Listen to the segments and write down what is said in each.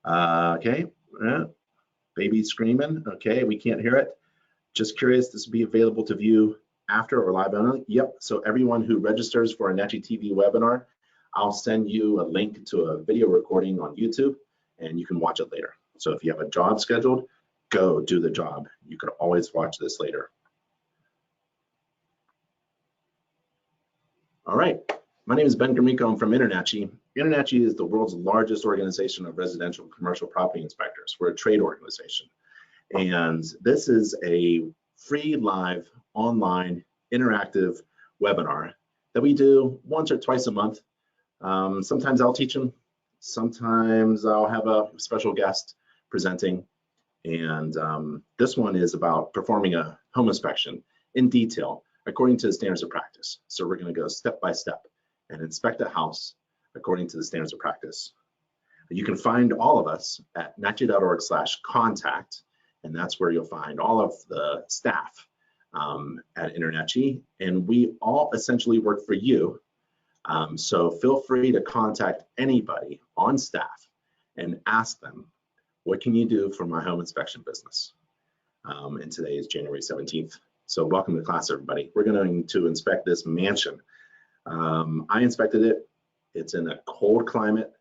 Okay, baby screaming. Okay, we can't hear it. Just curious, this will be available to view after or live only? Yep, so everyone who registers for a NACHI TV webinar, I'll send you a link to a video recording on YouTube and you can watch it later. So if you have a job scheduled, go do the job. You can always watch this later. All right, my name is Ben Gromyko. I'm from InterNACHI. InterNACHI is the world's largest organization of residential and commercial property inspectors. We're a trade organization. And this is a free, live, online, interactive webinar that we do once or twice a month. Sometimes I'll teach them. Sometimes I'll have a special guest presenting. And this one is about performing a home inspection in detail according to the standards of practice. So we're going to go step by step and inspect a house according to the standards of practice. You can find all of us at nachi.org/contact, and that's where you'll find all of the staff at InterNACHI, and we all essentially work for you. So feel free to contact anybody on staff and ask them, what can you do for my home inspection business? And today is January 17th. So welcome to class, everybody. We're going to inspect this mansion. I inspected it. It's in a cold climate,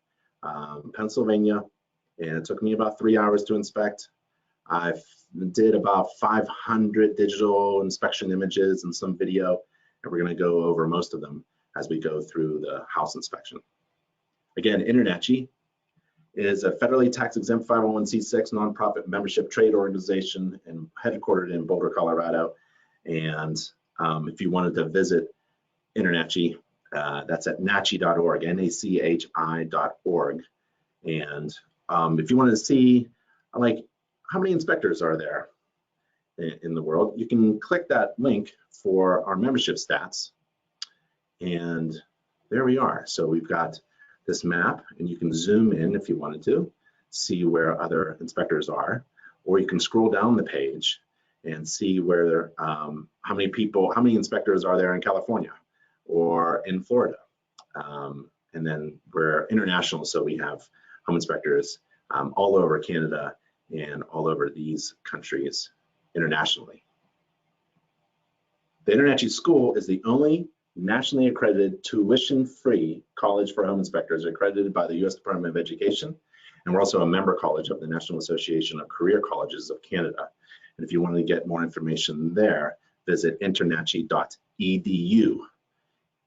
Pennsylvania, and it took me about 3 hours to inspect. I did about 500 digital inspection images and some video, and we're going to go over most of them as we go through the house inspection. Again, InterNACHI is a federally tax-exempt 501c6 nonprofit membership trade organization and headquartered in Boulder, Colorado. And if you wanted to visit InterNACHI, that's at nachi.org, nachi.org. And if you wanted to see, like, how many inspectors are there in the world, you can click that link for our membership stats. And there we are. So we've got this map, and you can zoom in if you wanted to, see where other inspectors are, or you can scroll down the page and see where how many inspectors are there in California or in Florida. And then we're international, so we have home inspectors all over Canada and all over these countries internationally. The InterNACHI School is the only nationally accredited tuition-free college for home inspectors accredited by the U.S. Department of Education, and we're also a member college of the National Association of Career Colleges of Canada. And if you want to get more information there, visit internachi.edu.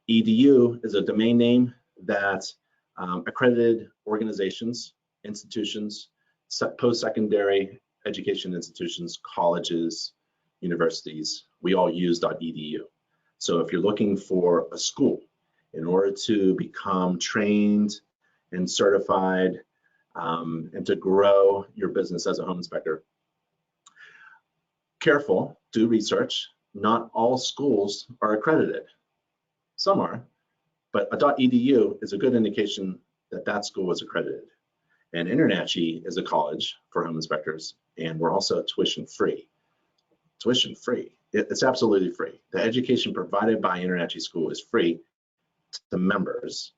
EDU is a domain name that accredited organizations, institutions, post-secondary education institutions, colleges, universities, we all use .edu. So if you're looking for a school in order to become trained and certified and to grow your business as a home inspector, careful, do research. Not all schools are accredited. Some are, but a .edu is a good indication that that school is accredited. And InterNACHI is a college for home inspectors, and we're also tuition free. Tuition free. It's absolutely free. The education provided by InterNACHI School is free to members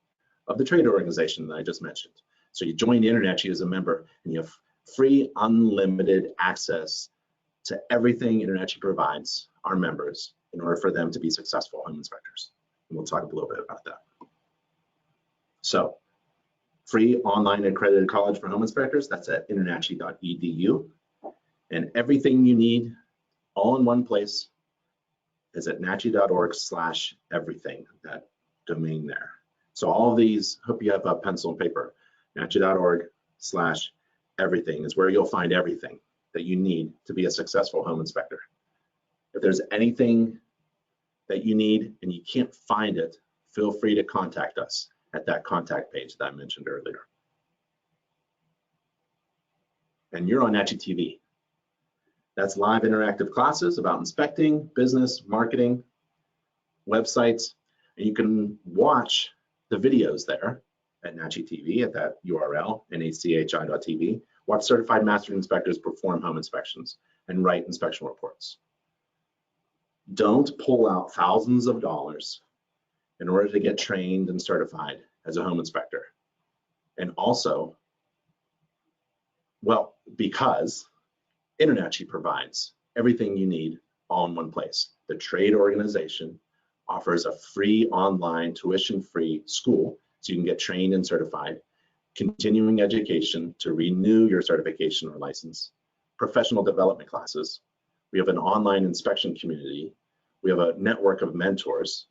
of the trade organization that I just mentioned. So you join InterNACHI as a member, and you have free, unlimited access to everything InterNACHI provides our members in order for them to be successful home inspectors. And we'll talk a little bit about that. So, free online accredited college for home inspectors, that's at internachi.edu. And everything you need all in one place is at nachi.org/everything, that domain there. So all of these, hope you have a pencil and paper. nachi.org/everything is where you'll find everything that you need to be a successful home inspector. If there's anything that you need and you can't find it, feel free to contact us at that contact page that I mentioned earlier. And you're on NACHI TV. That's live interactive classes about inspecting, business, marketing, websites, and you can watch the videos there at NACHI TV at that URL, nachi.tv. Watch certified master inspectors perform home inspections and write inspection reports. Don't pull out thousands of dollars in order to get trained and certified as a home inspector. And also, Well, because InterNACHI provides everything you need all in one place. The trade organization offers a free online tuition-free school so you can get trained and certified, continuing education to renew your certification or license, professional development classes. We have an online inspection community. We have a network of mentors.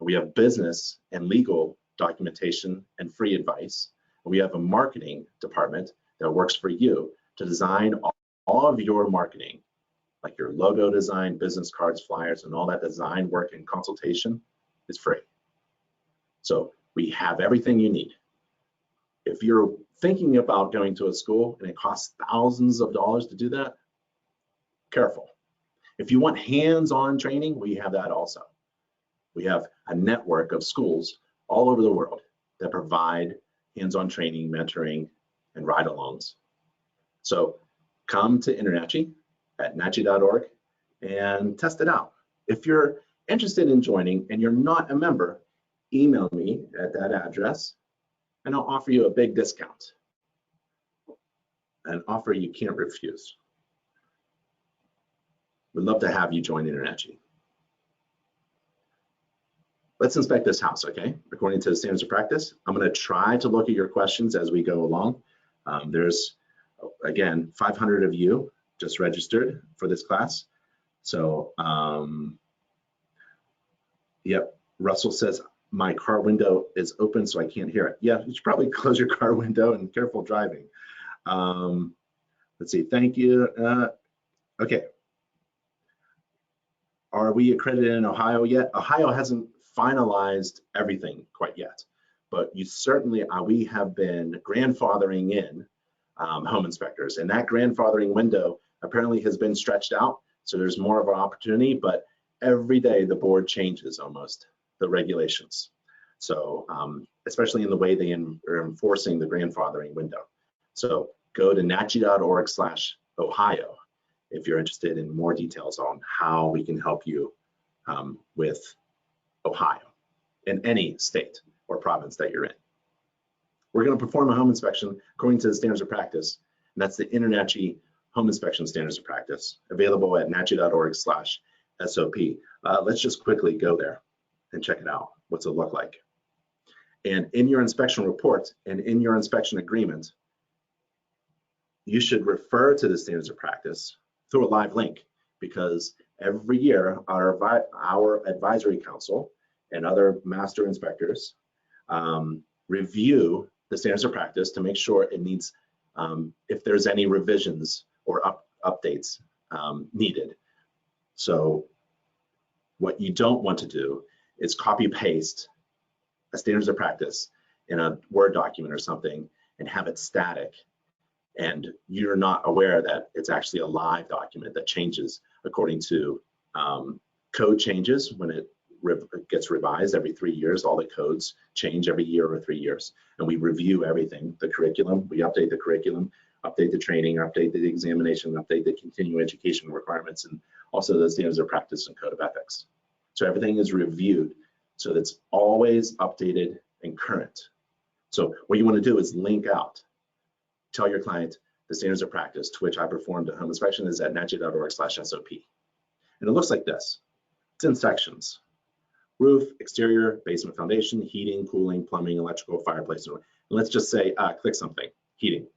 We have business and legal documentation and free advice. We have a marketing department that works for you to design all of your marketing, like your logo design, business cards, flyers, and all that design work and consultation is free. So we have everything you need. If you're thinking about going to a school and it costs thousands of dollars to do that, careful. If you want hands-on training, we have that also. We have a network of schools all over the world that provide hands-on training, mentoring, and ride-alongs. So come to InterNACHI at nachi.org and test it out. If you're interested in joining and you're not a member, email me at that address and I'll offer you a big discount, an offer you can't refuse. We'd love to have you join InterNACHI. Let's inspect this house, okay? According to the standards of practice, I'm gonna try to look at your questions as we go along. There's, again, 500 of you just registered for this class. So, yep, Russell says, my car window is open so I can't hear it. Yeah, you should probably close your car window and careful driving. Let's see, thank you. Okay. Are we accredited in Ohio yet? Ohio hasn't finalized everything quite yet, but you certainly, we have been grandfathering in home inspectors, and that grandfathering window apparently has been stretched out, so there's more of an opportunity, but every day the board changes almost the regulations. So especially in the way they are enforcing the grandfathering window. So go to nachi.org/Ohio if you're interested in more details on how we can help you with Ohio in any state or province that you're in. We're going to perform a home inspection according to the standards of practice, and that's the InterNACHI Home Inspection Standards of Practice, available at nachi.org/SOP. Let's just quickly go there and check it out. What's it look like? And in your inspection report and in your inspection agreement, you should refer to the standards of practice through a live link, because every year our advisory council and other master inspectors review the standards of practice to make sure it needs, if there's any revisions or updates needed. So what you don't want to do is copy paste a standards of practice in a Word document or something and have it static, and you're not aware that it's actually a live document that changes according to code changes. When it gets revised every 3 years, all the codes change every year or 3 years, and we review everything, the curriculum, we update the curriculum, update the training, update the examination, update the continuing education requirements, and also the standards of practice and code of ethics. So everything is reviewed so that it's always updated and current. So what you want to do is link out. Tell your client the standards of practice to which I performed a home inspection is at nachi.org/SOP. And it looks like this. It's in sections: roof, exterior, basement foundation, heating, cooling, plumbing, electrical, fireplace. And let's just say, click something, heating.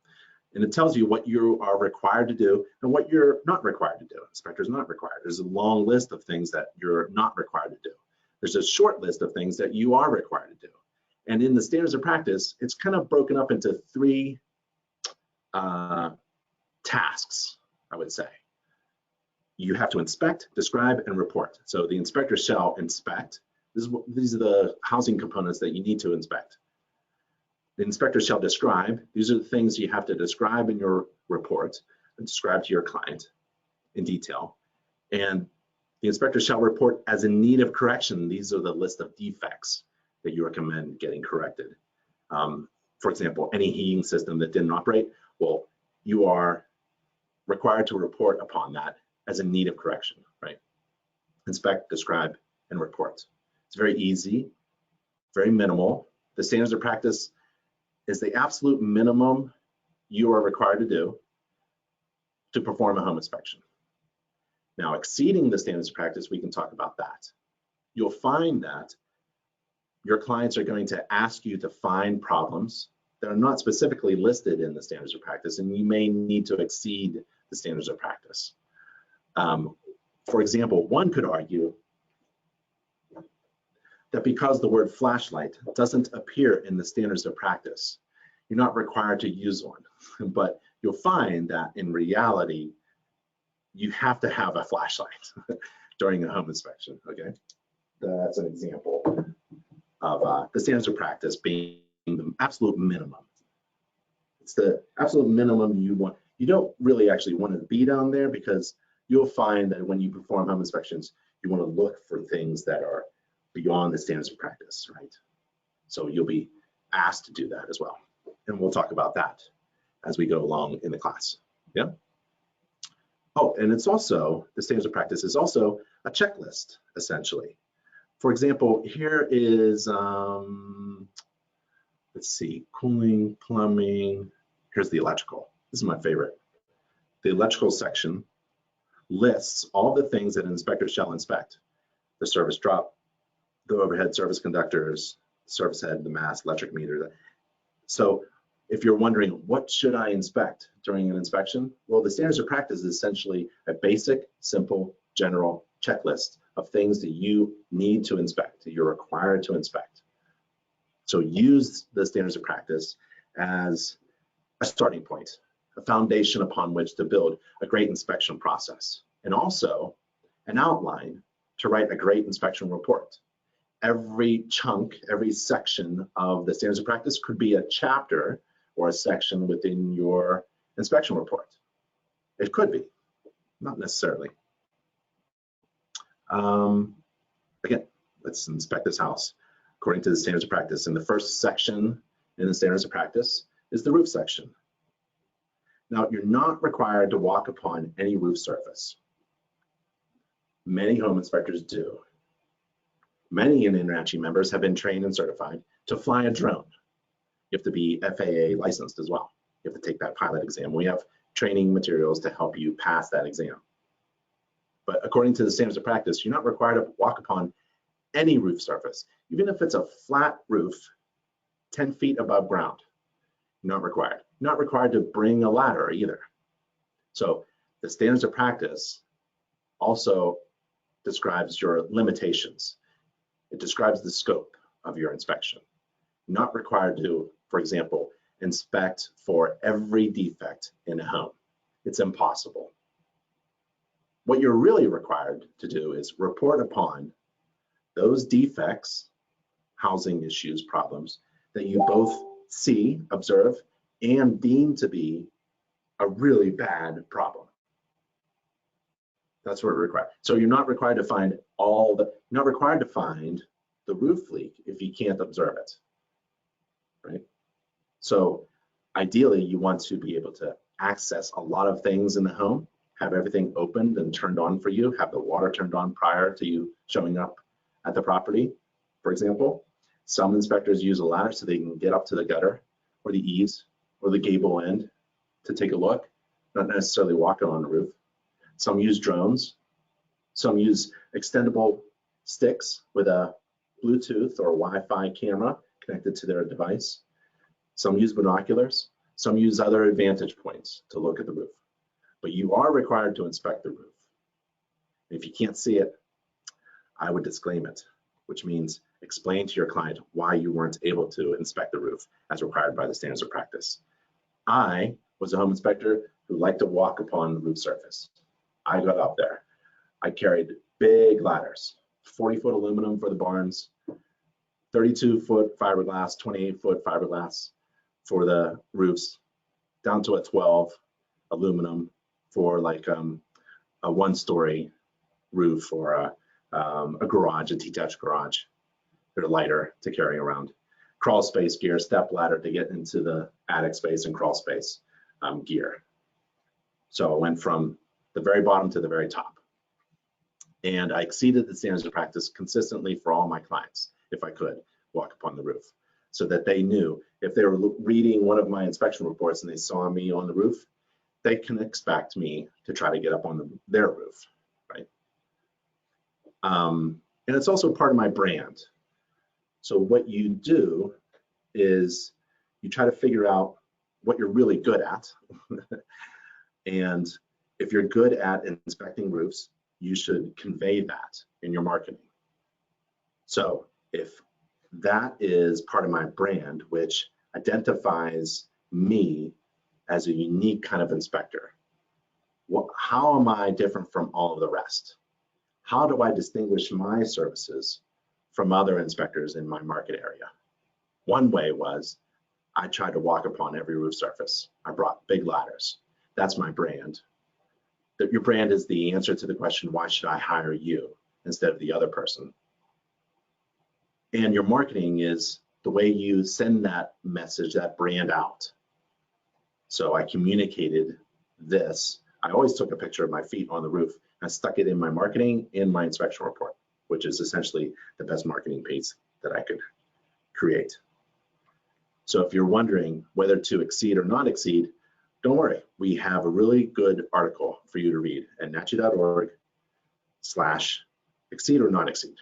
And it tells you what you are required to do and what you're not required to do. Inspector's not required. There's a long list of things that you're not required to do. There's a short list of things that you are required to do. And in the standards of practice, it's kind of broken up into 3 tasks, I would say. You have to inspect, describe, and report. So the inspector shall inspect. These are the housing components that you need to inspect. The inspector shall describe. These are the things you have to describe in your report and describe to your client in detail. And the inspector shall report as in need of correction. These are the list of defects that you recommend getting corrected. For example, any heating system that didn't operate, well, you are required to report upon that as in need of correction, right? Inspect, describe, and report. It's very easy, very minimal. The standards of practice is the absolute minimum you are required to do. to perform a home inspection. Now, exceeding the standards of practice, we can talk about that. You'll find that your clients are going to ask you to find problems that are not specifically listed in the standards of practice, and you may need to exceed the standards of practice. For example, one could argue that because the word flashlight doesn't appear in the standards of practice, you're not required to use one. But you'll find that in reality, you have to have a flashlight during a home inspection, okay? That's an example of the standards of practice being the absolute minimum. It's the absolute minimum you want. You don't really actually want to be down there, because you'll find that when you perform home inspections, you want to look for things that are beyond the standards of practice, right? So you'll be asked to do that as well. And we'll talk about that as we go along in the class, yeah? Oh, and it's also, the standards of practice is also a checklist, essentially. For example, here is, let's see, cooling, plumbing. Here's the electrical. This is my favorite. The electrical section lists all the things that an inspector shall inspect: the service drop, the overhead service conductors, service head, the mast, electric meter. So if you're wondering, what should I inspect during an inspection? Well, the standards of practice is essentially a basic, simple, general checklist of things that you need to inspect, that you're required to inspect. So use the standards of practice as a starting point, a foundation upon which to build a great inspection process, and also an outline to write a great inspection report. Every chunk, every section of the standards of practice could be a chapter or a section within your inspection report. It could be, not necessarily. Again, let's inspect this house according to the standards of practice. And the first section in the standards of practice is the roof section. Now, you're not required to walk upon any roof surface. Many home inspectors do. Many InterNACHI members have been trained and certified to fly a drone. You have to be FAA licensed as well. You have to take that pilot exam. We have training materials to help you pass that exam. But according to the standards of practice, you're not required to walk upon any roof surface, even if it's a flat roof 10 feet above ground. You're not required. You're not required to bring a ladder either. So the standards of practice also describes your limitations. It describes the scope of your inspection. You're not required to, for example, inspect for every defect in a home. It's impossible. What you're really required to do is report upon those defects, housing issues, problems that you both see, observe, and deem to be a really bad problem. That's what we're required. So you're not required to find the roof leak if you can't observe it, right? So ideally, you want to be able to access a lot of things in the home, have everything opened and turned on for you, have the water turned on prior to you showing up at the property, for example. Some inspectors use a ladder so they can get up to the gutter or the eaves or the gable end to take a look, not necessarily walk on the roof. Some use drones. Some use extendable sticks with a Bluetooth or Wi-Fi camera connected to their device. Some use binoculars. Some use other vantage points to look at the roof. But you are required to inspect the roof. If you can't see it, I would disclaim it, which means explain to your client why you weren't able to inspect the roof as required by the standards of practice. I was a home inspector who liked to walk upon the roof surface. I got up there. I carried big ladders, 40-foot aluminum for the barns, 32-foot fiberglass, 28-foot fiberglass for the roofs, down to a 12 aluminum for like a one-story roof or a garage, a detached garage, or lighter to carry around. Crawl space gear, step ladder to get into the attic space, and crawl space gear. So I went from the very bottom to the very top. And I exceeded the standards of practice consistently for all my clients, if I could walk upon the roof, so that they knew if they were reading one of my inspection reports and they saw me on the roof, they can expect me to try to get up on their roof, right? And it's also part of my brand. So what you do is you try to figure out what you're really good at. And if you're good at inspecting roofs, you should convey that in your marketing. So if that is part of my brand, which identifies me as a unique kind of inspector, how am I different from all of the rest? How do I distinguish my services from other inspectors in my market area? One way was I tried to walk upon every roof surface. I brought big ladders. That's my brand. That your brand is the answer to the question, why should I hire you instead of the other person? And your marketing is the way you send that message, that brand out. So I communicated this. I always took a picture of my feet on the roof. I stuck it in my marketing in my inspection report, which is essentially the best marketing piece that I could create. So if you're wondering whether to exceed or not exceed, don't worry. We have a really good article for you to read at nachi.org/exceed or not exceed.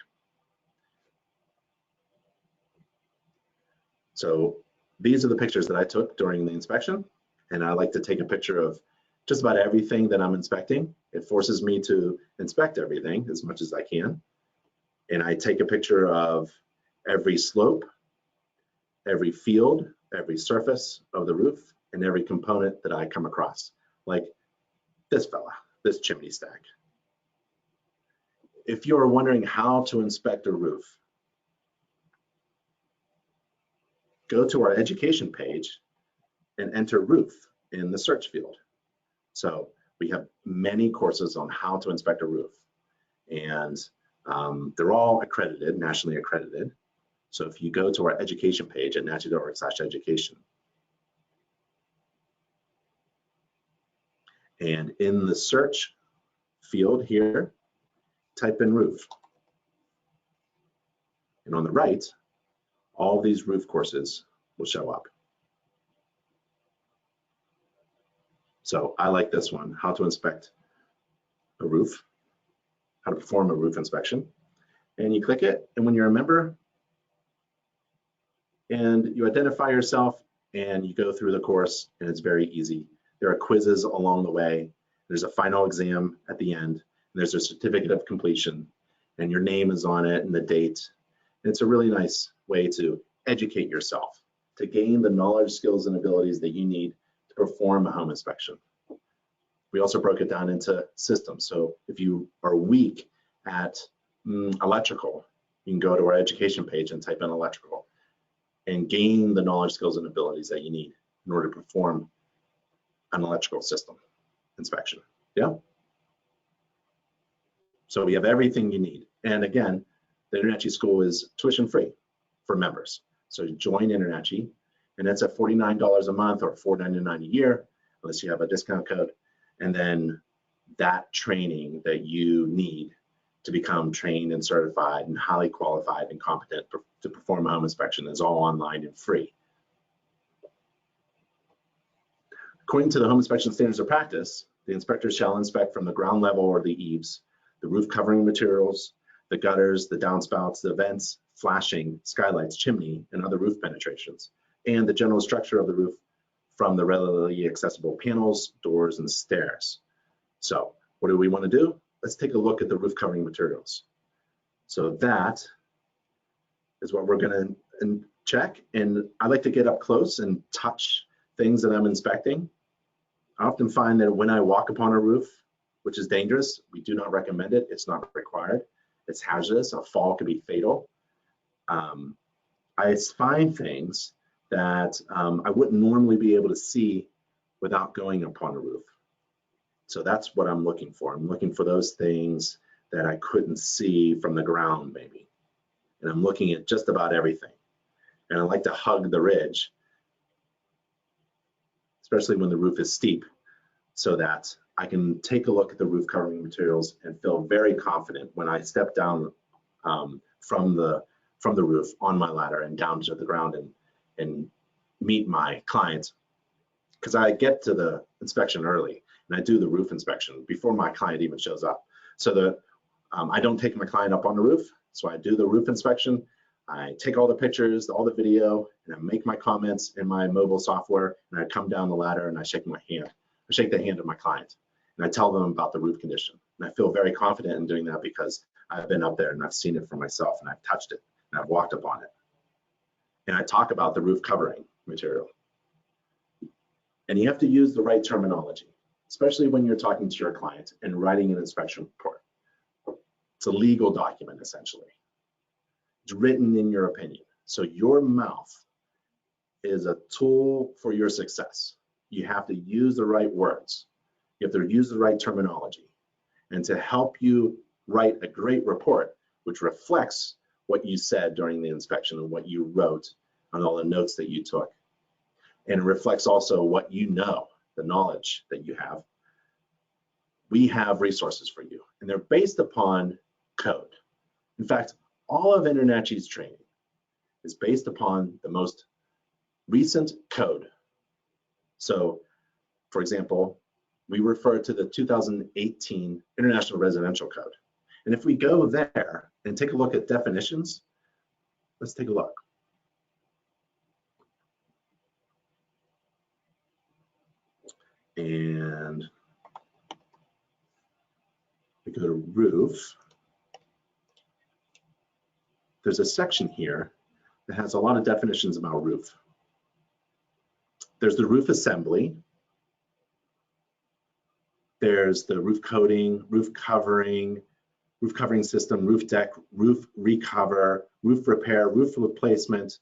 So these are the pictures that I took during the inspection, and I like to take a picture of just about everything that I'm inspecting. It forces me to inspect everything as much as I can. And I take a picture of every slope, every field, every surface of the roof, and every component that I come across, like this fella, this chimney stack. If you're wondering how to inspect a roof, go to our education page and enter roof in the search field. So we have many courses on how to inspect a roof, and they're all accredited, nationally accredited. So if you go to our education page at nachi.org/education, and in the search field here, type in roof. And on the right, all these roof courses will show up. So I like this one, how to inspect a roof, how to perform a roof inspection. And you click it, and when you're a member, and you identify yourself, and you go through the course, and it's very easy. There are quizzes along the way. There's a final exam at the end. And there's a certificate of completion, and your name is on it and the date. And it's a really nice way to educate yourself, to gain the knowledge, skills, and abilities that you need to perform a home inspection. We also broke it down into systems. So if you are weak at electrical, you can go to our education page and type in electrical and gain the knowledge, skills, and abilities that you need in order to perform an electrical system inspection. Yeah. So we have everything you need. And again, the InterNACHI school is tuition free for members. So join InterNACHI, and that's at $49 a month or $4.99 a year, unless you have a discount code. And then that training that you need to become trained and certified and highly qualified and competent to perform a home inspection is all online and free. According to the Home Inspection Standards of Practice, the inspector shall inspect from the ground level or the eaves, the roof covering materials, the gutters, the downspouts, the vents, flashing, skylights, chimney, and other roof penetrations, and the general structure of the roof from the readily accessible panels, doors, and stairs. So what do we want to do? Let's take a look at the roof covering materials. So that is what we're going to check. And I like to get up close and touch things that I'm inspecting. I often find that when I walk upon a roof, which is dangerous, we do not recommend it. It's not required. It's hazardous. A fall could be fatal. I find things that I wouldn't normally be able to see without going upon a roof. So that's what I'm looking for. I'm looking for those things that I couldn't see from the ground, maybe. And I'm looking at just about everything. And I like to hug the ridge, especially when the roof is steep, so that I can take a look at the roof covering materials and feel very confident when I step down from the roof on my ladder and down to the ground and meet my client because I get to the inspection early and I do the roof inspection before my client even shows up. So I don't take my client up on the roof. So I do the roof inspection. I take all the pictures, all the video, and I make my comments in my mobile software, and I come down the ladder and I shake my hand. I shake the hand of my client and I tell them about the roof condition. And I feel very confident in doing that because I've been up there and I've seen it for myself and I've touched it and I've walked up on it. And I talk about the roof covering material. And you have to use the right terminology, especially when you're talking to your client and writing an inspection report. It's a legal document, essentially. It's written in your opinion. So your mouth is a tool for your success. You have to use the right words. You have to use the right terminology. And to help you write a great report, which reflects what you said during the inspection and what you wrote on all the notes that you took. And it reflects also what you know, the knowledge that you have. We have resources for you, and they're based upon code. In fact, all of InterNACHI's training is based upon the most recent code. So, for example, we refer to the 2018 International Residential Code. And if we go there and take a look at definitions, let's take a look. And we go to roof. There's a section here that has a lot of definitions about roof. There's the roof assembly. There's the roof coating, roof covering system, roof deck, roof recover, roof repair, roof replacement.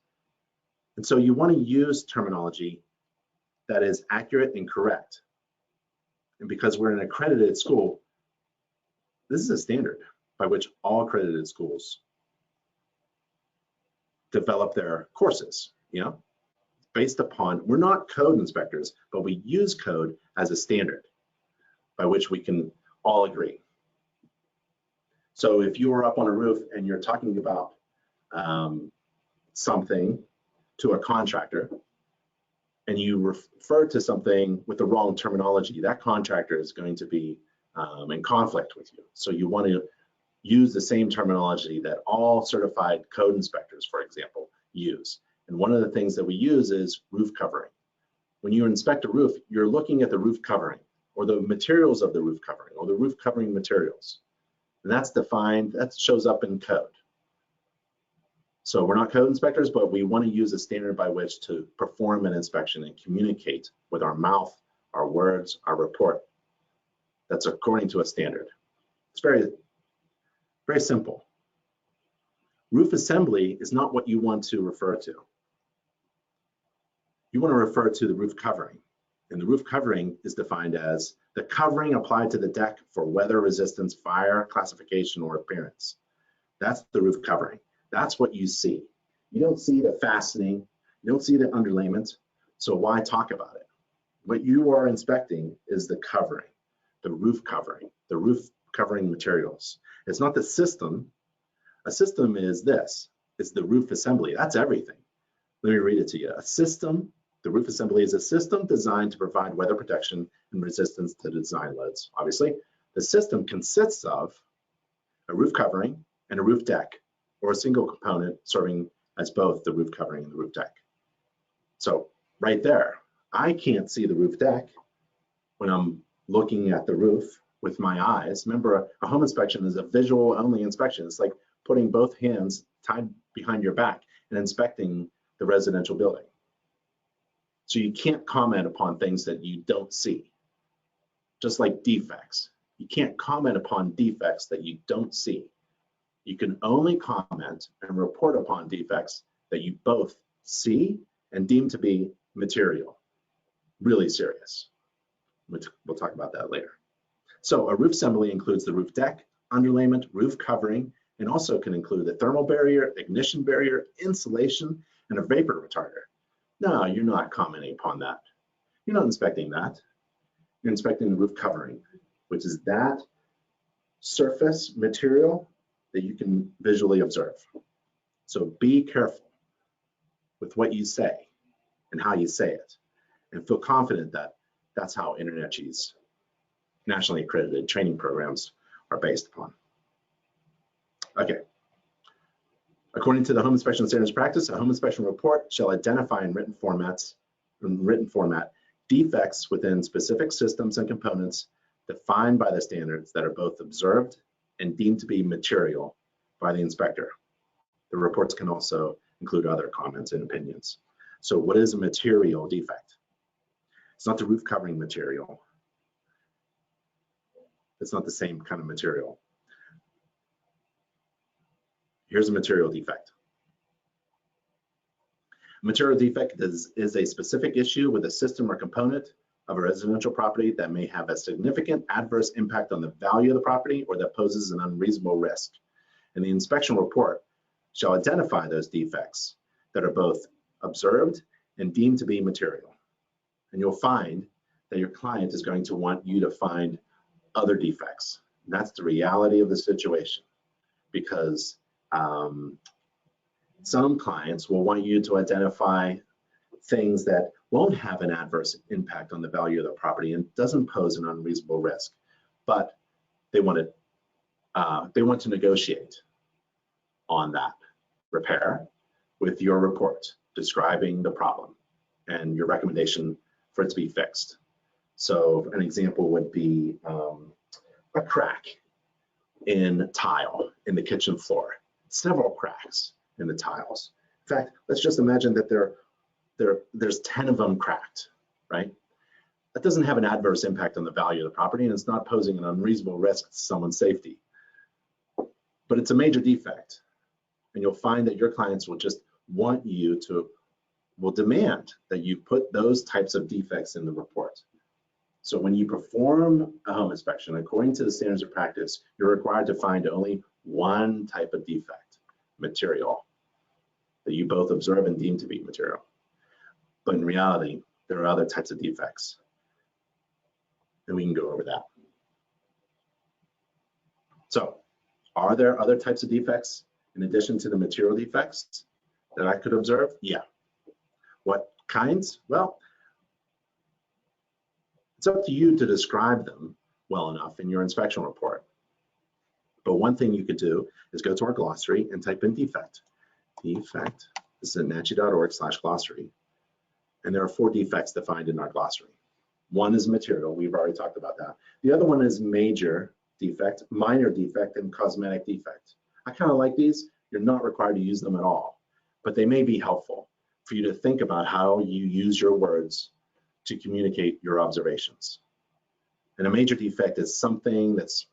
And so you want to use terminology that is accurate and correct. And because we're an accredited school, this is a standard by which all accredited schools develop their courses, based upon, we're not code inspectors, but we use code as a standard by which we can all agree. So if you are up on a roof and you're talking about something to a contractor and you refer to something with the wrong terminology, that contractor is going to be in conflict with you. So you want to use the same terminology that all certified code inspectors, for example, use. And one of the things that we use is roof covering. When you inspect a roof, you're looking at the roof covering or the materials of the roof covering or the roof covering materials. And that's defined, that shows up in code. So we're not code inspectors, but we want to use a standard by which to perform an inspection and communicate with our mouth, our words, our report. That's according to a standard. It's very, very simple. Roof assembly is not what you want to refer to. You want to refer to the roof covering. And the roof covering is defined as the covering applied to the deck for weather resistance, fire, classification, or appearance. That's the roof covering. That's what you see. You don't see the fastening, you don't see the underlayment, so why talk about it? What you are inspecting is the covering, the roof covering materials. It's not the system. A system is this, it's the roof assembly, that's everything. Let me read it to you. A system, the roof assembly is a system designed to provide weather protection and resistance to design loads. Obviously, the system consists of a roof covering and a roof deck, or a single component serving as both the roof covering and the roof deck. So right there, I can't see the roof deck when I'm looking at the roof with my eyes. Remember, a home inspection is a visual only inspection. It's like putting both hands tied behind your back and inspecting the residential building. So you can't comment upon things that you don't see, just like defects. You can't comment upon defects that you don't see. You can only comment and report upon defects that you both see and deem to be material, really serious. We'll talk about that later. So a roof assembly includes the roof deck, underlayment, roof covering, and also can include the thermal barrier, ignition barrier, insulation, and a vapor retarder. No, you're not commenting upon that. You're not inspecting that. You're inspecting the roof covering, which is that surface material that you can visually observe. So be careful with what you say and how you say it. and feel confident that that's how InterNACHI's nationally accredited training programs are based upon. Okay. According to the Home Inspection Standards Practice, a home inspection report shall identify in written format defects within specific systems and components defined by the standards that are both observed and deemed to be material by the inspector. The reports can also include other comments and opinions. So what is a material defect? It's not the roof covering material. It's not the same kind of material. Here's a material defect. A material defect is a specific issue with a system or component of a residential property that may have a significant adverse impact on the value of the property or that poses an unreasonable risk. And the inspection report shall identify those defects that are both observed and deemed to be material. And you'll find that your client is going to want you to find other defects. And that's the reality of the situation, because some clients will want you to identify things that won't have an adverse impact on the value of the property and doesn't pose an unreasonable risk, but they want to negotiate on that repair with your report describing the problem and your recommendation for it to be fixed. So an example would be a crack in tile in the kitchen floor, several cracks in the tiles. In fact, let's just imagine that there's 10 of them cracked, right? That doesn't have an adverse impact on the value of the property, and it's not posing an unreasonable risk to someone's safety. But it's a major defect, and you'll find that your clients will just want you to, will demand that you put those types of defects in the report. So when you perform a home inspection, according to the standards of practice, you're required to find only one type of defect, material, that you both observe and deem to be material. But in reality, there are other types of defects, and we can go over that. So, are there other types of defects in addition to the material defects that I could observe? Yeah. What kinds? Well, it's up to you to describe them well enough in your inspection report. But one thing you could do is go to our glossary and type in defect. Defect, this is at nachi.org/glossary. And there are 4 defects defined in our glossary. One is material, we've already talked about that. The other one is major defect, minor defect, and cosmetic defect. I kind of like these. You're not required to use them at all, but they may be helpful for you to think about how you use your words to communicate your observations. And a major defect is something that's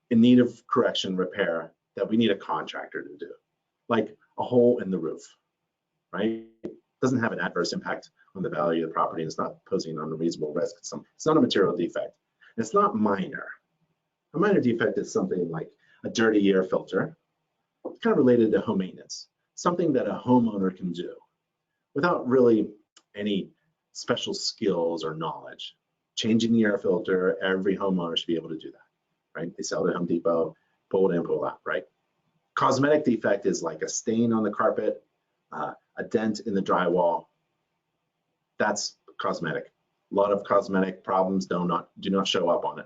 in need of correction, repair, that we need a contractor to do, like a hole in the roof, right? It doesn't have an adverse impact on the value of the property, and it's not posing an unreasonable risk. It's not a material defect. And it's not minor. A minor defect is something like a dirty air filter, kind of related to home maintenance, something that a homeowner can do without really any special skills or knowledge. Changing the air filter, every homeowner should be able to do that, right? They sell it at Home Depot, pull it in, pull it out, right? Cosmetic defect is like a stain on the carpet, a dent in the drywall. That's cosmetic. A lot of cosmetic problems do not show up on a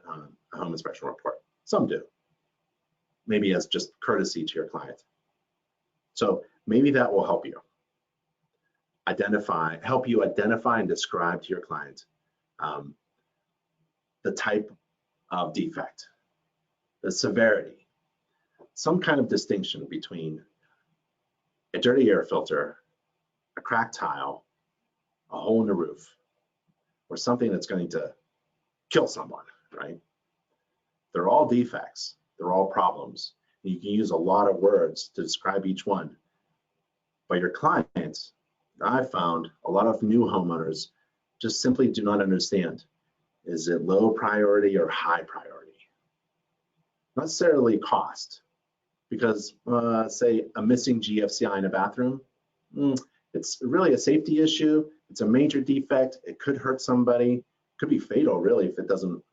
home inspection report. Some do, maybe as just courtesy to your client. So maybe that will help you identify and describe to your client the type of defect, the severity, some kind of distinction between a dirty air filter, a cracked tile, a hole in the roof, or something that's going to kill someone, right? They're all defects, they're all problems. And you can use a lot of words to describe each one. But your clients, I've found a lot of new homeowners just simply do not understand. Is it low priority or high priority? Not necessarily cost, because say a missing GFCI in a bathroom, it's really a safety issue. It's a major defect. It could hurt somebody. It could be fatal, really, if it doesn't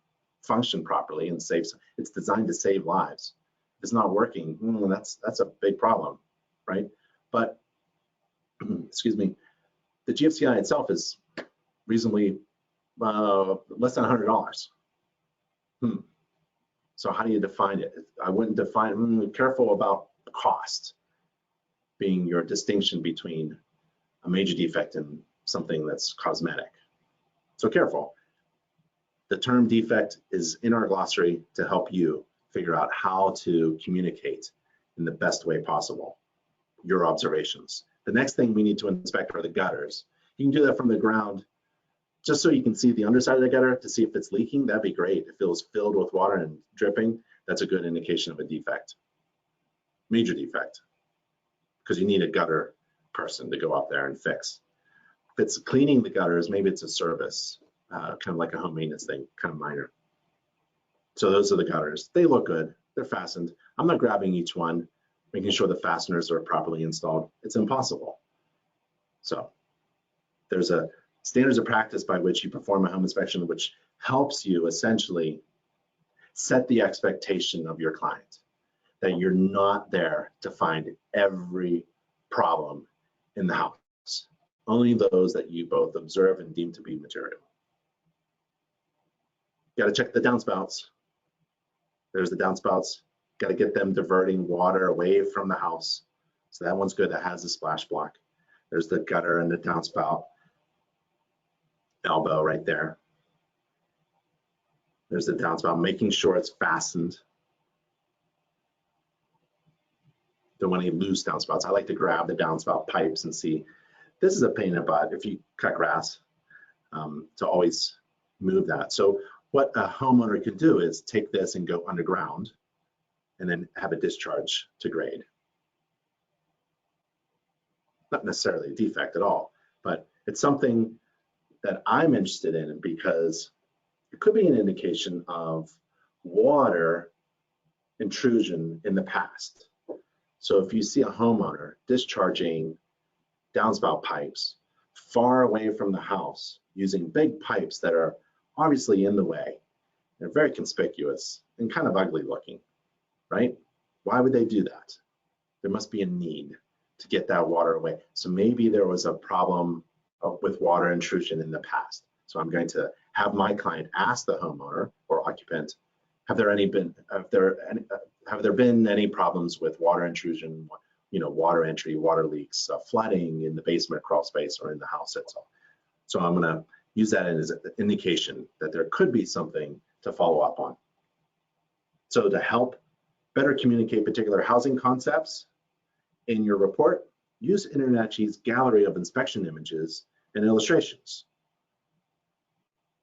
function properly and saves. It's designed to save lives. If it's not working, that's a big problem, right? But excuse me, the GFCI itself is reasonably less than $100. So how do you define it? I wouldn't define, careful about cost being your distinction between a major defect and something that's cosmetic. So careful. The term defect is in our glossary to help you figure out how to communicate in the best way possible your observations. The next thing we need to inspect are the gutters. You can do that from the ground, just so you can see the underside of the gutter to see if it's leaking. That'd be great. If it was filled with water and dripping, that's a good indication of a defect, major defect, because you need a gutter person to go out there and fix. If it's cleaning the gutters, maybe it's a service, kind of like a home maintenance thing, kind of minor. So those are the gutters. They look good. They're fastened. I'm not grabbing each one, making sure the fasteners are properly installed. It's impossible. So there's a standards of practice by which you perform a home inspection, which helps you essentially set the expectation of your client that you're not there to find every problem in the house, only those that you both observe and deem to be material. Got to check the downspouts. There's the downspouts. Got to get them diverting water away from the house. So that one's good. That has a splash block. There's the gutter and the downspout elbow right there. There's the downspout, making sure it's fastened. Don't want any loose downspouts. I like to grab the downspout pipes and see. This is a pain in the butt if you cut grass, to always move that. So what a homeowner can do is take this and go underground and then have a discharge to grade. Not necessarily a defect at all, but it's something that I'm interested in because it could be an indication of water intrusion in the past. So if you see a homeowner discharging downspout pipes far away from the house using big pipes that are obviously in the way, they're very conspicuous and kind of ugly looking, right? Why would they do that? There must be a need to get that water away. So maybe there was a problem with water intrusion in the past. So I'm going to have my client ask the homeowner or occupant, have there been any problems with water intrusion, water entry, water leaks, flooding in the basement crawl space or in the house itself? So I'm going to use that as an indication that there could be something to follow up on. So to help better communicate particular housing concepts in your report, use InterNACHI's gallery of inspection images and illustrations.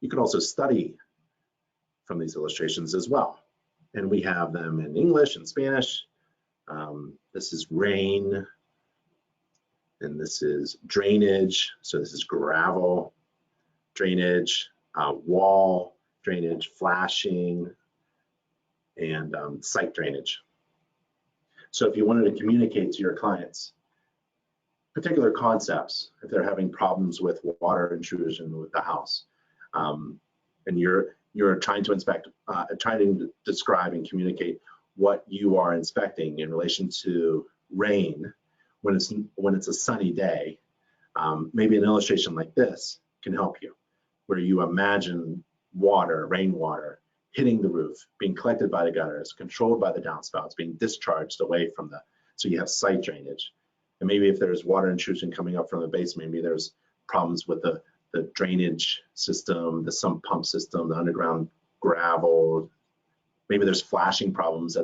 You can also study from these illustrations as well. And we have them in English and Spanish. This is rain, and this is drainage. So this is gravel, drainage, wall drainage, flashing, and site drainage. So if you wanted to communicate to your clients particular concepts, if they're having problems with water intrusion with the house, and you're trying to inspect, trying to describe and communicate what you are inspecting in relation to rain when it's a sunny day, maybe an illustration like this can help you, where you imagine water, rainwater, hitting the roof, being collected by the gutters, controlled by the downspouts, being discharged away from so you have site drainage. And maybe if there's water intrusion coming up from the basement, maybe there's problems with the drainage system, the sump pump system, the underground gravel. Maybe there's flashing problems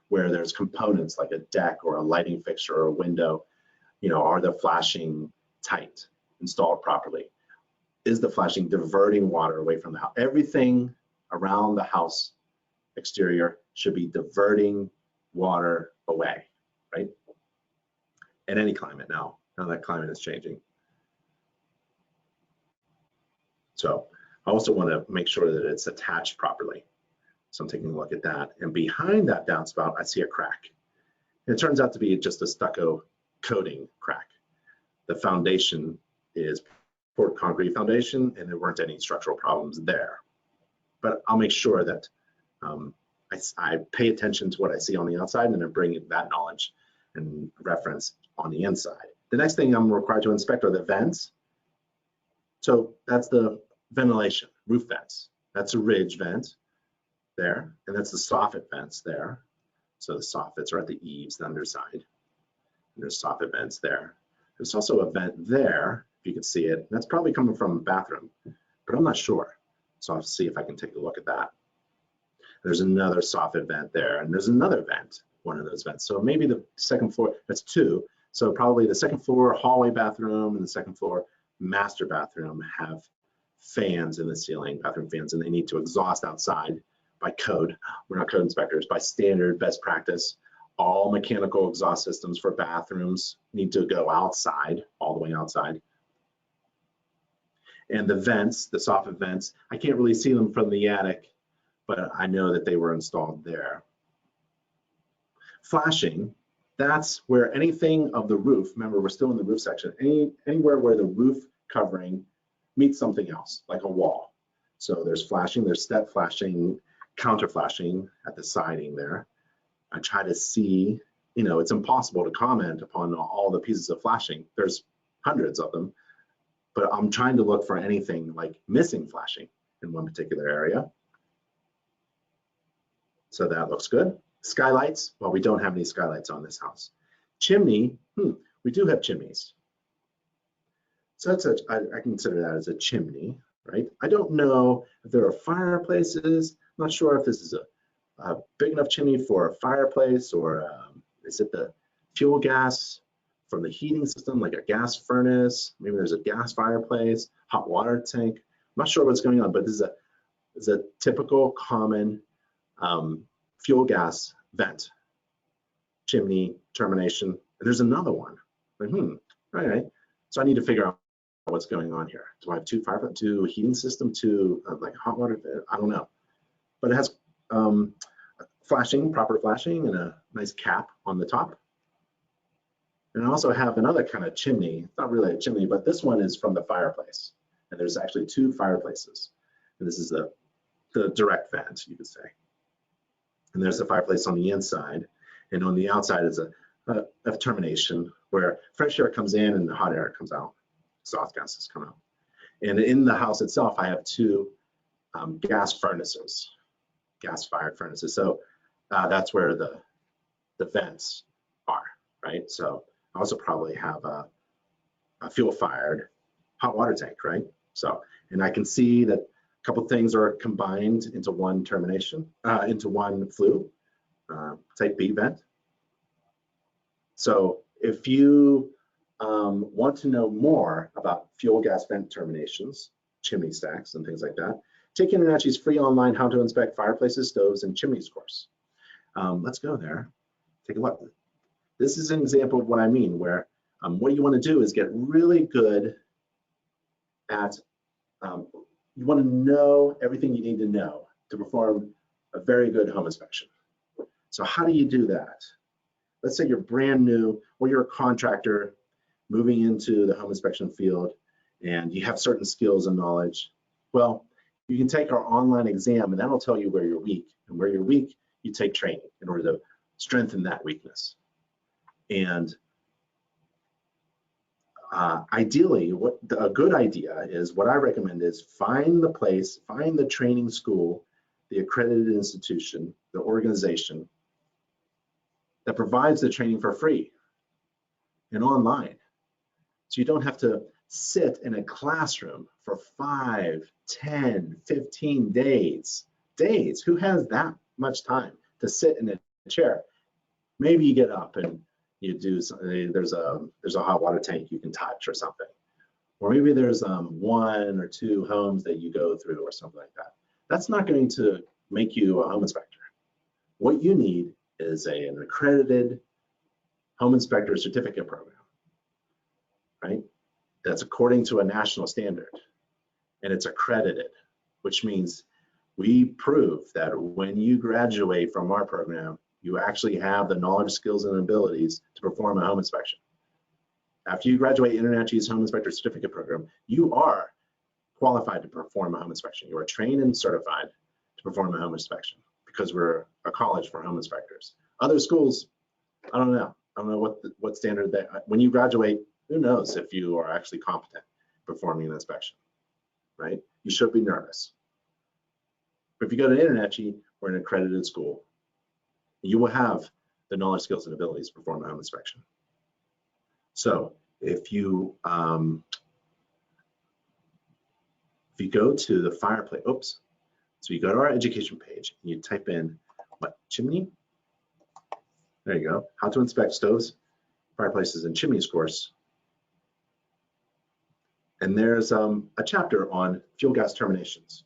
where there's components like a deck or a lighting fixture or a window. Are the flashing tight, installed properly? Is the flashing diverting water away from the house? Everything around the house exterior should be diverting water away, right? In any climate now that climate is changing. So I also want to make sure that it's attached properly. So I'm taking a look at that. And behind that downspout, I see a crack. And it turns out to be just a stucco coating crack. The foundation is poured concrete foundation, and there weren't any structural problems there. But I'll make sure that I pay attention to what I see on the outside and then bring that knowledge and reference on the inside. The next thing I'm required to inspect are the vents. So that's the ventilation, roof vents. That's a ridge vent there, and that's the soffit vents there. So the soffits are at the eaves, the underside. And there's soffit vents there. There's also a vent there, if you can see it. That's probably coming from a bathroom, but I'm not sure. So I'll see if I can take a look at that. There's another soffit vent there, and there's another vent, one of those vents. So maybe the second floor, that's two. So probably the second floor hallway bathroom and the second floor master bathroom have fans in the ceiling, bathroom fans, and they need to exhaust outside by code. We're not code inspectors, by standard best practice. All mechanical exhaust systems for bathrooms need to go outside, all the way outside. And the vents, the soffit vents, I can't really see them from the attic, but I know that they were installed there. Flashing, that's where anything of the roof, remember we're still in the roof section, anywhere where the roof covering meets something else, like a wall. So there's flashing, there's step flashing, counter flashing at the siding there. I try to see, you know, it's impossible to comment upon all the pieces of flashing. There's hundreds of them, but I'm trying to look for anything like missing flashing in one particular area. So that looks good. Skylights, well, we don't have any skylights on this house. Chimney, we do have chimneys. So that's I consider that as a chimney, right? I don't know if there are fireplaces. I'm not sure if this is a big enough chimney for a fireplace, or is it the fuel gas from the heating system, like a gas furnace? Maybe there's a gas fireplace, hot water tank. I'm not sure what's going on, but this is a typical common fuel gas vent, chimney termination. And there's another one. Like, all right. So I need to figure out what's going on here. Do I have two fireplace, two heating system, two like hot water? I don't know. But it has flashing, proper flashing, and a nice cap on the top. And I also have another kind of chimney. It's not really a chimney, but this one is from the fireplace. And there's actually two fireplaces. And this is the direct vent, you could say. And there's the fireplace on the inside. And on the outside is a termination where fresh air comes in and the hot air comes out. Exhaust gases come out. And in the house itself, I have two gas furnaces, gas-fired furnaces. So that's where the vents are, right? So I also probably have a fuel-fired hot water tank, right? So, and I can see that a couple things are combined into one termination, into one flue, type B vent. So if you want to know more about fuel gas vent terminations, chimney stacks, and things like that, take InterNACHI's free online How to Inspect Fireplaces, Stoves, and Chimneys course. Let's go there, take a look. This is an example of what I mean, where what you want to do is get really good at, you want to know everything you need to know to perform a very good home inspection. So how do you do that? Let's say you're brand new, or you're a contractor moving into the home inspection field, and you have certain skills and knowledge. Well, you can take our online exam, and that'll tell you where you're weak. And where you're weak, you take training in order to strengthen that weakness. And ideally, a good idea is, what I recommend is find the place, find the training school, the accredited institution, the organization that provides the training for free and online. So you don't have to sit in a classroom for 5, 10, 15 days. Who has that much time to sit in a chair? Maybe you get up and you do something, there's a hot water tank you can touch or something. Or maybe there's 1 or 2 homes that you go through or something like that. That's not going to make you a home inspector. What you need is an accredited home inspector certificate program, right? That's according to a national standard, and it's accredited, which means we prove that when you graduate from our program, you actually have the knowledge, skills, and abilities to perform a home inspection. After you graduate InterNACHI's Home Inspector Certificate Program, you are qualified to perform a home inspection. You are trained and certified to perform a home inspection, because we're a college for home inspectors. Other schools, I don't know. I don't know what standard when you graduate, who knows if you are actually competent performing an inspection. right? You should be nervous. But if you go to InterNACHI, we're an accredited school. You will have the knowledge, skills, and abilities to perform a home inspection. So if you go to the fireplace, so you go to our education page and you type in what, chimney? There you go, how to inspect stoves, fireplaces, and chimneys course. And there's a chapter on fuel gas terminations.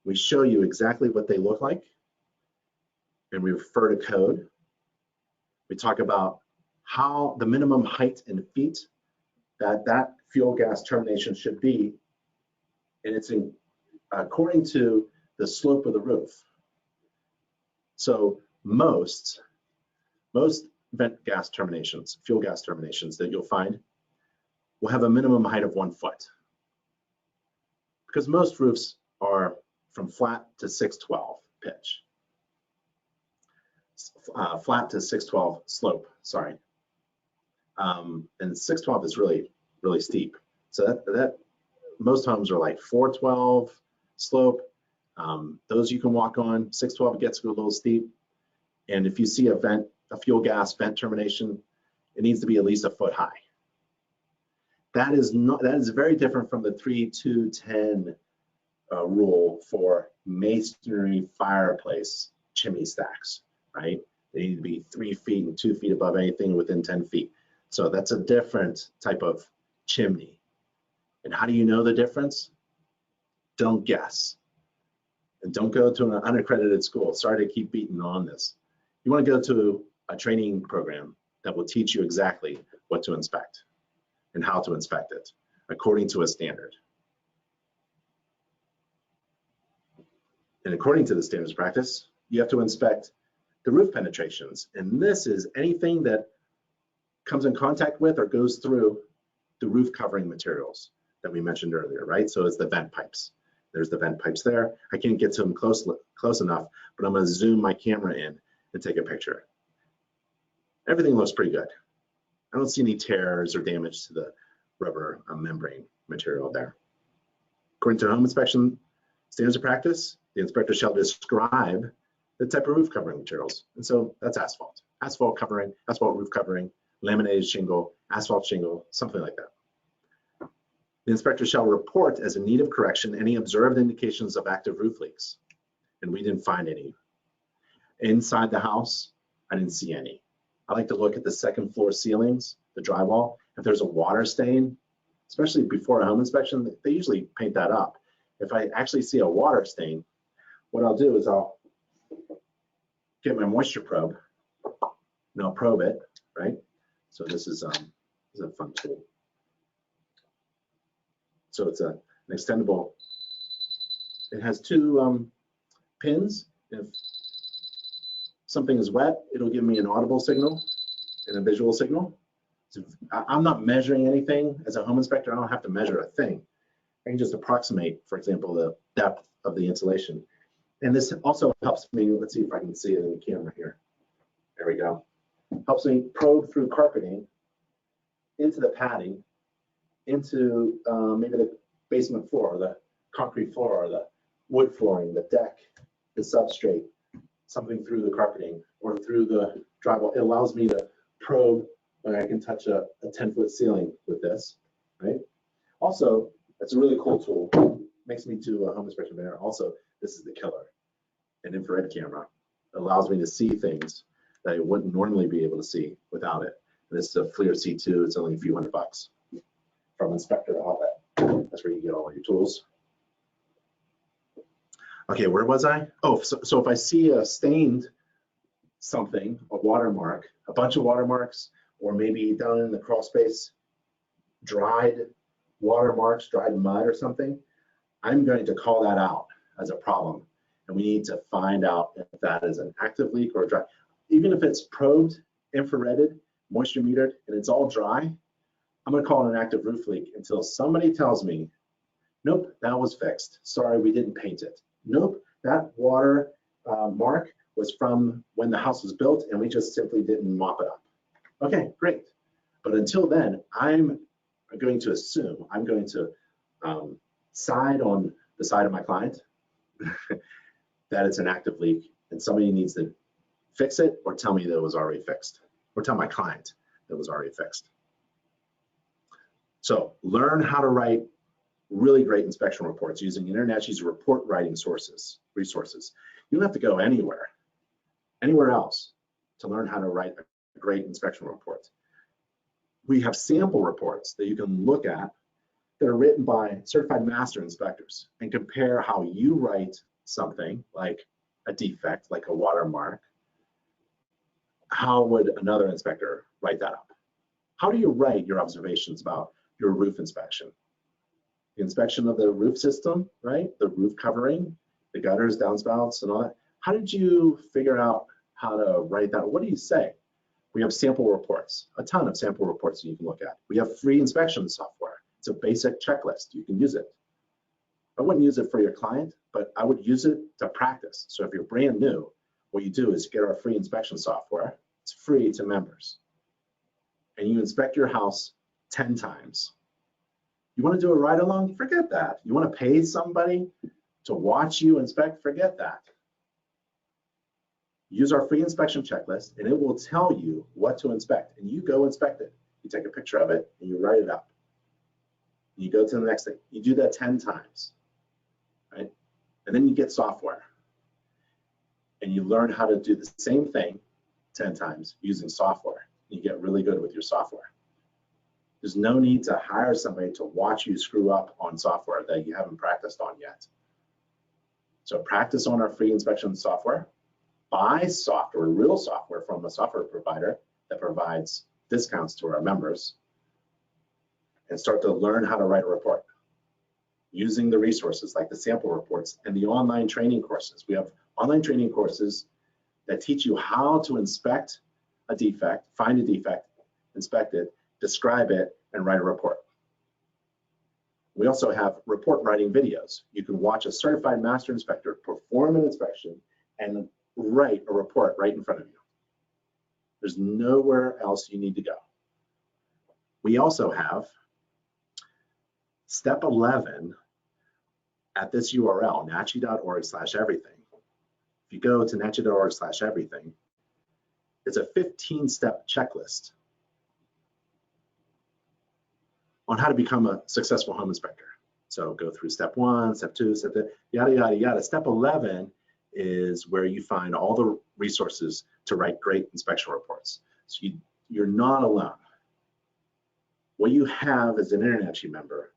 We show you exactly what they look like, and we refer to code. We talk about how the minimum height in feet that fuel gas termination should be, and it's according to the slope of the roof. So most vent gas terminations, fuel gas terminations that you'll find will have a minimum height of 1 foot, because most roofs are from flat to 612 pitch. Flat to 612 slope, sorry. And 612 is really, really steep. So that most homes are like 412 slope. Those you can walk on. 612 gets a little steep. And if you see a fuel gas vent termination, it needs to be at least a foot high. That is very different from the 3-2-10 rule for masonry fireplace chimney stacks, right? They need to be 3 feet and 2 feet above anything within 10 feet. So that's a different type of chimney. And how do you know the difference? Don't guess. And don't go to an unaccredited school. Sorry to keep beating on this. You want to go to a training program that will teach you exactly what to inspect and how to inspect it according to a standard. And according to the standards of practice, you have to inspect the roof penetrations. And this is anything that comes in contact with or goes through the roof covering materials that we mentioned earlier, right? So it's the vent pipes. There's the vent pipes there. I can't get to them close enough, but I'm going to zoom my camera in and take a picture. Everything looks pretty good. I don't see any tears or damage to the rubber membrane material there. According to home inspection standards of practice, the inspector shall describe the type of roof covering materials. And so that's asphalt. Asphalt covering, asphalt roof covering, laminated shingle, asphalt shingle, something like that. The inspector shall report as in need of correction any observed indications of active roof leaks. And we didn't find any. Inside the house, I didn't see any. I like to look at the second floor ceilings, the drywall. If there's a water stain, especially before a home inspection, they usually paint that up. If I actually see a water stain, what I'll do is I'll get my moisture probe and I'll probe it, right? So this is a fun tool. So it's an extendable. It has 2 pins. If something is wet, it'll give me an audible signal and a visual signal. So I'm not measuring anything as a home inspector. I don't have to measure a thing. I can just approximate, for example, the depth of the insulation. And this also helps me, let's see if I can see it in the camera here. There we go. Helps me probe through carpeting into the padding, into maybe the basement floor, or the concrete floor, or the wood flooring, the deck, the substrate, something through the carpeting or through the drywall. It allows me to probe, and I can touch a 10-foot ceiling with this, right? Also, that's a really cool tool. Makes me do a home inspection better. Also, this is the killer, an infrared camera. It allows me to see things that I wouldn't normally be able to see without it. And this is a FLIR C2. It's only a few $100 from Inspector Outlet. That's where you get all your tools. Okay, where was I? Oh, so if I see a stained something, a watermark, a bunch of watermarks, or maybe down in the crawl space, dried watermarks, dried mud or something, I'm going to call that out as a problem. And we need to find out if that is an active leak or a dry. Even if it's probed, infrareded, moisture metered, and it's all dry, I'm going to call it an active roof leak until somebody tells me, nope, that was fixed. Sorry, we didn't paint it. Nope, that water mark was from when the house was built and we just simply didn't mop it up. Okay, great. But until then, I'm going to assume, I'm going to decide on the side of my client that it's an active leak and somebody needs to fix it, or tell me that it was already fixed, or tell my client that it was already fixed. So learn how to write really great inspection reports using InterNACHI's report writing resources. You don't have to go anywhere else to learn how to write a great inspection report. We have sample reports that you can look at that are written by certified master inspectors and compare how you write something like a defect, like a watermark. How would another inspector write that up? How do you write your observations about your roof inspection? The inspection of the roof system, right? The roof covering, the gutters, downspouts, and all that. How did you figure out how to write that? What do you say? We have sample reports, a ton of sample reports that you can look at. We have free inspection software. It's a basic checklist. You can use it. I wouldn't use it for your client, but I would use it to practice. So if you're brand new, what you do is get our free inspection software. It's free to members. And you inspect your house 10 times. You want to do a ride along? Forget that. You want to pay somebody to watch you inspect? Forget that. Use our free inspection checklist and it will tell you what to inspect, and you go inspect it. You take a picture of it and you write it up. You go to the next thing. You do that 10 times, right? And then you get software and you learn how to do the same thing 10 times using software. You get really good with your software. There's no need to hire somebody to watch you screw up on software that you haven't practiced on yet. So practice on our free inspection software. Buy software, real software from a software provider that provides discounts to our members, and start to learn how to write a report using the resources like the sample reports and the online training courses. We have online training courses that teach you how to inspect a defect, find a defect, inspect it, describe it, and write a report. We also have report writing videos. You can watch a certified master inspector perform an inspection and write a report right in front of you. There's nowhere else you need to go. We also have step 11 at this URL, nachi.org/everything. If you go to nachi.org/everything, it's a 15-step checklist on how to become a successful home inspector. So go through step 1, step 2, step 3, yada, yada, yada. Step 11 is where you find all the resources to write great inspection reports. So you're not alone. What you have as an InterNACHI member,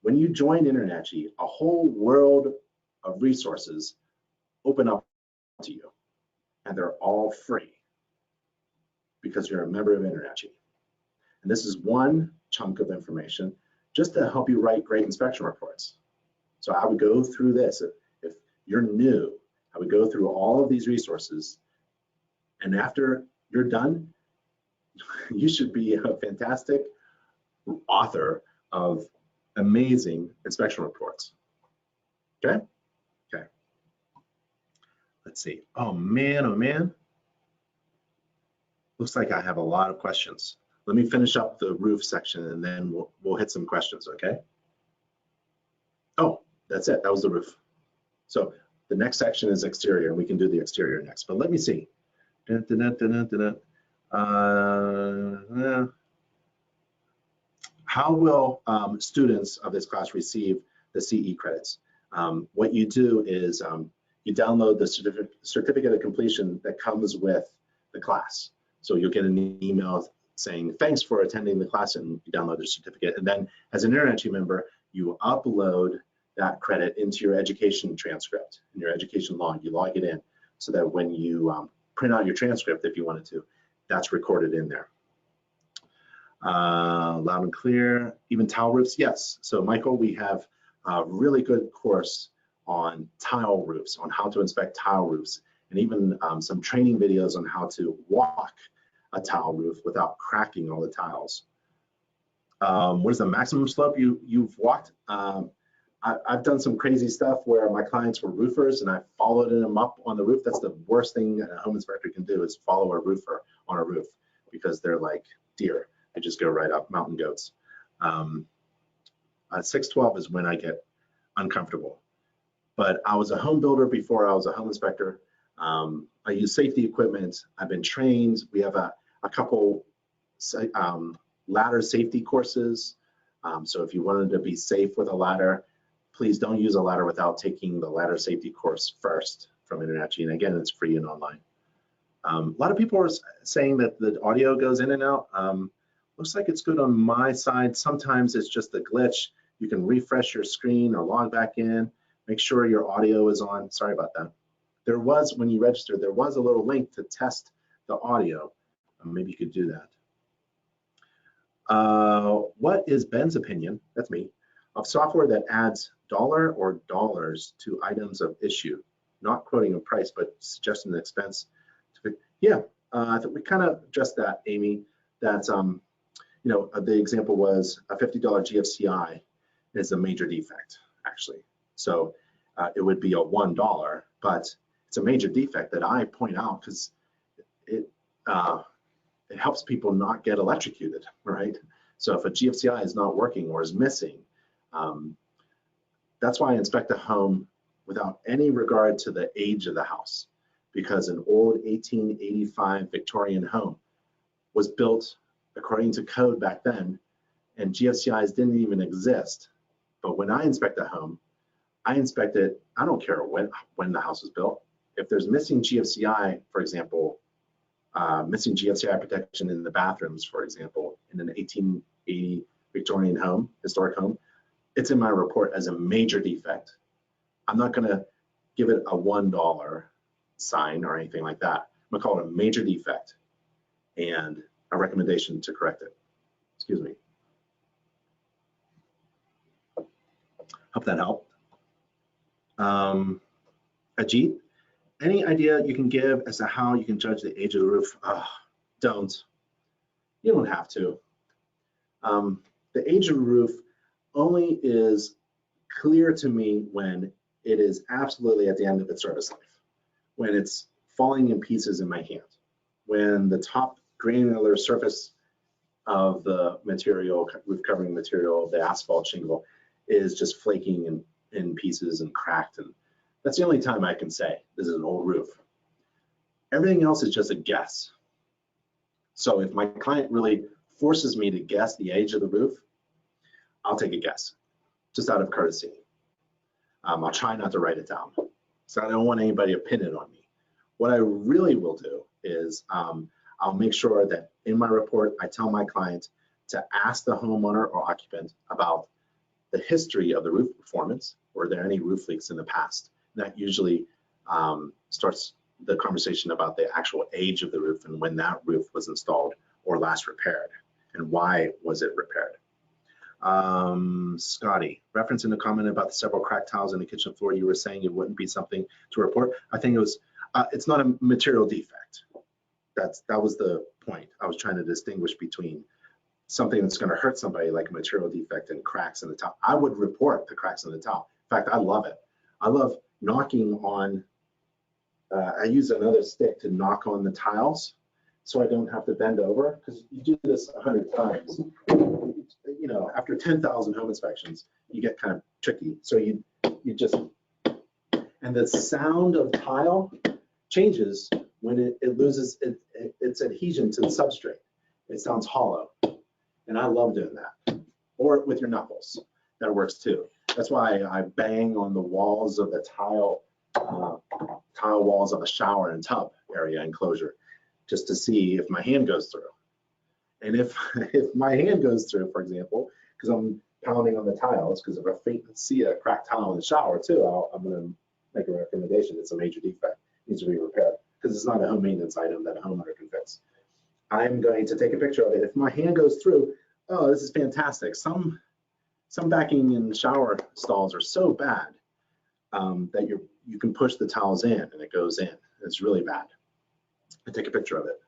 when you join InterNACHI, a whole world of resources open up to you, and they're all free because you're a member of InterNACHI. And this is one chunk of information just to help you write great inspection reports. So I would go through this. If you're new, I would go through all of these resources, and after you're done, you should be a fantastic author of amazing inspection reports. Okay? Okay. Let's see. Oh man. Looks like I have a lot of questions. Let me finish up the roof section and then we'll hit some questions, okay? Oh, that's it. That was the roof. So the next section is exterior, and we can do the exterior next. But let me see. How will students of this class receive the CE credits? What you do is you download the certificate of completion that comes with the class. So you'll get an email saying, thanks for attending the class, and you download the certificate. And then as an InterNACHI member, you upload that credit into your education transcript, in your education log. You log it in so that when you print out your transcript, if you wanted to, that's recorded in there. Loud and clear, even tile roofs, yes. So Michael, we have a really good course on tile roofs, on how to inspect tile roofs, and even some training videos on how to walk a tile roof without cracking all the tiles. What is the maximum slope you've walked? I've done some crazy stuff where my clients were roofers and I followed them up on the roof. That's the worst thing a home inspector can do, is follow a roofer on a roof, because they're like deer. They just go right up, mountain goats. 612 is when I get uncomfortable. But I was a home builder before I was a home inspector. I use safety equipment. I've been trained. We have a couple ladder safety courses. So if you wanted to be safe with a ladder, please don't use a ladder without taking the ladder safety course first from InterNACHI. And again, it's free and online. A lot of people are saying that the audio goes in and out. Looks like it's good on my side. Sometimes it's just a glitch. You can refresh your screen or log back in. Make sure your audio is on. Sorry about that. There was, when you registered, there was a little link to test the audio. Maybe you could do that. What is Ben's opinion, that's me, of software that adds dollar or dollars to items of issue? Not quoting a price, but suggesting an expense. Yeah, I think we kind of addressed that, Amy. That the example was a $50 GFCI is a major defect, actually. So it would be a $1, but it's a major defect that I point out because it helps people not get electrocuted, right? So if a GFCI is not working or is missing, that's why I inspect a home without any regard to the age of the house, because an old 1885 Victorian home was built according to code back then, and GFCIs didn't even exist. But when I inspect a home, I inspect it, I don't care when the house was built. If there's missing GFCI, for example, missing GFCI protection in the bathrooms, for example, in an 1880 Victorian home, historic home, it's in my report as a major defect. I'm not gonna give it a $1 sign or anything like that. I'm gonna call it a major defect and a recommendation to correct it. Excuse me. Hope that helped. Ajit, any idea you can give as to how you can judge the age of the roof? Don't. You don't have to. The age of the roof only is clear to me when it is absolutely at the end of its service life, when it's falling in pieces in my hand, when the top granular surface of the material, roof covering material, the asphalt shingle, is just flaking in pieces and cracked. And that's the only time I can say this is an old roof. Everything else is just a guess. So if my client really forces me to guess the age of the roof, I'll take a guess, just out of courtesy. I'll try not to write it down, so I don't want anybody to pin it on me. What I really will do is I'll make sure that in my report, I tell my client to ask the homeowner or occupant about the history of the roof performance. Were there any roof leaks in the past? And that usually starts the conversation about the actual age of the roof and when that roof was installed or last repaired, and why was it repaired. Scotty, referencing the comment about the several cracked tiles in the kitchen floor, you were saying it wouldn't be something to report. I think it was, it's not a material defect. That was the point. I was trying to distinguish between something that's going to hurt somebody, like a material defect and cracks in the tile. I would report the cracks in the tile. In fact, I love it. I love knocking on, I use another stick to knock on the tiles so I don't have to bend over, because you do this 100 times. You know, after 10,000 home inspections, you get kind of tricky. So you just, and the sound of tile changes when it loses its adhesion to the substrate. It sounds hollow, and I love doing that. Or with your knuckles, that works too. That's why I bang on the walls of the tile walls of a shower and tub area enclosure, just to see if my hand goes through. And if my hand goes through, for example, because I'm pounding on the tiles, because if I see a cracked tile in the shower too, I'm going to make a recommendation. It's a major defect, needs to be repaired, because it's not a home maintenance item that a homeowner can fix. I'm going to take a picture of it. If my hand goes through, oh, this is fantastic. Some backing in shower stalls are so bad that you can push the towels in and it goes in. It's really bad. I take a picture of it.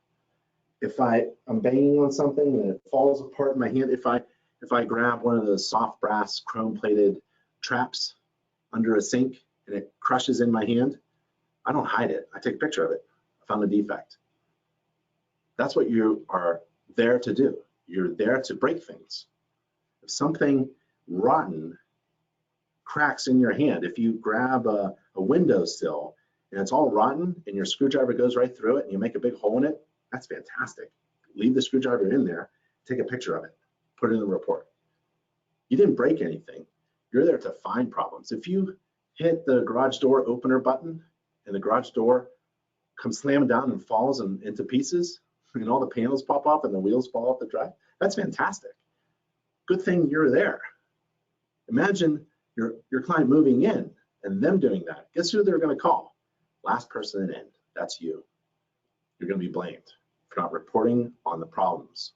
If I'm banging on something and it falls apart in my hand, if I grab one of those soft brass chrome plated traps under a sink and it crushes in my hand, I don't hide it. I take a picture of it. I found a defect. That's what you are there to do. You're there to break things. If something rotten cracks in your hand. If you grab a windowsill and it's all rotten and your screwdriver goes right through it and you make a big hole in it, that's fantastic. Leave the screwdriver in there, take a picture of it, put it in the report. You didn't break anything. You're there to find problems. If you hit the garage door opener button and the garage door comes slamming down and falls into pieces and all the panels pop off and the wheels fall off the drive, that's fantastic. Good thing you're there. Imagine your client moving in and them doing that. Guess who they're going to call? Last person in. That's you. You're going to be blamed for not reporting on the problems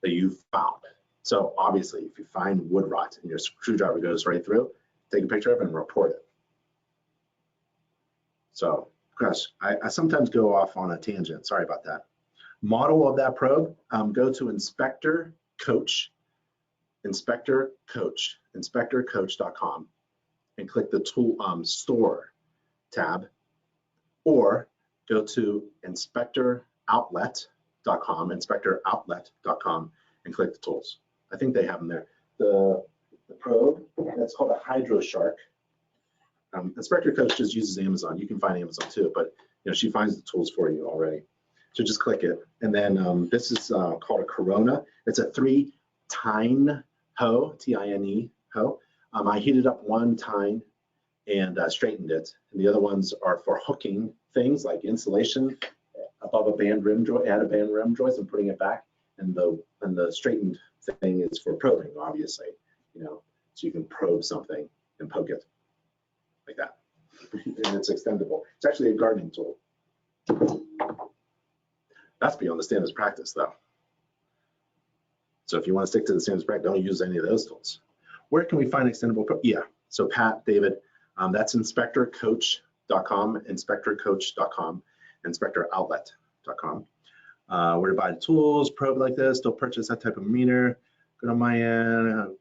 that you found. So obviously, if you find wood rot and your screwdriver goes right through, take a picture of it and report it. So, gosh, I sometimes go off on a tangent. Sorry about that. Model of that probe, go to Inspector Coach, inspectorcoach.com, and click the tool store tab, or go to inspectoroutlet.com, and click the tools. I think they have them there. The probe, that's called a Hydro Shark. Inspector Coach just uses Amazon. You can find Amazon too, but she finds the tools for you already. So just click it. And then this is called a Corona. It's a 3-tine hoe, T-I-N-E hoe. I heated up one tine and straightened it. And the other ones are for hooking things like insulation above a band rim joist, add a band rim joist and putting it back. And the straightened thing is for probing, obviously, so you can probe something and poke it like that. And it's extendable. It's actually a gardening tool. That's beyond the standards practice, though. So if you want to stick to the standards practice, don't use any of those tools. Where can we find extendable probe? Yeah. So Pat, David, that's inspectorcoach.com, inspectorcoach.com, inspectoroutlet.com. Where to buy the tools, probe like this, don't purchase that type of meter. Go to my end,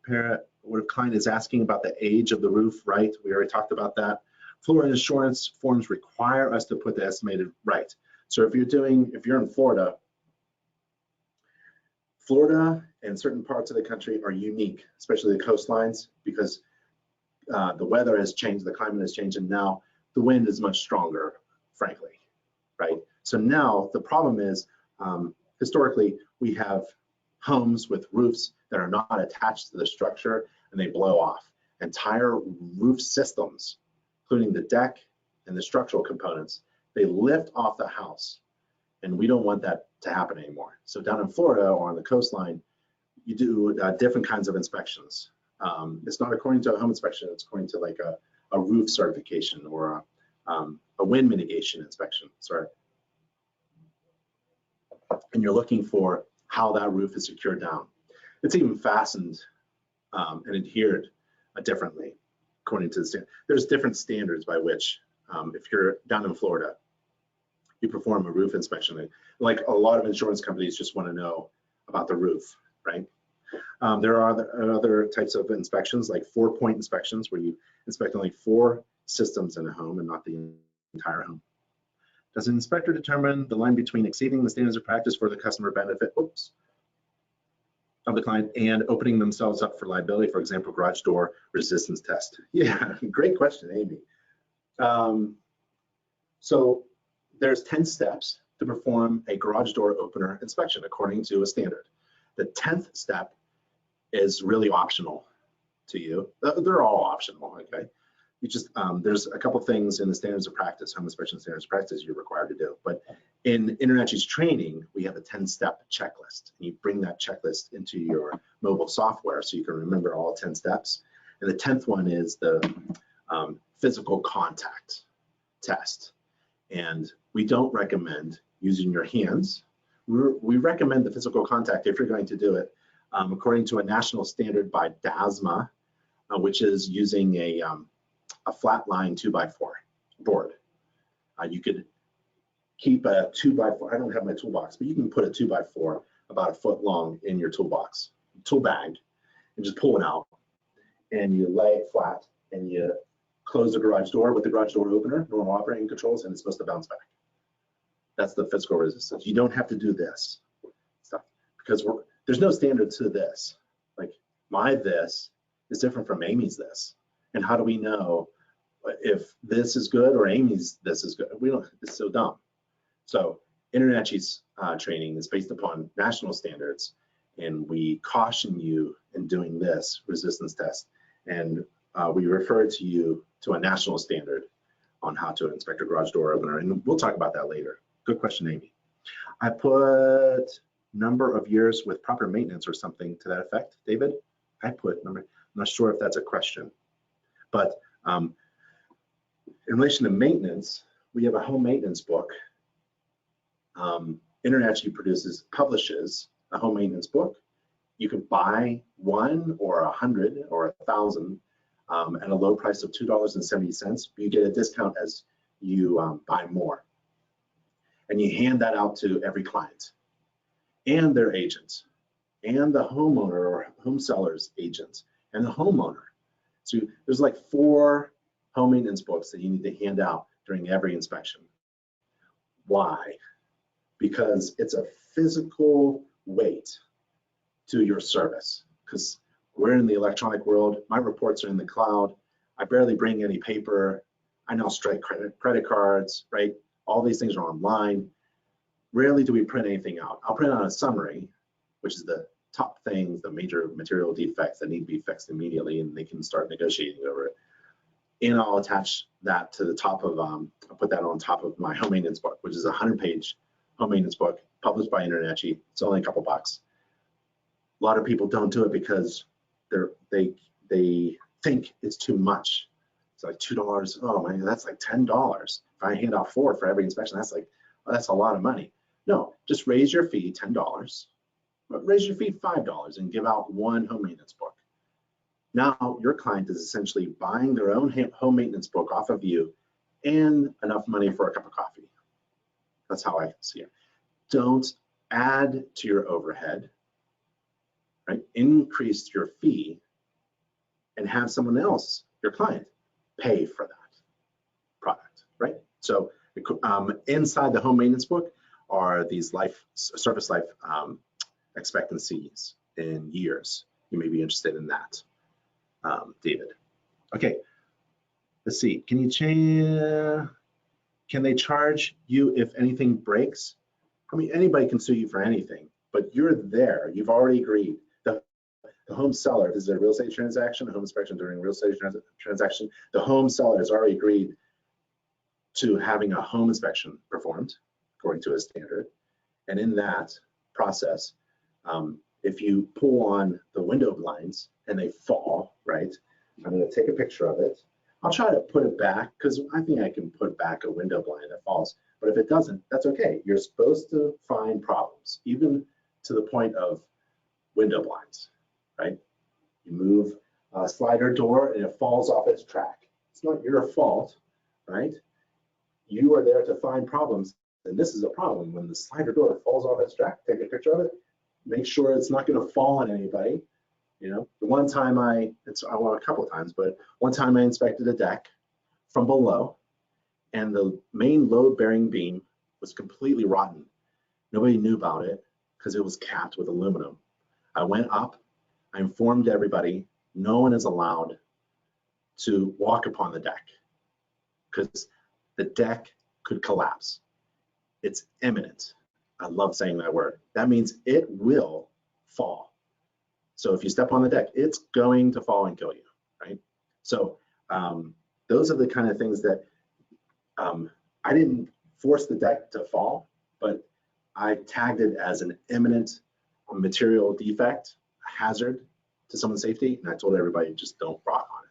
what if client is asking about the age of the roof, right? We already talked about that. Florida insurance forms require us to put the estimated right. So if you're in Florida and certain parts of the country are unique, especially the coastlines, because the weather has changed, the climate has changed, and now the wind is much stronger, frankly, right? So now the problem is, historically, we have homes with roofs that are not attached to the structure and they blow off. Entire roof systems, including the deck and the structural components, they lift off the house, and we don't want that to happen anymore. So down in Florida or on the coastline, you do different kinds of inspections. It's not according to a home inspection, it's according to like a roof certification or a wind mitigation inspection, sorry. And you're looking for how that roof is secured down. It's even fastened and adhered differently according to the standard. There's different standards by which, if you're down in Florida, you perform a roof inspection. Like a lot of insurance companies just want to know about the roof, right? There are other types of inspections, like 4-point inspections, where you inspect only 4 systems in a home and not the entire home. Does an inspector determine the line between exceeding the standards of practice for the customer benefit, of the client and opening themselves up for liability, for example, garage door resistance test? Yeah, great question, Amy. So there's 10 steps to perform a garage door opener inspection according to a standard. The 10th step is really optional to you. They're all optional, okay? You just, there's a couple things in the standards of practice, home inspection standards of practice you're required to do. But in InterNACHI's training, we have a 10-step checklist. And you bring that checklist into your mobile software so you can remember all 10 steps. And the 10th one is the physical contact test. And we don't recommend using your hands. We recommend the physical contact if you're going to do it, according to a national standard by DASMA, which is using a flat line 2x4 board. You could keep a 2x4, I don't have my toolbox, but you can put a 2x4 about 1 foot long in your tool bag, and just pull it out, and you lay it flat, and you close the garage door with the garage door opener, normal operating controls, and it's supposed to bounce back. That's the physical resistance. You don't have to do this stuff because there's no standard to this. Like my this is different from Amy's this? And how do we know if this is good or Amy's this is good? We don't, it's so dumb. So InterNACHI's training is based upon national standards, and we caution you in doing this resistance test, and we refer to you to a national standard on how to inspect a garage door opener, and we'll talk about that later. Good question, Amy. I put number of years with proper maintenance or something to that effect, David. I put number, I'm not sure if that's a question, but in relation to maintenance, we have a home maintenance book. InterNACHI publishes a home maintenance book. You can buy 1 or 100 or 1,000 at a low price of $2.70. You get a discount as you buy more. And you hand that out to every client and their agent and the homeowner or home seller's agent and the homeowner. So there's like 4 home maintenance books that you need to hand out during every inspection. Why? Because it's a physical weight to your service, because we're in the electronic world. My reports are in the cloud. I barely bring any paper. I now strike credit cards, right? All these things are online. Rarely do we print anything out. I'll print out a summary, which is the top things, the major material defects that need to be fixed immediately, and they can start negotiating over it. And I'll attach that to the top of, I'll put that on top of my home maintenance book, which is a 100-page home maintenance book published by InterNACHI. It's only a couple bucks. A lot of people don't do it because they think it's too much. It's like $2. Oh man, that's like $10. If I hand out 4 for every inspection, that's like, well, that's a lot of money. No, just raise your fee $10, but raise your fee $5 and give out 1 home maintenance book. Now your client is essentially buying their own home maintenance book off of you and enough money for a cup of coffee. That's how I see it. Don't add to your overhead, right? Increase your fee and have someone else, your client, pay for that product, right? So inside the home maintenance book are these service life expectancies in years. You may be interested in that, David. Okay, let's see. Can they charge you if anything breaks? I mean, anybody can sue you for anything, but you're there. You've already agreed. The home seller, this is a real estate transaction, a home inspection during a real estate transaction. The home seller has already agreed to having a home inspection performed according to a standard. And in that process, if you pull on the window blinds and they fall, right? I'm going to take a picture of it. I'll try to put it back because I think I can put back a window blind that falls. But if it doesn't, that's okay. You're supposed to find problems, even to the point of window blinds, right? You move a slider door and it falls off its track. It's not your fault, right? You are there to find problems. And this is a problem. When the slider door falls off its track, take a picture of it, make sure it's not going to fall on anybody. You know, the one time well, a couple of times, but one time I inspected a deck from below and the main load-bearing beam was completely rotten. Nobody knew about it because it was capped with aluminum. I went up, I informed everybody, no one is allowed to walk upon the deck because the deck could collapse. It's imminent. I love saying that word. That means it will fall. So if you step on the deck, it's going to fall and kill you, right? So those are the kind of things that I didn't force the deck to fall, but I tagged it as an imminent material defect, a hazard to someone's safety, and I told everybody just don't rock on it.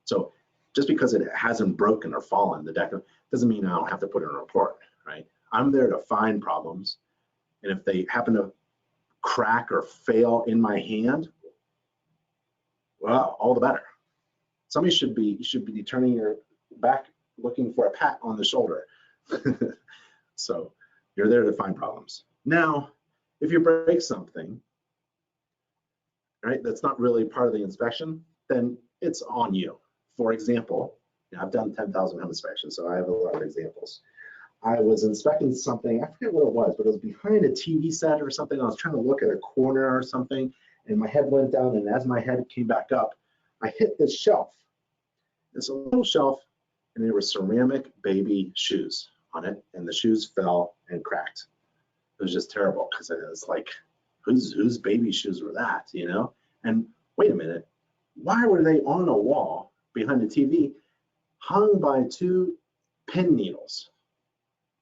So just because it hasn't broken or fallen, the deck doesn't mean I don't have to put in a report, right? I'm there to find problems, and if they happen to crack or fail in my hand, well, all the better. Somebody should be turning your back looking for a pat on the shoulder. So you're there to find problems. Now, if you break something, right, that's not really part of the inspection, then it's on you. For example, I've done 10,000 home inspections, so I have a lot of examples. I was inspecting something, I forget what it was, but it was behind a TV set or something. I was trying to look at a corner or something, and my head went down, and as my head came back up, I hit this shelf. It's a little shelf, and there were ceramic baby shoes on it, and the shoes fell and cracked. It was just terrible because it was like, whose baby shoes were that, you know? And wait a minute, why were they on a wall behind the TV hung by 2 pin needles?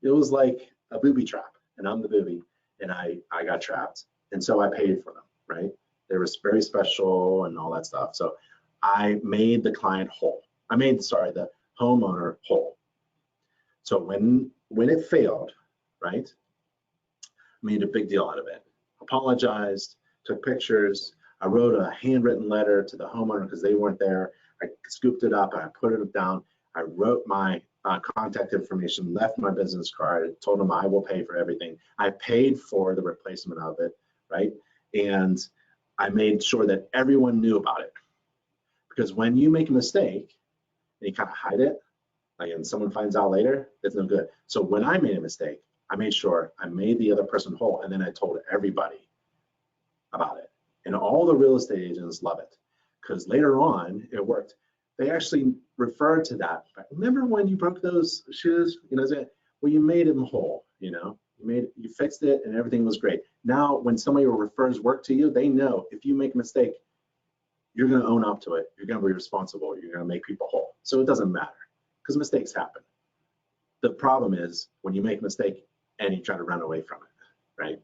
It was like a booby trap, and I'm the booby, and I got trapped, and so I paid for them, right? They were very special and all that stuff. So I made the client whole. I made, sorry, the homeowner whole. So when it failed, right, made a big deal out of it. Apologized, took pictures. I wrote a handwritten letter to the homeowner because they weren't there. I scooped it up, I put it down. I wrote my contact information, left my business card, told them I will pay for everything. I paid for the replacement of it, right? And I made sure that everyone knew about it. Because when you make a mistake and you kind of hide it, like, and someone finds out later, it's no good. So when I made a mistake, I made sure I made the other person whole, and then I told everybody about it. And all the real estate agents love it because later on it worked. They actually referred to that. Remember when you broke those shoes? You know, well, you made them whole. You know, you fixed it, and everything was great. Now, when somebody refers work to you, they know if you make a mistake, you're going to own up to it. You're going to be responsible. You're going to make people whole. So it doesn't matter because mistakes happen. The problem is when you make a mistake and you try to run away from it, right?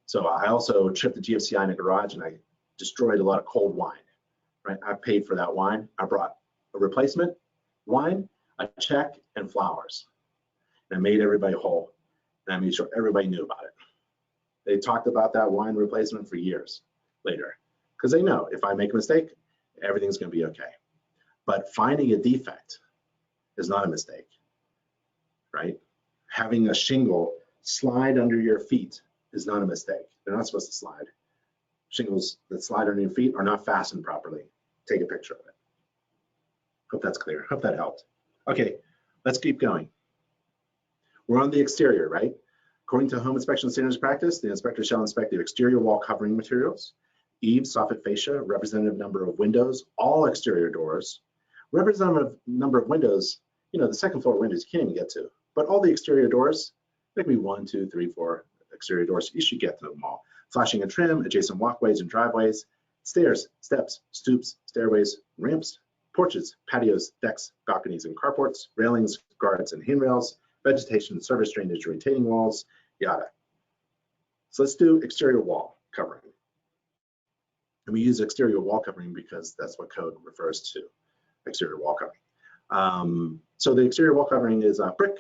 So I also tripped the GFCI in a garage and I destroyed a lot of cold wine, right? I paid for that wine. I brought a replacement wine, a check, and flowers. And I made everybody whole. And I made sure everybody knew about it. They talked about that wine replacement for years later because they know if I make a mistake, everything's going to be okay. But finding a defect is not a mistake, right? Having a shingle slide under your feet is not a mistake. They're not supposed to slide. Shingles that slide under your feet are not fastened properly. Take a picture of it. Hope that's clear. Hope that helped. Okay, let's keep going. We're on the exterior, right? According to home inspection standards practice, the inspector shall inspect the exterior wall covering materials, eaves, soffit fascia, representative number of windows, all exterior doors, representative number of windows, you know, the second floor windows you can't even get to, but all the exterior doors, there could be 1, 2, 3, 4 exterior doors. You should get to them all. Flashing and trim, adjacent walkways and driveways, stairs, steps, stoops, stairways, ramps, porches, patios, decks, balconies and carports, railings, guards and handrails, vegetation, service drainage, retaining walls, yada. So let's do exterior wall covering. And we use exterior wall covering because that's what code refers to, exterior wall covering. So the exterior wall covering is brick.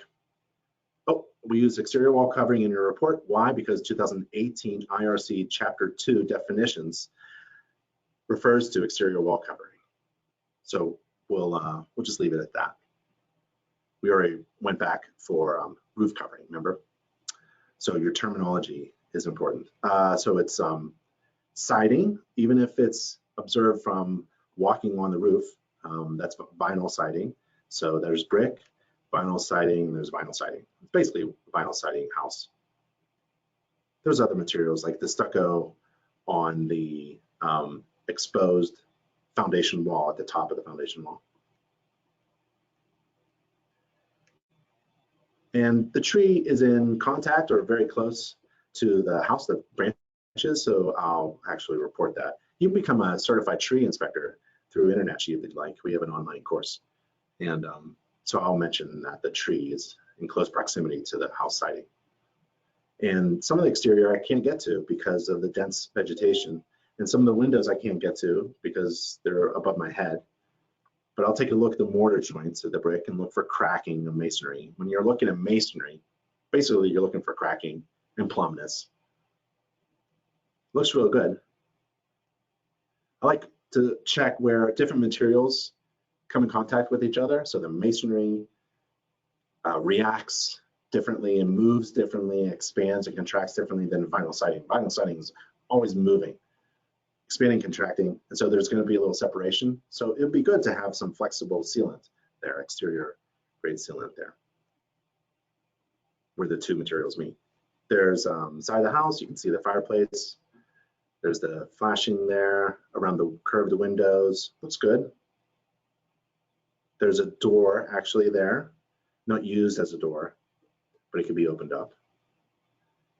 Oh, we use exterior wall covering in your report. Why? Because 2018 IRC Chapter 2 definitions refers to exterior wall covering. So we'll just leave it at that. We already went back for roof covering, remember? So your terminology is important. So it's siding, even if it's observed from walking on the roof, that's vinyl siding. So there's brick, vinyl siding, there's vinyl siding. It's basically vinyl siding house. There's other materials like the stucco on the exposed foundation wall at the top of the foundation wall. And the tree is in contact or very close to the house, the branches, so I'll actually report that. You can become a certified tree inspector through InterNACHI if you'd like. We have an online course. And so I'll mention that the tree is in close proximity to the house siding. And some of the exterior I can't get to because of the dense vegetation. And some of the windows I can't get to because they're above my head. But I'll take a look at the mortar joints of the brick and look for cracking of masonry. When you're looking at masonry, basically you're looking for cracking and plumbness. Looks real good. I like to check where different materials come in contact with each other. So the masonry reacts differently and moves differently, expands and contracts differently than vinyl siding. Vinyl siding is always moving, expanding, contracting, and so there's going to be a little separation. So it would be good to have some flexible sealant there, exterior grade sealant there, where the two materials meet. There's side of the house, you can see the fireplace. There's the flashing there around the curved windows. Looks good. There's a door actually there, not used as a door, but it can be opened up.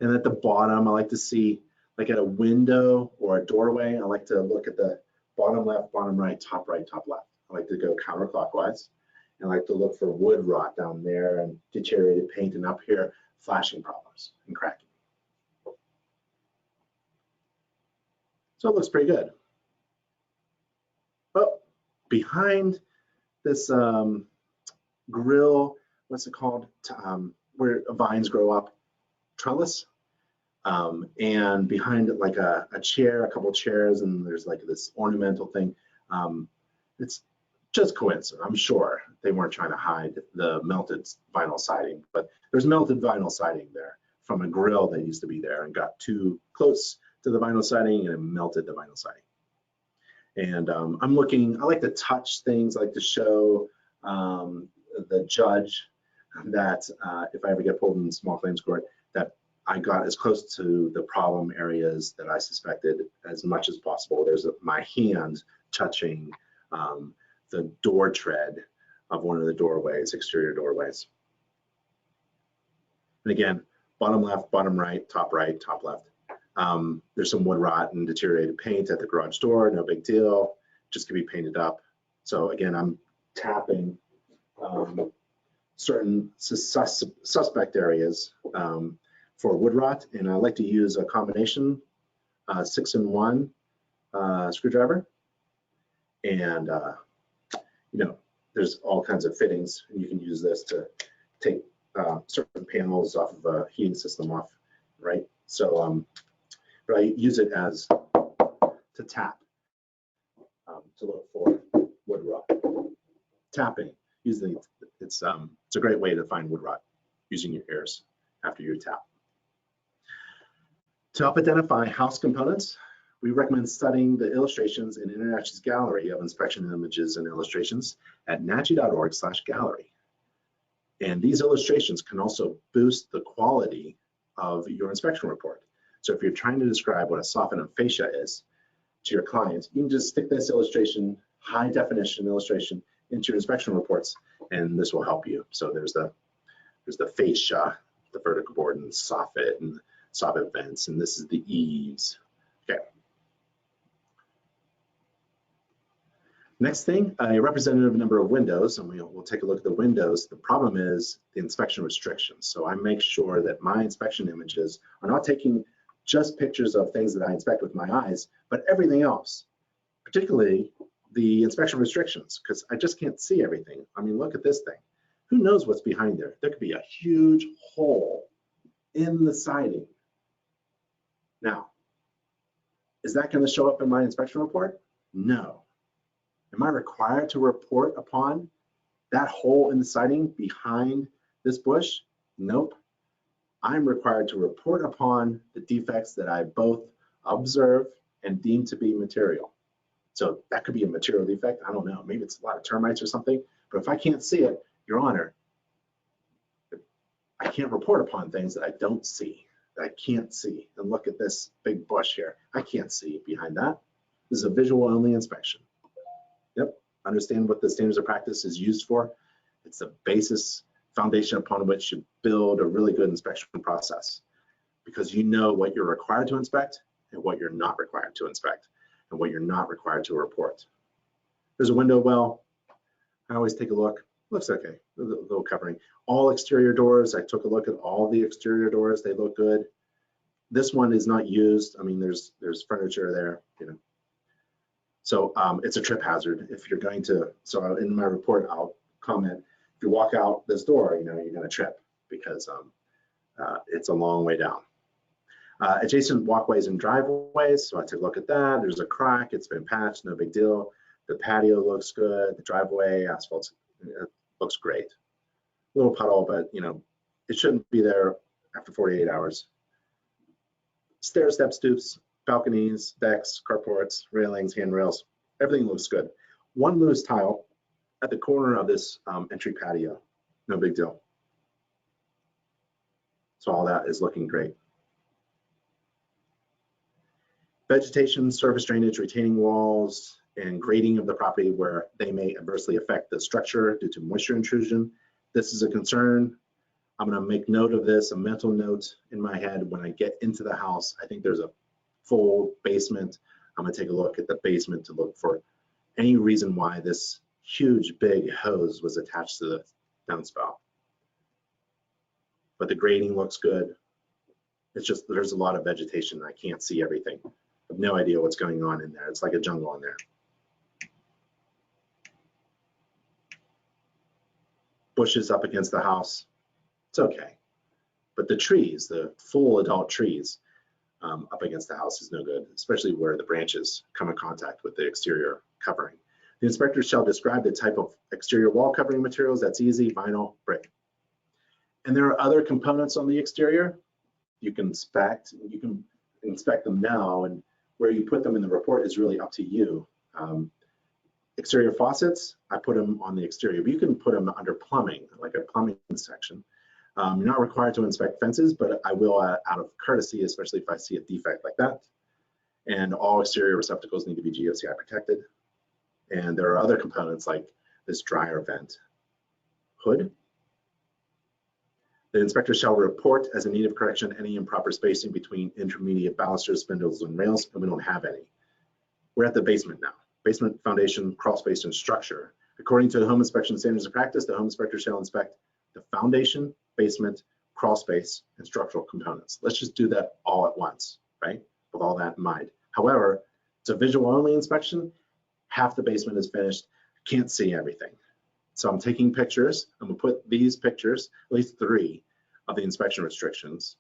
And at the bottom, I like to see, like at a window or a doorway, I like to look at the bottom left, bottom right, top left. I like to go counterclockwise. And I like to look for wood rot down there and deteriorated paint, and up here, flashing problems and cracking. So it looks pretty good. Oh, behind this grill, what's it called? Where vines grow up, trellis. And behind it, like a chair, a couple chairs, and there's like this ornamental thing. It's just coincidence, I'm sure. They weren't trying to hide the melted vinyl siding, but there's melted vinyl siding there from a grill that used to be there and got too close to the vinyl siding and it melted the vinyl siding. And I'm looking, I like to touch things, I like to show the judge that if I ever get pulled in small claims court, that I got as close to the problem areas that I suspected as much as possible. There's my hand touching the door tread of one of the doorways, exterior doorways. And again, bottom left, bottom right, top left. There's some wood rot and deteriorated paint at the garage door, no big deal, just can be painted up. So again, I'm tapping certain suspect areas for wood rot, and I like to use a combination 6-in-1 screwdriver, and you know, there's all kinds of fittings, and you can use this to take certain panels off of a heating system off, right? So, but I use it as to tap to look for wood rot. Tapping, using it's a great way to find wood rot using your ears after you tap. To help identify house components, we recommend studying the illustrations in InterNACHI's gallery of inspection images and illustrations at nachi.org/gallery. And these illustrations can also boost the quality of your inspection report. So if you're trying to describe what a soffit and fascia is to your client, you can just stick this illustration, high definition illustration, into your inspection reports, and this will help you. So there's the fascia, the vertical board, and the soffit vents, and this is the eaves. Okay. Next thing, a representative number of windows, and we'll take a look at the windows. The problem is the inspection restrictions. So I make sure that my inspection images are not taking just pictures of things that I inspect with my eyes, but everything else, particularly the inspection restrictions, because I just can't see everything. I mean, look at this thing. Who knows what's behind there? There could be a huge hole in the siding. Now, is that going to show up in my inspection report? No. Am I required to report upon that hole in the siding behind this bush? Nope. I'm required to report upon the defects that I both observe and deem to be material. So that could be a material defect. I don't know. Maybe it's a lot of termites or something. But if I can't see it, Your Honor, I can't report upon things that I don't see, that I can't see. And look at this big bush here. I can't see behind that. This is a visual only inspection. Yep. Understand what the standards of practice is used for. It's the basis foundation upon which you build a really good inspection process, because you know what you're required to inspect and what you're not required to inspect and what you're not required to report. There's a window well. I always take a look. Looks okay. A little covering. All exterior doors. I took a look at all the exterior doors. They look good. This one is not used. I mean, there's furniture there, you know. So it's a trip hazard. If you're going to, so in my report, I'll comment, if you walk out this door, you know, you're going to trip because it's a long way down. Adjacent walkways and driveways. So I took a look at that. There's a crack. It's been patched. No big deal. The patio looks good. The driveway asphalt looks great. A little puddle, but you know, it shouldn't be there after 48 hours. Stair step stoops, balconies, decks, carports, railings, handrails, everything looks good. One loose tile at the corner of this entry patio, no big deal. So all that is looking great. Vegetation, surface drainage, retaining walls, and grading of the property where they may adversely affect the structure due to moisture intrusion. This is a concern. I'm going to make note of this, a mental note in my head when I get into the house. I think there's a full basement. I'm going to take a look at the basement to look for any reason why this huge big hose was attached to the downspout. But the grading looks good. It's just there's a lot of vegetation. I can't see everything. I have no idea what's going on in there. It's like a jungle in there. Bushes up against the house. It's okay. But the trees, the full adult trees up against the house is no good, especially where the branches come in contact with the exterior covering. The inspector shall describe the type of exterior wall covering materials. That's easy, vinyl, brick. And there are other components on the exterior you can inspect. You can inspect them now, and where you put them in the report is really up to you. Exterior faucets, I put them on the exterior, but you can put them under plumbing, like a plumbing section. You're not required to inspect fences, but I will out of courtesy, especially if I see a defect like that. And all exterior receptacles need to be GFCI protected. And there are other components like this dryer vent hood. The inspector shall report as a need of correction any improper spacing between intermediate balusters, spindles, and rails, and we don't have any. We're at the basement now. Basement, foundation, crawl space, and structure. According to the home inspection standards of practice, the home inspector shall inspect the foundation, basement, crawl space, and structural components. Let's just do that all at once, right? With all that in mind. However, it's a visual only inspection. Half the basement is finished. Can't see everything. So I'm taking pictures. I'm gonna put these pictures, at least 3 of the inspection restrictions,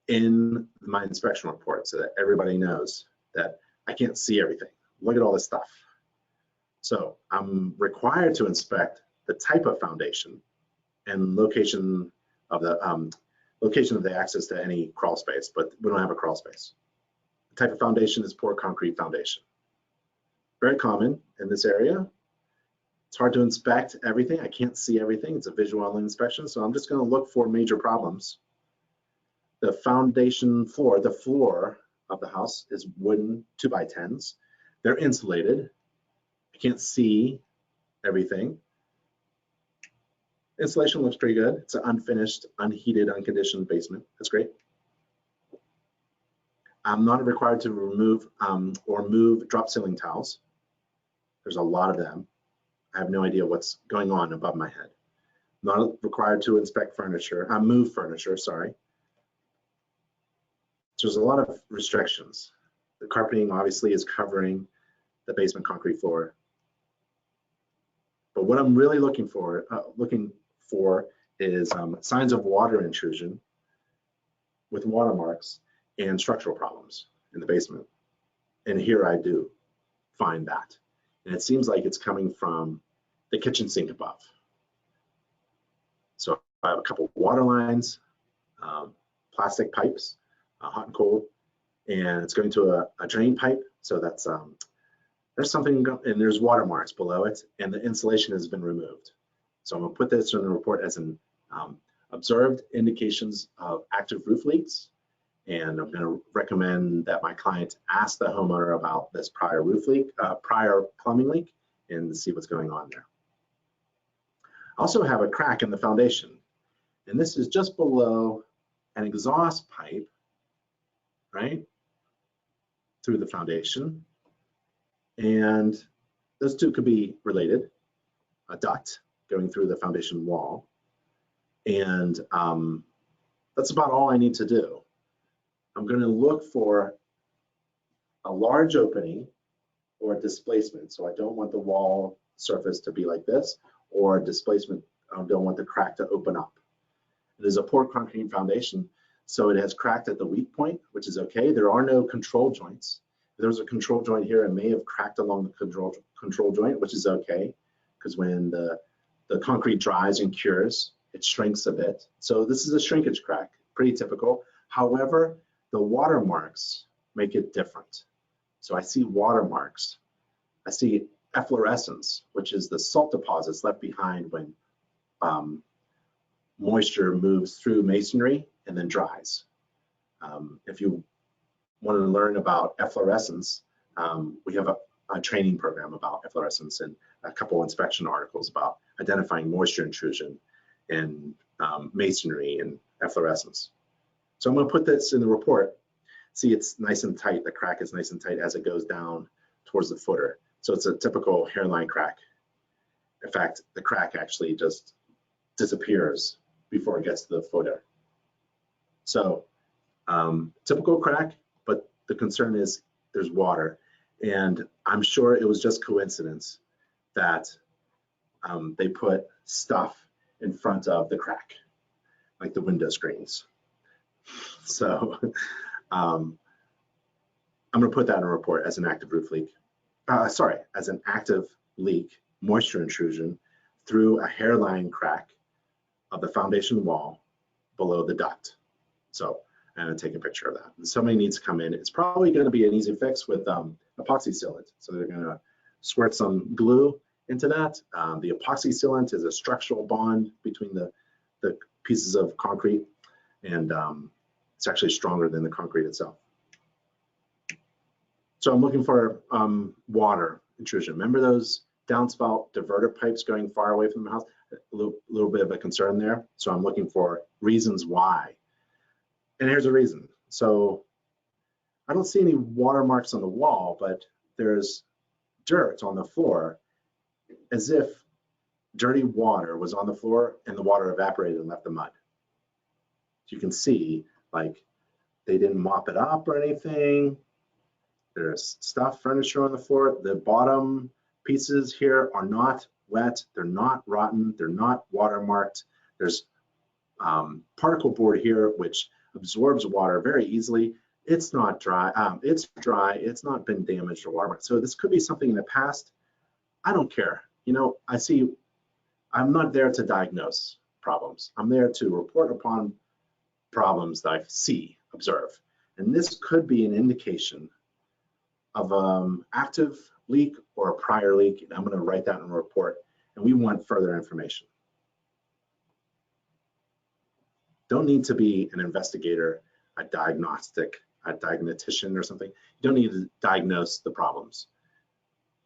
in my inspection report so that everybody knows that I can't see everything. Look at all this stuff. So I'm required to inspect the type of foundation and location of the access to any crawl space, but we don't have a crawl space. The type of foundation is poured concrete foundation. Very common in this area. It's hard to inspect everything. I can't see everything. It's a visual only inspection, so I'm just going to look for major problems. The foundation floor, the floor of the house is wooden 2x10s. They're insulated. I can't see everything. Insulation looks pretty good. It's an unfinished, unheated, unconditioned basement. That's great. I'm not required to remove or move drop ceiling tiles. There's a lot of them. I have no idea what's going on above my head. Not required to inspect furniture, move furniture, sorry. So there's a lot of restrictions. The carpeting obviously is covering the basement concrete floor. But what I'm really looking for is signs of water intrusion with watermarks and structural problems in the basement. And here I do find that. And it seems like it's coming from the kitchen sink above. So I have a couple of water lines, plastic pipes, hot and cold, and it's going to a drain pipe. So that's there's something, and there's watermarks below it, and the insulation has been removed. So I'm gonna put this in the report as an observed indications of active roof leaks. And I'm going to recommend that my client ask the homeowner about this prior roof leak, prior plumbing leak, and see what's going on there. I also have a crack in the foundation, and this is just below an exhaust pipe, right, through the foundation. And those two could be related, a duct going through the foundation wall. And that's about all I need to do. I'm going to look for a large opening or a displacement. So I don't want the wall surface to be like this, or a displacement. I don't want the crack to open up. It is a poured concrete foundation, so it has cracked at the weak point, which is okay. There are no control joints. If there's a control joint here, it may have cracked along the control joint, which is okay, because when the concrete dries and cures, it shrinks a bit. So this is a shrinkage crack, pretty typical. However, the watermarks make it different. So I see watermarks. I see efflorescence, which is the salt deposits left behind when moisture moves through masonry and then dries. If you want to learn about efflorescence, we have a training program about efflorescence and a couple inspection articles about identifying moisture intrusion in masonry and efflorescence. So I'm going to put this in the report. See, it's nice and tight. The crack is nice and tight as it goes down towards the footer. So it's a typical hairline crack. In fact, the crack actually just disappears before it gets to the footer. So typical crack, but the concern is there's water. And I'm sure it was just coincidence that they put stuff in front of the crack, like the window screens. So I'm going to put that in a report as an active roof leak. Sorry, as an active leak, moisture intrusion through a hairline crack of the foundation wall below the duct. So I'm going to take a picture of that. And somebody needs to come in. It's probably going to be an easy fix with epoxy sealant. So they're going to squirt some glue into that. The epoxy sealant is a structural bond between the pieces of concrete, and it's actually stronger than the concrete itself. So I'm looking for water intrusion. Remember those downspout diverter pipes going far away from the house? A little bit of a concern there. So I'm looking for reasons why. And here's a reason. So I don't see any watermarks on the wall, but there's dirt on the floor, as if dirty water was on the floor and the water evaporated and left the mud. So you can see, like, they didn't mop it up or anything. There's stuff, furniture on the floor. The bottom pieces here are not wet. They're not rotten. They're not watermarked. There's particle board here, which absorbs water very easily. It's not dry. It's dry. It's not been damaged or watermarked. So this could be something in the past. I don't care. You know, I'm not there to diagnose problems. I'm there to report upon problems that I observe. And this could be an indication of active leak or a prior leak. And I'm going to write that in a report, and we want further information. Don't need to be an investigator, a diagnostician or something. You don't need to diagnose the problems.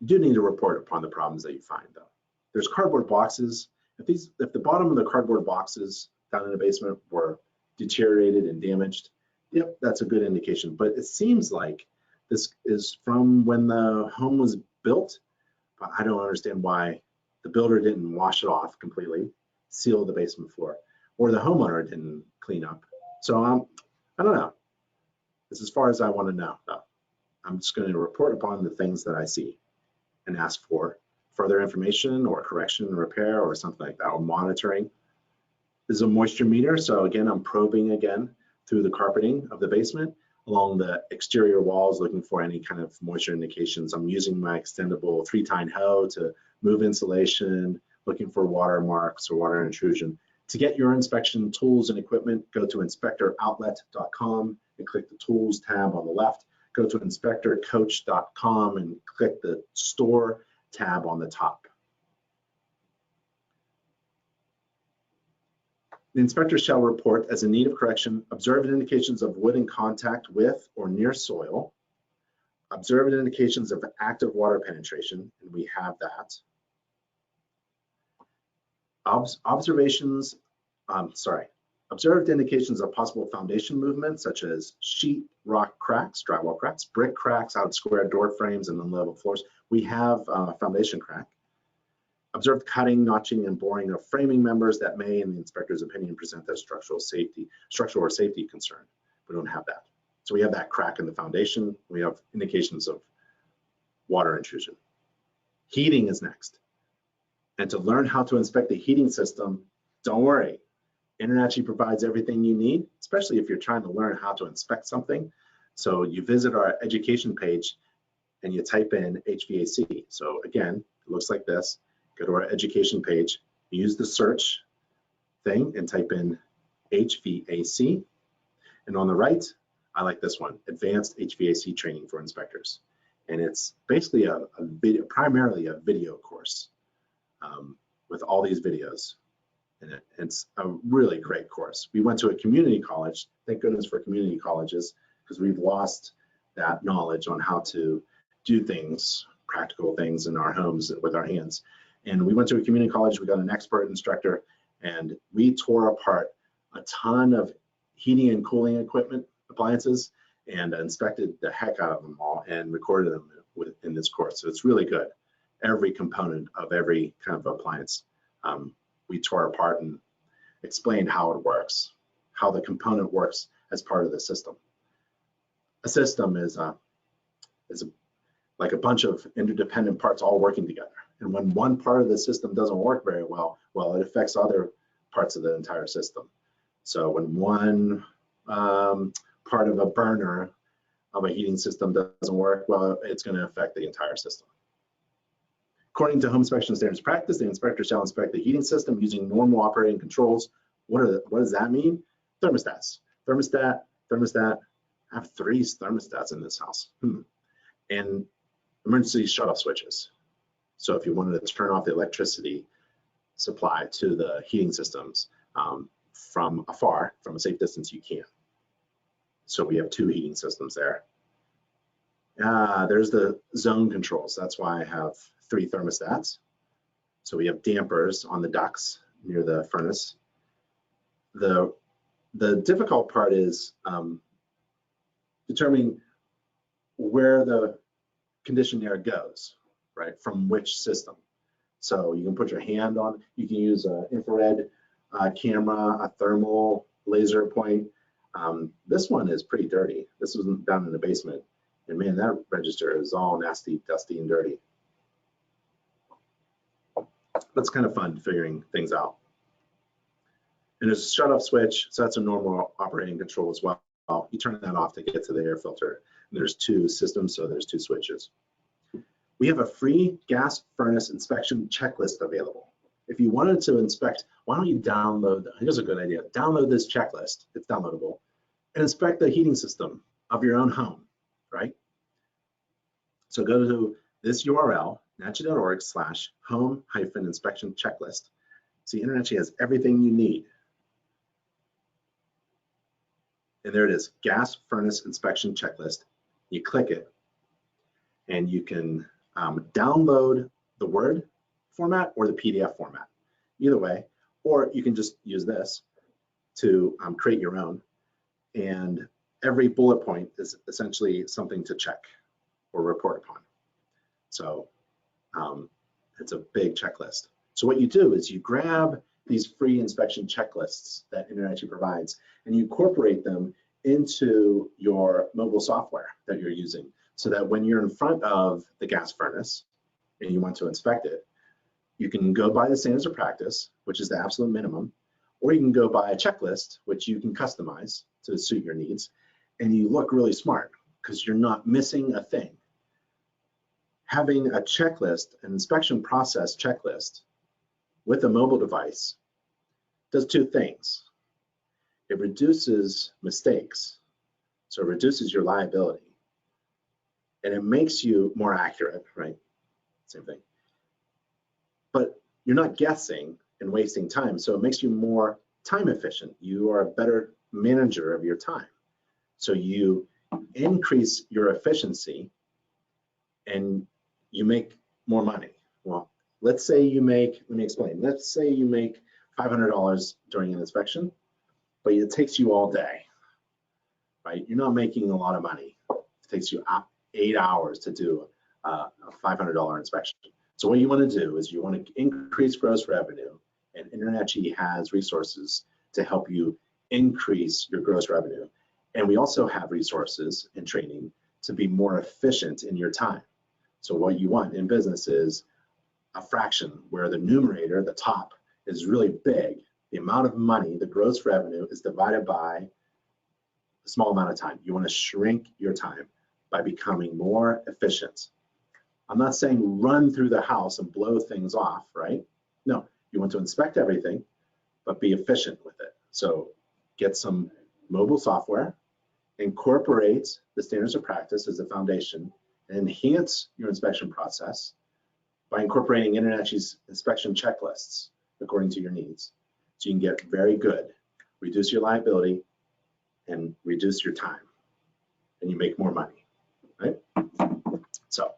You do need to report upon the problems that you find, though. There's cardboard boxes. If the bottom of the cardboard boxes down in the basement were deteriorated and damaged, yep, that's a good indication. But it seems like this is from when the home was built, but I don't understand why the builder didn't wash it off completely, seal the basement floor, or the homeowner didn't clean up. So I don't know. This is as far as I want to know, though. I'm just going to report upon the things that I see and ask for further information or correction and repair or something like that, or monitoring. This is a moisture meter. So again, I'm probing again through the carpeting of the basement along the exterior walls, looking for any kind of moisture indications. I'm using my extendable 3-tine hoe to move insulation, looking for water marks or water intrusion. To get your inspection tools and equipment, go to inspectoroutlet.com and click the tools tab on the left. Go to inspectorcoach.com and click the store tab on the top. The inspector shall report as in need of correction, observed indications of wood in contact with or near soil, observed indications of active water penetration, and we have that. Observed indications of possible foundation movement, such as sheet rock cracks, drywall cracks, brick cracks out square door frames and unlevel floors. We have foundation crack. Observed cutting, notching, and boring of framing members that may, in the inspector's opinion, present as structural or safety concern. We don't have that. So we have that crack in the foundation. We have indications of water intrusion. Heating is next. And to learn how to inspect the heating system, don't worry. InterNACHI provides everything you need, especially if you're trying to learn how to inspect something. So you visit our education page and you type in HVAC. So again, it looks like this. Go to our education page, use the search thing and type in HVAC. And on the right, I like this one, Advanced HVAC Training for Inspectors. And it's basically primarily a video course with all these videos. And it's a really great course. We went to a community college. Thank goodness for community colleges, because we've lost that knowledge on how to do things, practical things in our homes with our hands. And we went to a community college, we got an expert instructor, and we tore apart a ton of heating and cooling equipment, appliances, and inspected the heck out of them all and recorded them in this course. So it's really good. Every component of every kind of appliance, we tore apart and explained how it works, how the component works as part of the system. A system is like a bunch of interdependent parts all working together. And when one part of the system doesn't work very well, it affects other parts of the entire system. So when one part of a burner of a heating system doesn't work well, it's going to affect the entire system. According to home inspection standards practice, the inspector shall inspect the heating system using normal operating controls. What does that mean? Thermostats. Thermostat. I have 3 thermostats in this house. And emergency shut-off switches. So if you wanted to turn off the electricity supply to the heating systems from afar, from a safe distance, you can. So we have 2 heating systems there. There's the zone controls. That's why I have 3 thermostats. So we have dampers on the ducts near the furnace. The difficult part is determining where the conditioned air goes, right, from which system. So you can put your hand on, you can use an infrared camera, a thermal laser point. This one is pretty dirty. This was down in the basement. And man, that register is all nasty, dusty, and dirty. That's kind of fun figuring things out. And there's a shut-off switch, so that's a normal operating control as well. You turn that off to get to the air filter. And there's 2 systems, so there's 2 switches. We have a free gas furnace inspection checklist available. If you wanted to inspect, why don't you download, here's a good idea, download this checklist, it's downloadable, and inspect the heating system of your own home, right? So go to this URL, nachi.org/home-inspection-checklist. See, InterNACHI has everything you need. And there it is, gas furnace inspection checklist. You click it, and you can download the Word format or the PDF format, either way, or you can just use this to create your own. And every bullet point is essentially something to check or report upon. So it's a big checklist. So what you do is you grab these free inspection checklists that InterNACHI provides and you incorporate them into your mobile software that you're using, so that when you're in front of the gas furnace and you want to inspect it, you can go by the standards of practice, which is the absolute minimum, or you can go by a checklist, which you can customize to suit your needs, and you look really smart because you're not missing a thing. Having a checklist, an inspection process checklist with a mobile device does 2 things. It reduces mistakes, so it reduces your liability, and it makes you more accurate, right? Same thing. But you're not guessing and wasting time, so it makes you more time efficient. You are a better manager of your time. So you increase your efficiency and you make more money. Well, let's say you make, let me explain. Let's say you make $500 during an inspection, but it takes you all day, right? You're not making a lot of money. It takes you 8 hours to do a $500 inspection. So what you want to do is you want to increase gross revenue, and InterNACHI has resources to help you increase your gross revenue. And we also have resources and training to be more efficient in your time. So what you want in business is a fraction where the numerator, the top, is really big. The amount of money, the gross revenue, is divided by a small amount of time. You want to shrink your time by becoming more efficient. I'm not saying run through the house and blow things off, right? No, you want to inspect everything, but be efficient with it. So get some mobile software, incorporate the standards of practice as a foundation, and enhance your inspection process by incorporating InterNACHI's inspection checklists according to your needs. So you can get very good, reduce your liability, and reduce your time, and you make more money. right? So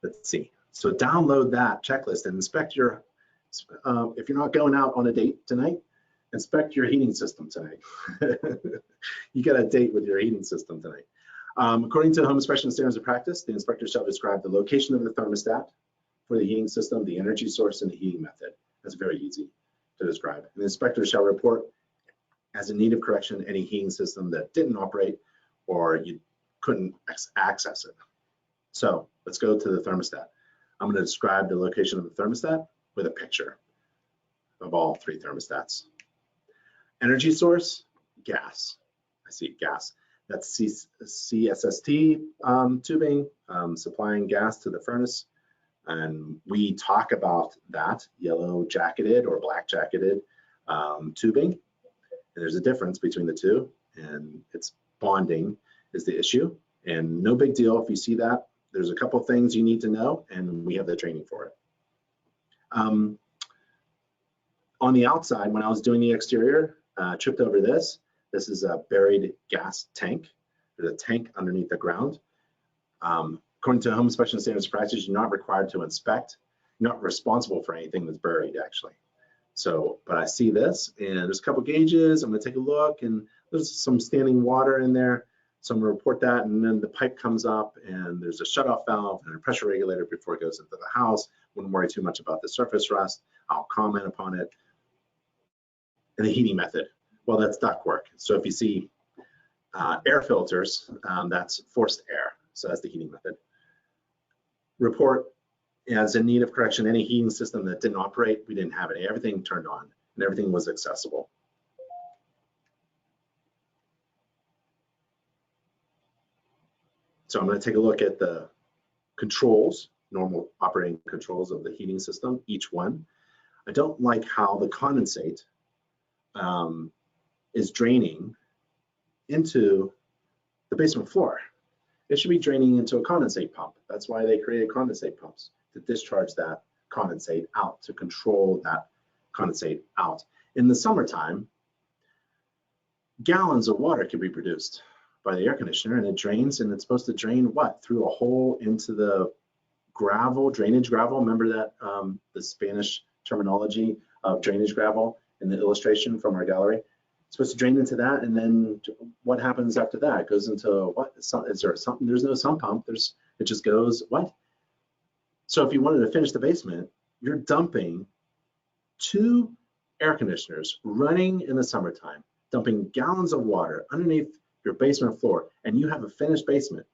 let's see. So download that checklist and inspect your, if you're not going out on a date tonight, inspect your heating system tonight. You got a date with your heating system tonight. According to the Home Inspection Standards of Practice, the inspector shall describe the location of the thermostat for the heating system, the energy source, and the heating method. That's very easy to describe. And the inspector shall report as in need of correction any heating system that didn't operate or you couldn't access it. So let's go to the thermostat. I'm going to describe the location of the thermostat with a picture of all three thermostats. Energy source, gas. I see gas. That's CSST tubing, supplying gas to the furnace. And we talk about that yellow jacketed or black jacketed tubing. And there's a difference between the two, and it's bonding is the issue. And no big deal if you see that. There's a couple things you need to know, and we have the training for it. On the outside, when I was doing the exterior, tripped over this. This is a buried gas tank. There's a tank underneath the ground. According to Home Inspection Standards of Practice, you're not required to inspect. You're not responsible for anything that's buried, actually. So, but I see this, and there's a couple gauges. I'm going to take a look, and there's some standing water in there. So I'm going to report that, and then the pipe comes up, and there's a shutoff valve and a pressure regulator before it goes into the house. Wouldn't worry too much about the surface rust. I'll comment upon it. And the heating method, well, that's ductwork. So if you see air filters, that's forced air. So that's the heating method. Report as in need of correction any heating system that didn't operate. We didn't have it. Everything turned on and everything was accessible. So I'm going to take a look at the controls, normal operating controls of the heating system, each one. I don't like how the condensate is draining into the basement floor. It should be draining into a condensate pump. That's why they created condensate pumps, to discharge that condensate out, to control that condensate out. In the summertime, gallons of water can be produced by the air conditioner, and it drains, and it's supposed to drain what? Through a hole into the gravel, drainage gravel. Remember that, the Spanish terminology of drainage gravel in the illustration from our gallery? It's supposed to drain into that, and then what happens after that? It goes into what? Is there something? There's no sump pump. It just goes what? So if you wanted to finish the basement, you're dumping 2 air conditioners running in the summertime, dumping gallons of water underneath your basement floor, and you have a finished basement.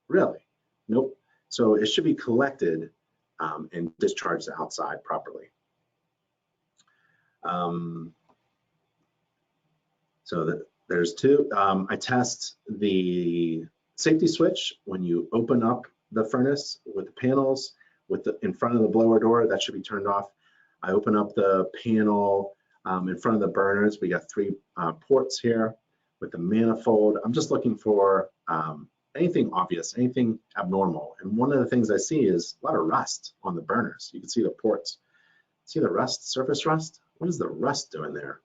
Really? Nope. So it should be collected and discharged outside properly. So there's 2. I test the safety switch when you open up the furnace with the panels, in front of the blower door, that should be turned off. I open up the panel in front of the burners. We got 3 ports here with the manifold. I'm just looking for anything obvious, anything abnormal. And one of the things I see is a lot of rust on the burners. You can see the ports. See the rust, surface rust? What is the rust doing there?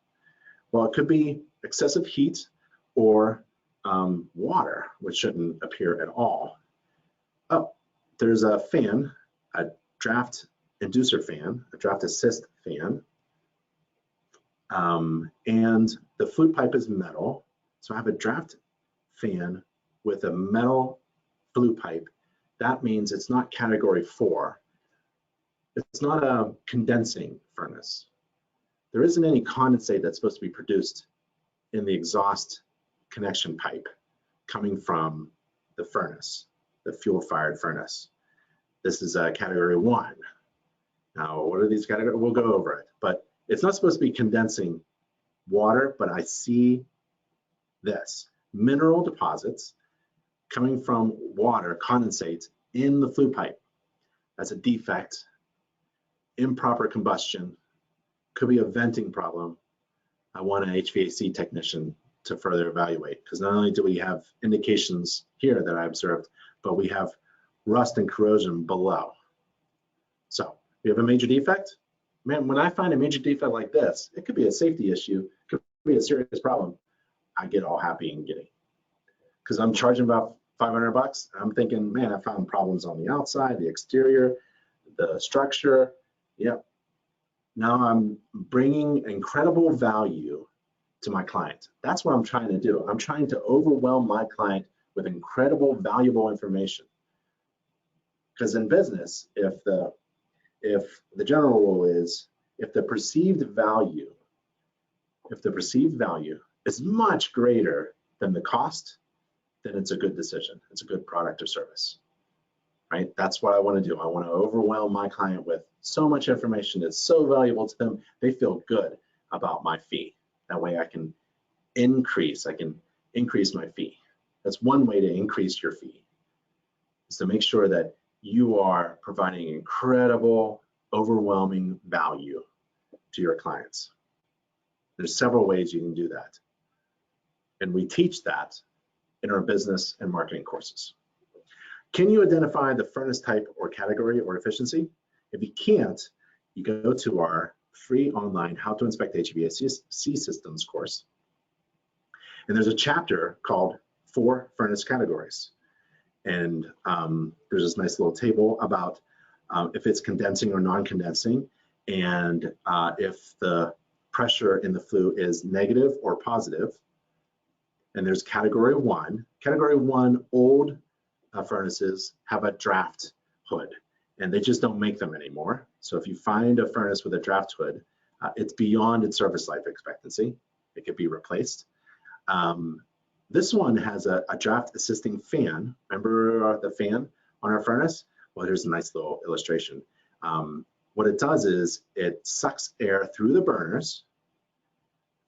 Well, it could be excessive heat or water, which shouldn't appear at all. Oh, there's a fan, a draft inducer fan, a draft assist fan, and the flute pipe is metal. So I have a draft fan with a metal flute pipe. That means it's not category 4. It's not a condensing furnace. There isn't any condensate that's supposed to be produced in the exhaust connection pipe coming from the furnace, the fuel-fired furnace. This is a category 1. Now, what are these categories? We'll go over it, but it's not supposed to be condensing water, but I see this. Mineral deposits coming from water, condensate in the flue pipe. That's a defect, improper combustion, could be a venting problem. I want an HVAC technician to further evaluate, because not only do we have indications here that I observed, but we have rust and corrosion below. So we have a major defect. Man, when I find a major defect like this, it could be a safety issue, it could be a serious problem. I get all happy and giddy. because I'm charging about $500. I'm thinking, man, I found problems on the outside, the exterior, the structure. Yep. Now I'm bringing incredible value to my client. That's what I'm trying to do. I'm trying to overwhelm my client with incredible, valuable information. Because in business, if the general rule is, if the perceived value is much greater than the cost, then it's a good decision. It's a good product or service, right? That's what I want to do. I want to overwhelm my client with so much information that's so valuable to them, they feel good about my fee. That way I can increase my fee. That's one way to increase your fee, is to make sure that you are providing incredible, overwhelming value to your clients. There's several ways you can do that. And we teach that in our business and marketing courses. Can you identify the furnace type or category or efficiency? If you can't, you go to our free online How to Inspect HVAC Systems course. And there's a chapter called 4 Furnace Categories. And there's this nice little table about if it's condensing or non-condensing, and if the pressure in the flue is negative or positive. And there's category 1. Category 1, old furnaces have a draft hood, and they just don't make them anymore. So if you find a furnace with a draft hood, it's beyond its service life expectancy. It could be replaced. This one has a draft assisting fan. Remember the fan on our furnace? Well, here's a nice little illustration. What it does is it sucks air through the burners,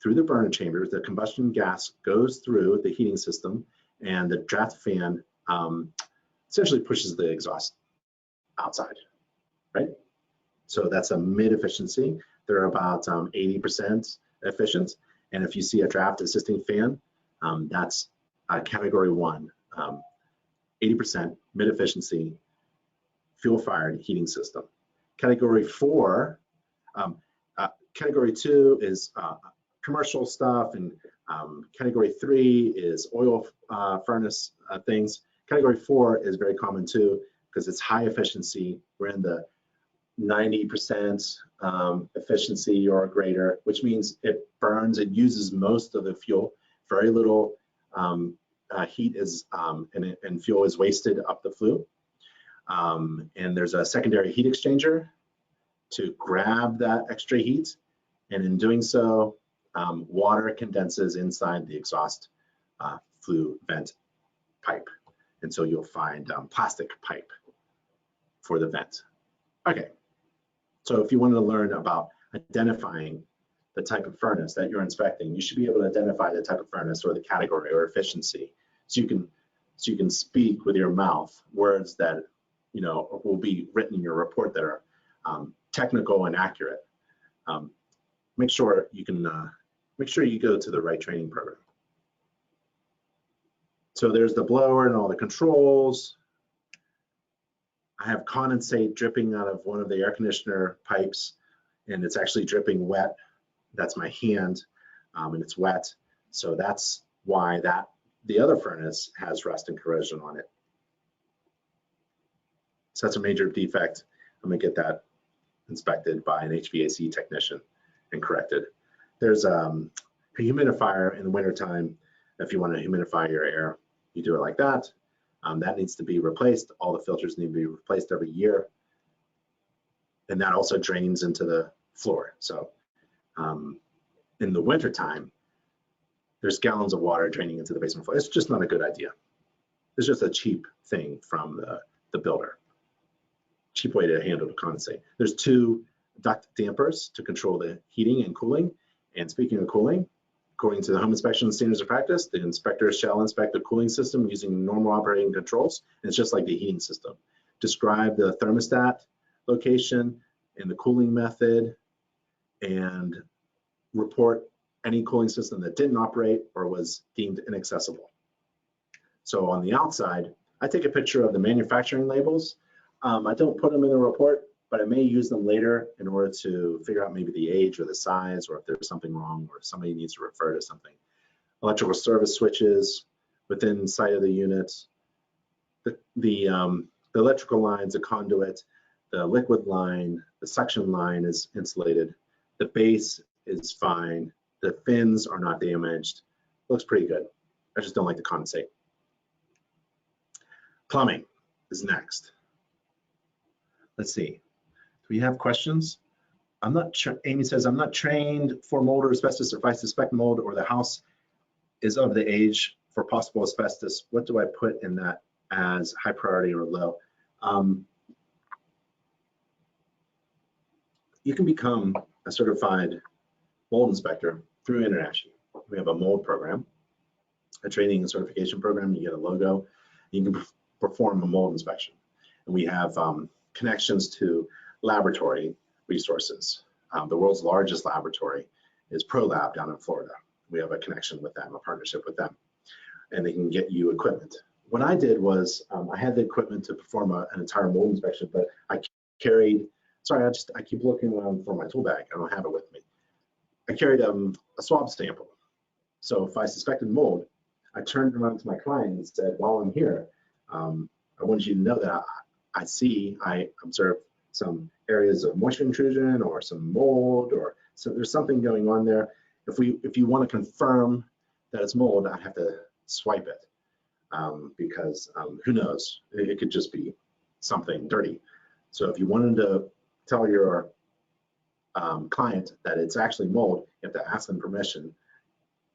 through the burner chambers. The combustion gas goes through the heating system, and the draft fan essentially pushes the exhaust outside, right? So that's a mid efficiency. They're about 80% efficient. And if you see a draft assisting fan, that's category 1, 80% mid efficiency fuel fired heating system. Category 4, category 2 is commercial stuff, and category 3 is oil furnace things. Category 4 is very common too, because it's high efficiency. We're in the 90% efficiency or greater, which means it burns, it uses most of the fuel. Very little heat is and fuel is wasted up the flue. And there's a secondary heat exchanger to grab that extra heat, and in doing so, water condenses inside the exhaust flue vent pipe, and so you'll find plastic pipe for the vent. Okay, so if you wanted to learn about identifying the type of furnace that you're inspecting, you should be able to identify the type of furnace or the category or efficiency, so you can speak with your mouth words that will be written in your report that are technical and accurate. Make sure you go to the right training program. So there's the blower and all the controls. I have condensate dripping out of one of the air conditioner pipes, and it's actually dripping wet. That's my hand, and it's wet. So that's why the other furnace has rust and corrosion on it. So that's a major defect. I'm gonna get that inspected by an HVAC technician and corrected. There's a humidifier in the wintertime. If you want to humidify your air, you do it like that. That needs to be replaced. All the filters need to be replaced every year. And that also drains into the floor. So in the wintertime, there's gallons of water draining into the basement floor. It's just not a good idea. It's just a cheap thing from the builder. Cheap way to handle the condensate. There's 2 duct dampers to control the heating and cooling. And speaking of cooling, according to the Home Inspection Standards of Practice, the inspector shall inspect the cooling system using normal operating controls. And it's just like the heating system. Describe the thermostat location and the cooling method, and report any cooling system that didn't operate or was deemed inaccessible. So on the outside, I take a picture of the manufacturing labels. I don't put them in the report, but I may use them later in order to figure out maybe the age or the size, or if there's something wrong, or if somebody needs to refer to something. Electrical service switches, within sight of the unit. The electrical lines, the conduit, the liquid line, the suction line is insulated. The base is fine. The fins are not damaged. Looks pretty good. I just don't like the condensate. Plumbing is next. Let's see. Do we have questions? I'm not sure. Amy says, I'm not trained for mold or asbestos, or if I suspect mold or the house is of the age for possible asbestos, what do I put in that as high priority or low? You can become a certified mold inspector through InterNACHI. We have a mold program, a training and certification program. You get a logo. You can perform a mold inspection. And we have connections to laboratory resources. The world's largest laboratory is ProLab down in Florida. We have a connection with them, a partnership with them, and they can get you equipment. What I did was I had the equipment to perform an entire mold inspection, but I carried, sorry, I keep looking around for my tool bag. I don't have it with me. I carried a swab sample. So if I suspected mold, I turned around to my client and said, while I'm here, I want you to know that I observe some areas of moisture intrusion or some mold, or so there's something going on there. If you want to confirm that it's mold, I have to swipe it because who knows? It could just be something dirty. So if you wanted to tell your client that it's actually mold, you have to ask them permission.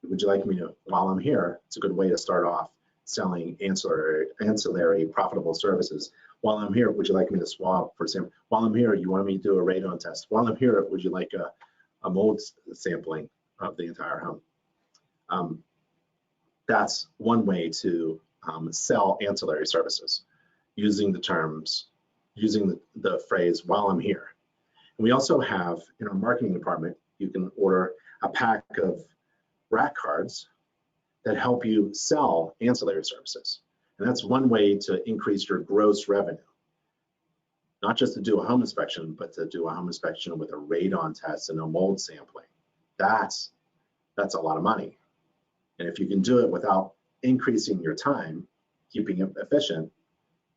Would you like me to, while I'm here, it's a good way to start off selling ancillary profitable services. While I'm here, would you like me to swab for example? While I'm here, you want me to do a radon test? While I'm here, would you like a mold sampling of the entire home? That's one way to sell ancillary services, using the terms, using the phrase, while I'm here. And we also have, in our marketing department, you can order a pack of rack cards that help you sell ancillary services. And that's one way to increase your gross revenue. Not just to do a home inspection, but to do a home inspection with a radon test and a mold sampling. That's a lot of money. And if you can do it without increasing your time, keeping it efficient,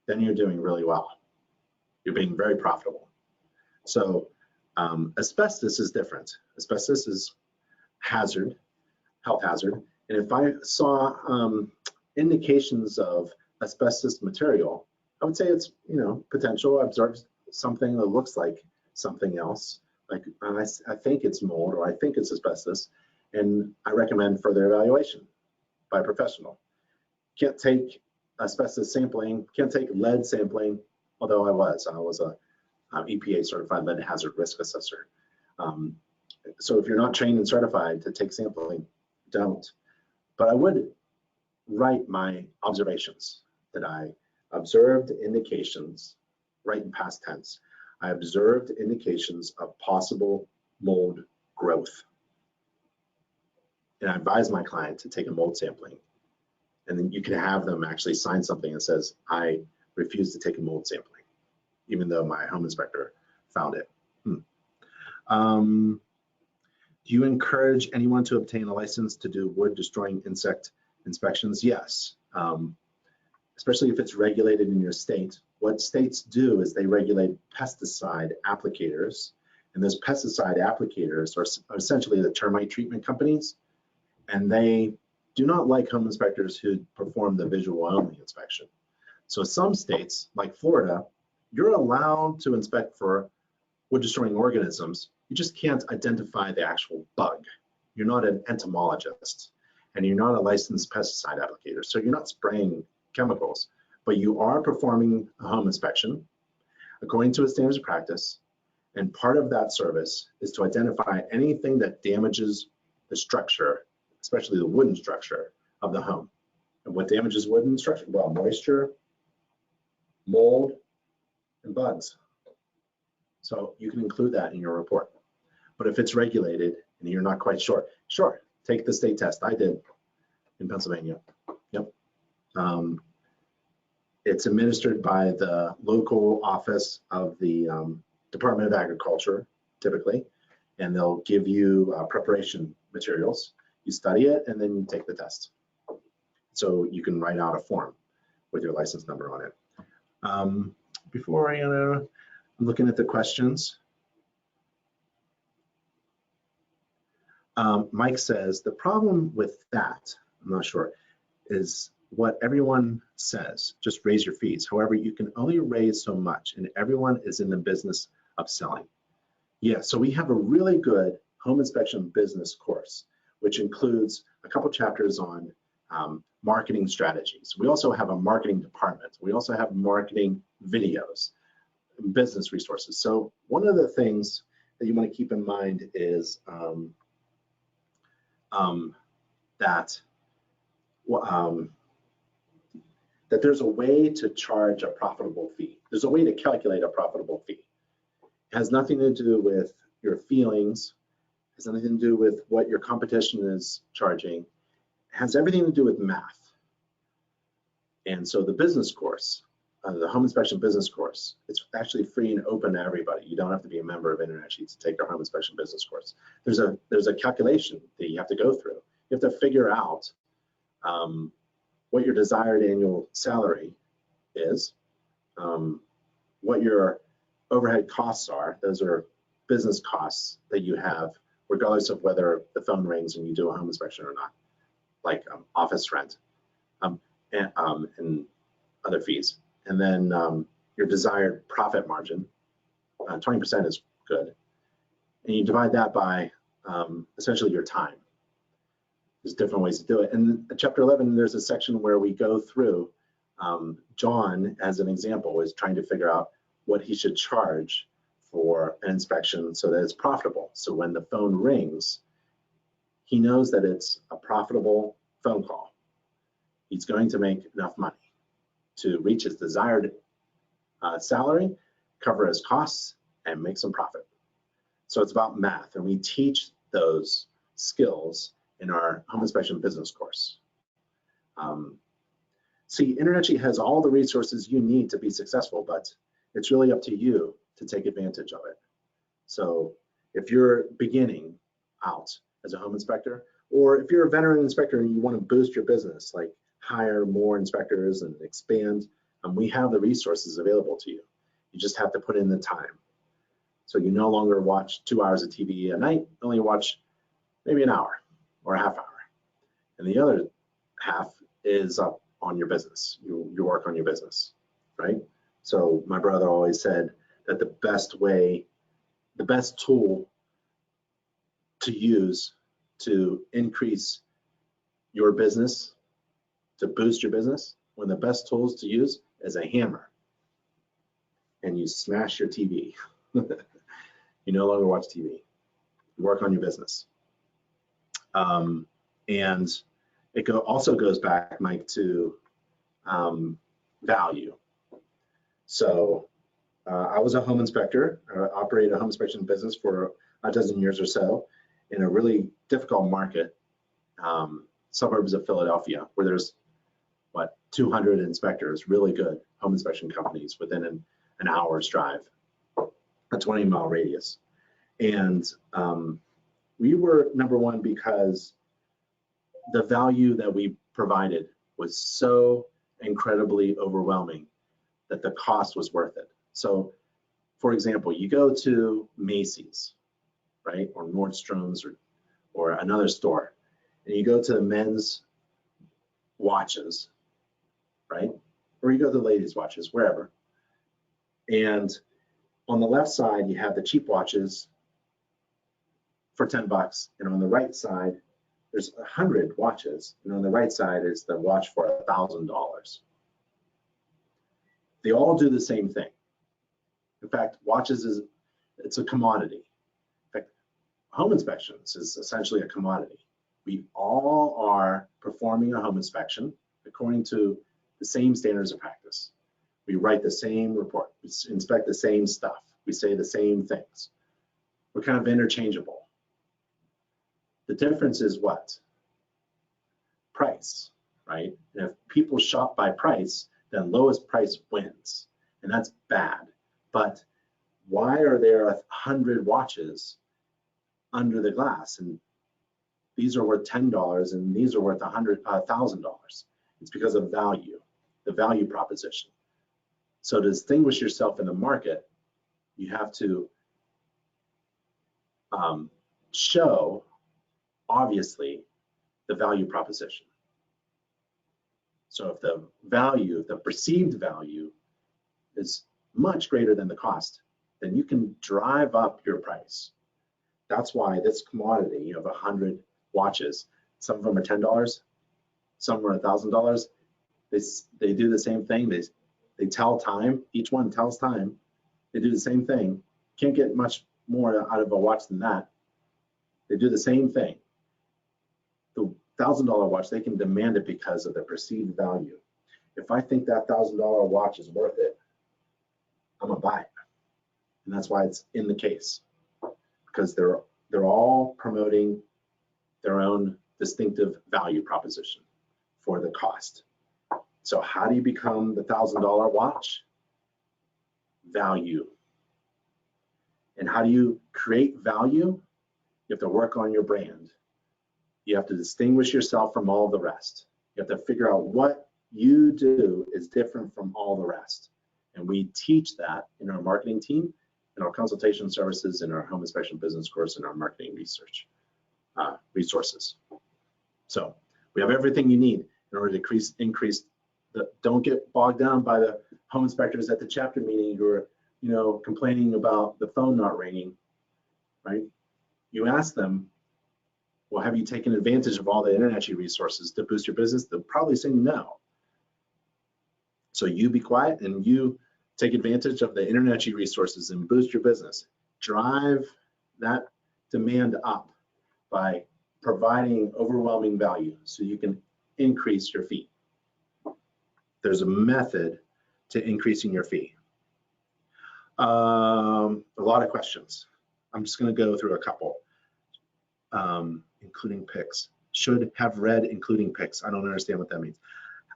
then you're doing really well. You're being very profitable. So asbestos is different. Asbestos is hazard, health hazard. And if I saw indications of asbestos material, I would say it's, potential. I observed something that looks like something else. Like I think it's mold or I think it's asbestos, and I recommend further evaluation by a professional. Can't take asbestos sampling, can't take lead sampling, although I was a EPA certified lead hazard risk assessor. So if you're not trained and certified to take sampling, don't. But I would write my observations that I observed indications, right in past tense. I observed indications of possible mold growth. And I advise my client to take a mold sampling. And then you can have them actually sign something that says, I refuse to take a mold sampling, even though my home inspector found it. Do you encourage anyone to obtain a license to do wood destroying insect inspections? Yes, especially if it's regulated in your state. What states do is they regulate pesticide applicators, and those pesticide applicators are essentially the termite treatment companies, and they do not like home inspectors who perform the visual only inspection. So some states, like Florida, you're allowed to inspect for wood destroying organisms. You just can't identify the actual bug. You're not an entomologist, and you're not a licensed pesticide applicator. So you're not spraying chemicals, but you are performing a home inspection according to a standards of practice. And part of that service is to identify anything that damages the structure, especially the wooden structure of the home. And what damages wooden structure? Well, moisture, mold, and bugs. So you can include that in your report. But if it's regulated and you're not quite sure, take the state test. I did in Pennsylvania. Yep. It's administered by the local office of the Department of Agriculture, typically, and they'll give you preparation materials. You study it and then you take the test. So you can write out a form with your license number on it. Before I'm looking at the questions. Mike says, the problem with that, I'm not sure, is what everyone says, just raise your fees. However, you can only raise so much, and everyone is in the business of selling. Yeah, so we have a really good home inspection business course, which includes a couple chapters on marketing strategies. We also have a marketing department. We also have marketing videos, business resources. So one of the things that you want to keep in mind is that there's a way to charge a profitable fee. There's a way to calculate a profitable fee. It has nothing to do with your feelings. It has nothing to do with what your competition is charging. It has everything to do with math. And so the business course, the home inspection business course, it's actually free and open to everybody. You don't have to be a member of InterNACHI to take our home inspection business course. There's a calculation that you have to go through. You have to figure out what your desired annual salary is, what your overhead costs are. Those are business costs that you have, regardless of whether the phone rings and you do a home inspection or not, like office rent and other fees. And then your desired profit margin, 20% is good. And you divide that by essentially your time. There's different ways to do it. And in chapter 11, there's a section where we go through, John, as an example, is trying to figure out what he should charge for an inspection so that it's profitable. So when the phone rings, he knows that it's a profitable phone call. He's going to make enough money to reach his desired salary, cover his costs, and make some profit. So it's about math, and we teach those skills in our home inspection business course. See, InterNACHI has all the resources you need to be successful, but it's really up to you to take advantage of it. So if you're beginning out as a home inspector, or if you're a veteran inspector and you want to boost your business, like hire more inspectors and expand, we have the resources available to you. You just have to put in the time. So you no longer watch 2 hours of TV a night, only watch maybe an hour or a half hour. And the other half is up on your business. You work on your business, right? So my brother always said that the best tool to use to increase your business, to boost your business, one of the best tools to use is a hammer. And you smash your TV. You no longer watch TV. You work on your business. And it also goes back, Mike, to value. So I was a home inspector. I operated a home inspection business for a dozen years or so in a really difficult market, suburbs of Philadelphia, where there's, 200 inspectors, really good home inspection companies within an hour's drive, a 20-mile radius. And we were number one because the value that we provided was so incredibly overwhelming that the cost was worth it. So, for example, you go to Macy's, right, or Nordstrom's or another store, and you go to the men's watches, right, or you go to the ladies' watches, wherever. And on the left side, you have the cheap watches for $10, and on the right side, there's 100 watches, and on the right side is the watch for $1,000. They all do the same thing. In fact, watches it's a commodity. In fact, home inspections is essentially a commodity. We all are performing a home inspection according to the same standards of practice. We write the same report, we inspect the same stuff, we say the same things. We're kind of interchangeable. The difference is what? Price, right? And if people shop by price, then lowest price wins, and that's bad. But why are there 100 watches under the glass? And these are worth $10, and these are worth $1,000. It's because of value, the value proposition. So to distinguish yourself in the market, you have to show, obviously, the value proposition. So if the value, the perceived value is much greater than the cost, then you can drive up your price. That's why this commodity, you have 100 watches, some of them are $10, some are $1,000. They do the same thing. They tell time. Each one tells time. They do the same thing. Can't get much more out of a watch than that. They do the same thing. The $1,000 watch, they can demand it because of the perceived value. If I think that $1,000 watch is worth it, I'm gonna buy it. And that's why it's in the case, because they're all promoting their own distinctive value proposition for the cost. So how do you become the $1,000 watch? Value. And how do you create value? You have to work on your brand. You have to distinguish yourself from all the rest. You have to figure out what you do is different from all the rest. And we teach that in our marketing team, in our consultation services, in our home inspection business course, and our marketing research resources. So we have everything you need in order to increase the, don't get bogged down by the home inspectors at the chapter meeting who are, you know, complaining about the phone not ringing, right? You ask them, well, have you taken advantage of all the InterNACHI resources to boost your business? They'll probably say no. So you be quiet and you take advantage of the InterNACHI resources and boost your business. Drive that demand up by providing overwhelming value so you can increase your fee. There's a method to increasing your fee. A lot of questions. I'm just going to go through a couple, including picks. Should have read including picks. I don't understand what that means.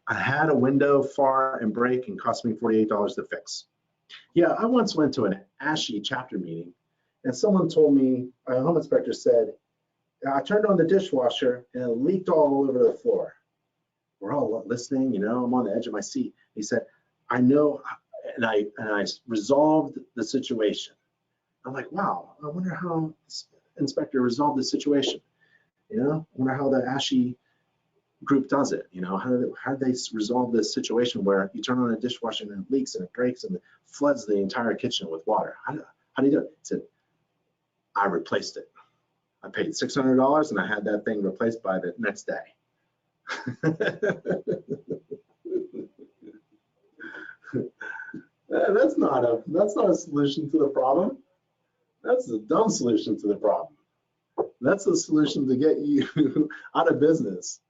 I had a window far and break and cost me $48 to fix. Yeah, I once went to an InterNACHI chapter meeting and someone told me, a home inspector said, I turned on the dishwasher and it leaked all over the floor. We're all listening, you know, I'm on the edge of my seat. He said, I know, and I resolved the situation. I'm like, wow, I wonder how this inspector resolved the situation. You know, I wonder how the InterNACHI group does it. You know, how do they resolve this situation where you turn on a dishwasher and it leaks and it breaks and it floods the entire kitchen with water? How do you do it? He said, I replaced it. I paid $600 and I had that thing replaced by the next day. That's not a solution to the problem. That's a dumb solution to the problem. That's a solution to get you out of business,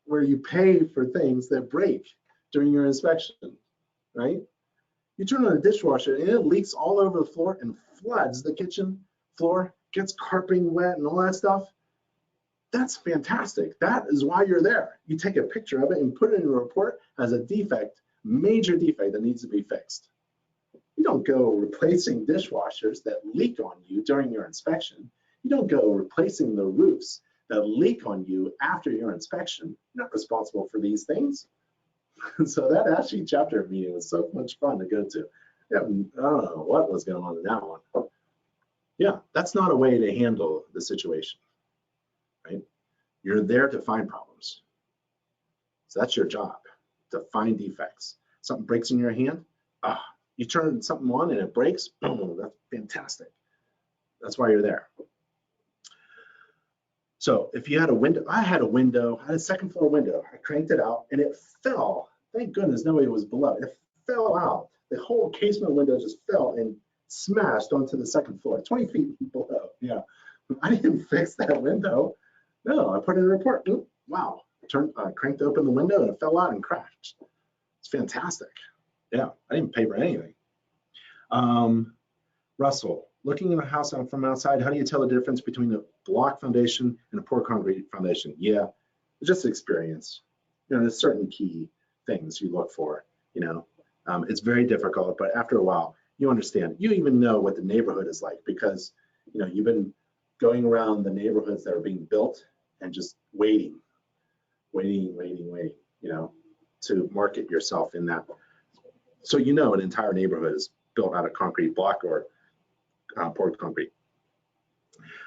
where you pay for things that break during your inspection, right? You turn on a dishwasher and it leaks all over the floor and floods the kitchen floor, gets carpeting wet and all that stuff. That's fantastic. That is why you're there. You take a picture of it and put it in a report as a defect, major defect that needs to be fixed. You don't go replacing dishwashers that leak on you during your inspection. You don't go replacing the roofs that leak on you after your inspection. You're not responsible for these things. So that InterNACHI chapter meeting was so much fun to go to. Yeah, I don't know what was going on in that one. Yeah, that's not a way to handle the situation, right? You're there to find problems. So that's your job, to find defects. Something breaks in your hand, you turn something on and it breaks, boom, that's fantastic. That's why you're there. So if you had a window, I had a second floor window. I cranked it out and it fell. Thank goodness nobody was below. It fell out. The whole casement window just fell and smashed onto the second floor, 20 feet below. Yeah, I didn't fix that window. No, I put in a report. Oop, wow, cranked open the window and it fell out and crashed. It's fantastic. Yeah, I didn't pay for anything. Russell, looking at a house from outside, how do you tell the difference between a block foundation and a poor concrete foundation? Yeah, just experience. You know, there's certain key things you look for, you know. It's very difficult, but after a while, you understand. You even know what the neighborhood is like because, you know, you've been going around the neighborhoods that are being built and just waiting. you know, to market yourself in that. So you know an entire neighborhood is built out of concrete block or poured concrete.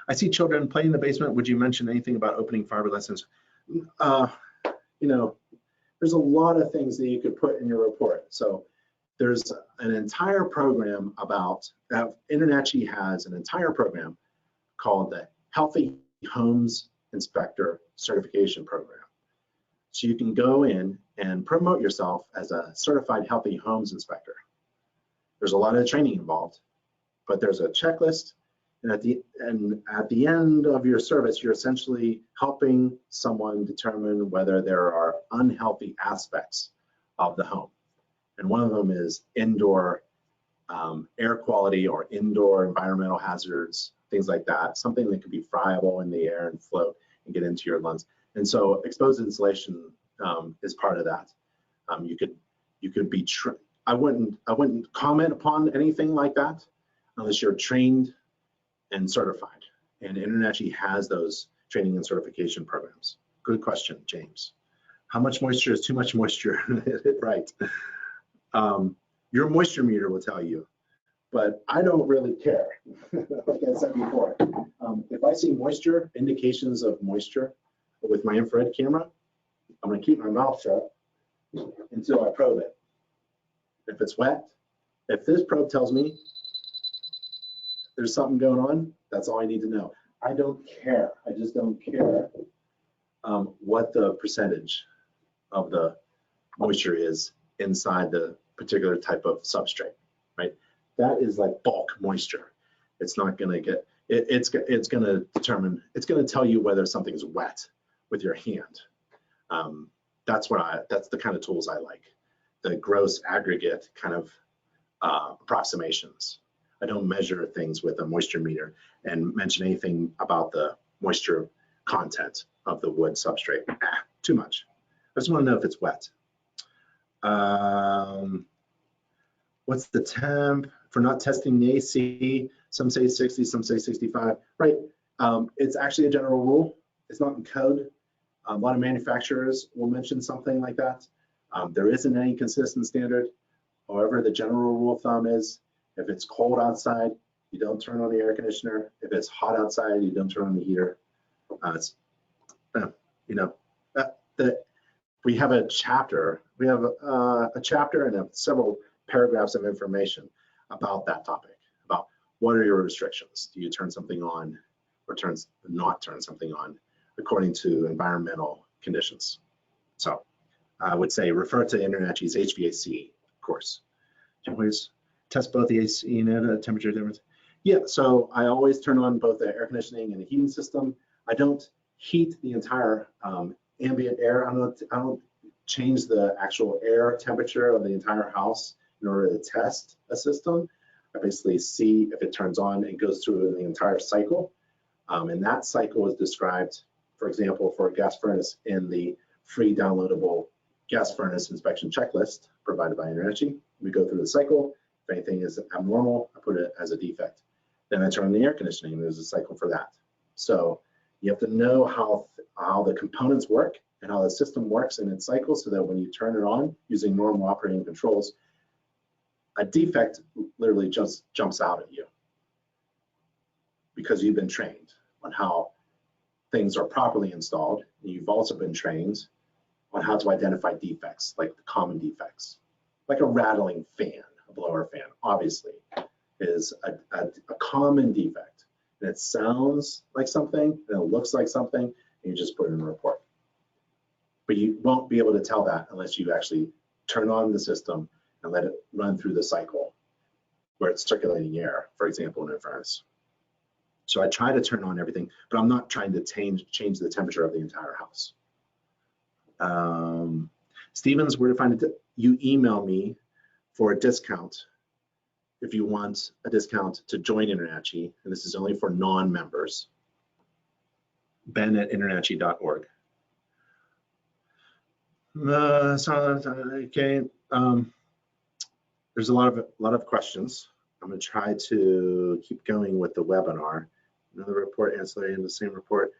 I see children playing in the basement. Would you mention anything about opening fiber lessons? You know, there's a lot of things that you could put in your report. So there's an entire program about, InterNACHI has an entire program called the Healthy Homes Inspector Certification Program. So you can go in and promote yourself as a certified healthy homes inspector. There's a lot of training involved, but there's a checklist, and at the end of your service, you're essentially helping someone determine whether there are unhealthy aspects of the home. And one of them is indoor air quality or indoor environmental hazards, things like that, something that could be friable in the air and float and get into your lungs. And so exposed insulation is part of that. You could be, I wouldn't comment upon anything like that unless you're trained and certified. And InterNACHI has those training and certification programs. Good question, James. How much moisture is too much moisture? Right. Your moisture meter will tell you, but I don't really care. Like I said before, if I see moisture, indications of moisture with my infrared camera, I'm gonna keep my mouth shut until I probe it. If it's wet, if this probe tells me there's something going on, that's all I need to know. I don't care. I just don't care what the percentage of the moisture is inside the particular type of substrate, right? That is like bulk moisture. It's not going to get, it's going to determine, it's going to tell you whether something's wet with your hand. That's the kind of tools I like, the gross aggregate kind of approximations. I don't measure things with a moisture meter and mention anything about the moisture content of the wood substrate. Too much. I just want to know if it's wet. What's the temp for not testing the AC? Some say 60, some say 65. Right. It's actually a general rule. It's not in code. A lot of manufacturers will mention something like that. There isn't any consistent standard. However, the general rule of thumb is if it's cold outside, you don't turn on the air conditioner. If it's hot outside, you don't turn on the heater. We have a chapter. We have a chapter and several paragraphs of information about that topic, about what are your restrictions? Do you turn something on or not turn something on according to environmental conditions? So I would say refer to InterNACHI's HVAC course. Can you always test both the AC and temperature difference? Yeah, so I always turn on both the air conditioning and the heating system. I don't heat the entire ambient air. I don't change the actual air temperature of the entire house in order to test a system. I basically see if it turns on and goes through the entire cycle. And that cycle is described, for example, for a gas furnace in the free downloadable gas furnace inspection checklist provided by InterNACHI. We go through the cycle. If anything is abnormal, I put it as a defect. Then I turn on the air conditioning, and there's a cycle for that. So you have to know how the components work and how the system works in its cycle so that when you turn it on using normal operating controls, a defect literally just jumps out at you because you've been trained on how things are properly installed. And you've also been trained on how to identify defects, like the common defects, like a rattling fan, a blower fan, obviously, is a common defect. And it sounds like something, and it looks like something, and you just put it in a report. But you won't be able to tell that unless you actually turn on the system and let it run through the cycle where it's circulating air, for example, in a furnace. So I try to turn on everything, but I'm not trying to change the temperature of the entire house. Stevens, where to find it? You email me for a discount if you want a discount to join InterNACHI, and this is only for non-members. ben@internachi.org. Okay. There's a lot of questions. I'm going to try to keep going with the webinar. Another report ancillary in the same report.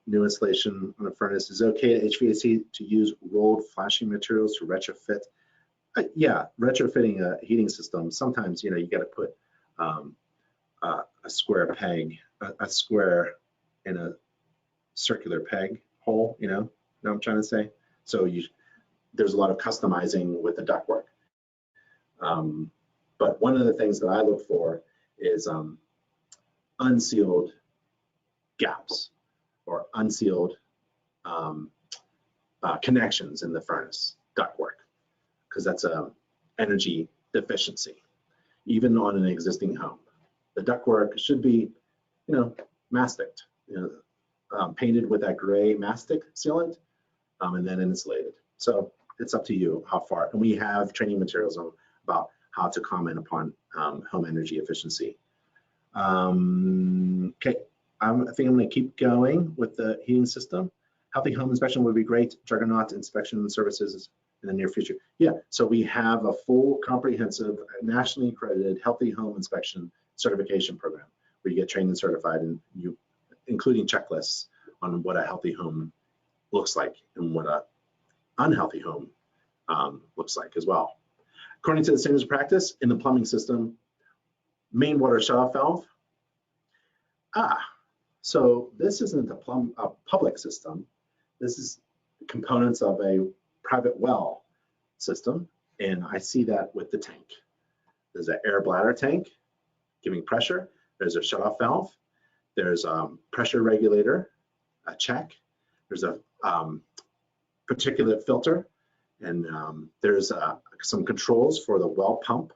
new installation on a furnace. Is it okay at HVAC to use rolled flashing materials to retrofit? Yeah, retrofitting a heating system, sometimes, you got to put a square peg, a square in a circular peg hole, you know what I'm trying to say? So there's a lot of customizing with the ductwork. But one of the things that I look for is unsealed gaps or unsealed connections in the furnace ductwork, because that's a energy deficiency, even on an existing home. The ductwork should be, masticed, painted with that gray mastic sealant, and then insulated. So it's up to you how far. And we have training materials about how to comment upon home energy efficiency. Okay, I think I'm going to keep going with the heating system. Healthy home inspection would be great. Juggernaut inspection services in the near future. Yeah, so we have a full, comprehensive, nationally accredited healthy home inspection certification program where you get trained and certified, and including checklists on what a healthy home looks like and what a unhealthy home looks like as well. According to the standards of practice in the plumbing system, main water shutoff valve. So this isn't a public system. This is components of a private well system, and I see that with the tank. There's an air bladder tank giving pressure. There's a shutoff valve. There's a pressure regulator, a check. There's a particulate filter, and there's some controls for the well pump,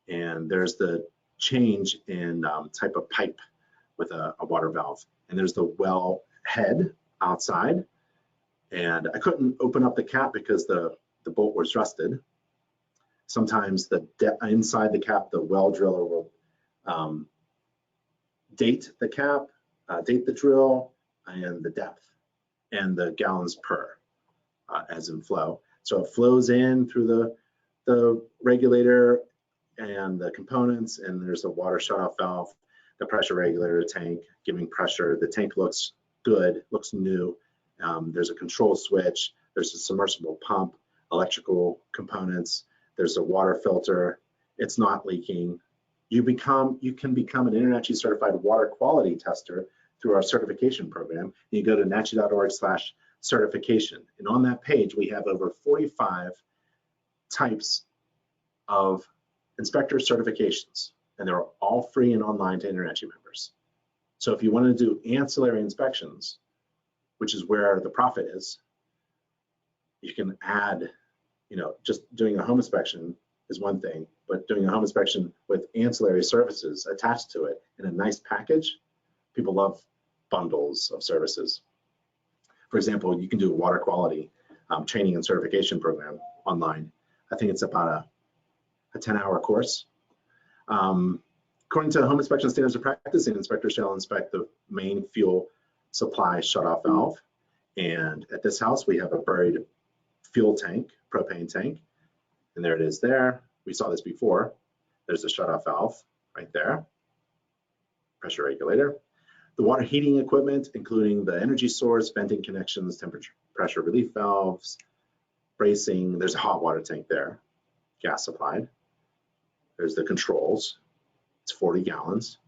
and there's the change in type of pipe with a water valve, and there's the well head outside, and I couldn't open up the cap because the bolt was rusted. Sometimes inside the cap, the well driller will date the cap, date the drill, and the depth, and the gallons per, as in flow. So it flows in through the regulator and the components, and there's a water shutoff valve, the pressure regulator tank giving pressure. The tank looks good, looks new. There's a control switch, there's a submersible pump, electrical components, there's a water filter, it's not leaking. You can become an InterNACHI certified water quality tester through our certification program. You go to nachi.org/certification, and on that page we have over 45 types of inspector certifications, and they're all free and online to InterNACHI members. So if you want to do ancillary inspections, which is where the profit is, you can add, just doing a home inspection is one thing, but doing a home inspection with ancillary services attached to it in a nice package, people love bundles of services. For example, you can do a water quality training and certification program online. I think it's about a 10-hour course. According to home inspection standards of practice, the inspector shall inspect the main fuel supply shutoff valve. And at this house, we have a buried fuel tank, propane tank, and there it is there. We saw this before. There's the shutoff valve right there, pressure regulator. The water heating equipment, including the energy source, venting connections, temperature, pressure relief valves, bracing. There's a hot water tank there, gas supplied. There's the controls. It's 40 gallons.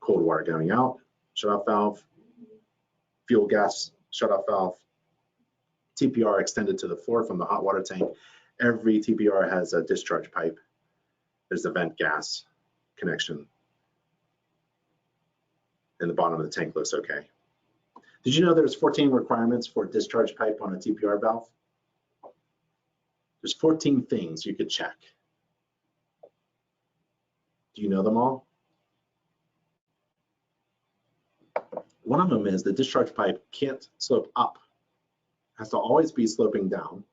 Cold water going out, shutoff valve, fuel gas shutoff valve, TPR extended to the floor from the hot water tank. Every TPR has a discharge pipe. There's the vent gas connection. And the bottom of the tank looks okay. Did you know there's 14 requirements for discharge pipe on a TPR valve? There's 14 things you could check. Do you know them all? One of them is the discharge pipe can't slope up. It has to always be sloping down.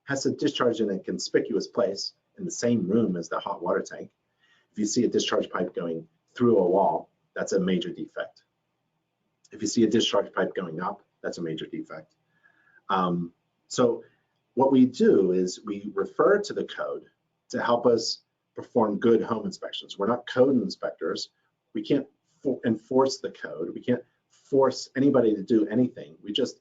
Has to discharge in a conspicuous place in the same room as the hot water tank. If you see a discharge pipe going through a wall, that's a major defect. If you see a discharge pipe going up, that's a major defect. So what we do is we refer to the code to help us perform good home inspections. We're not code inspectors. We can't enforce the code. We can't force anybody to do anything. We just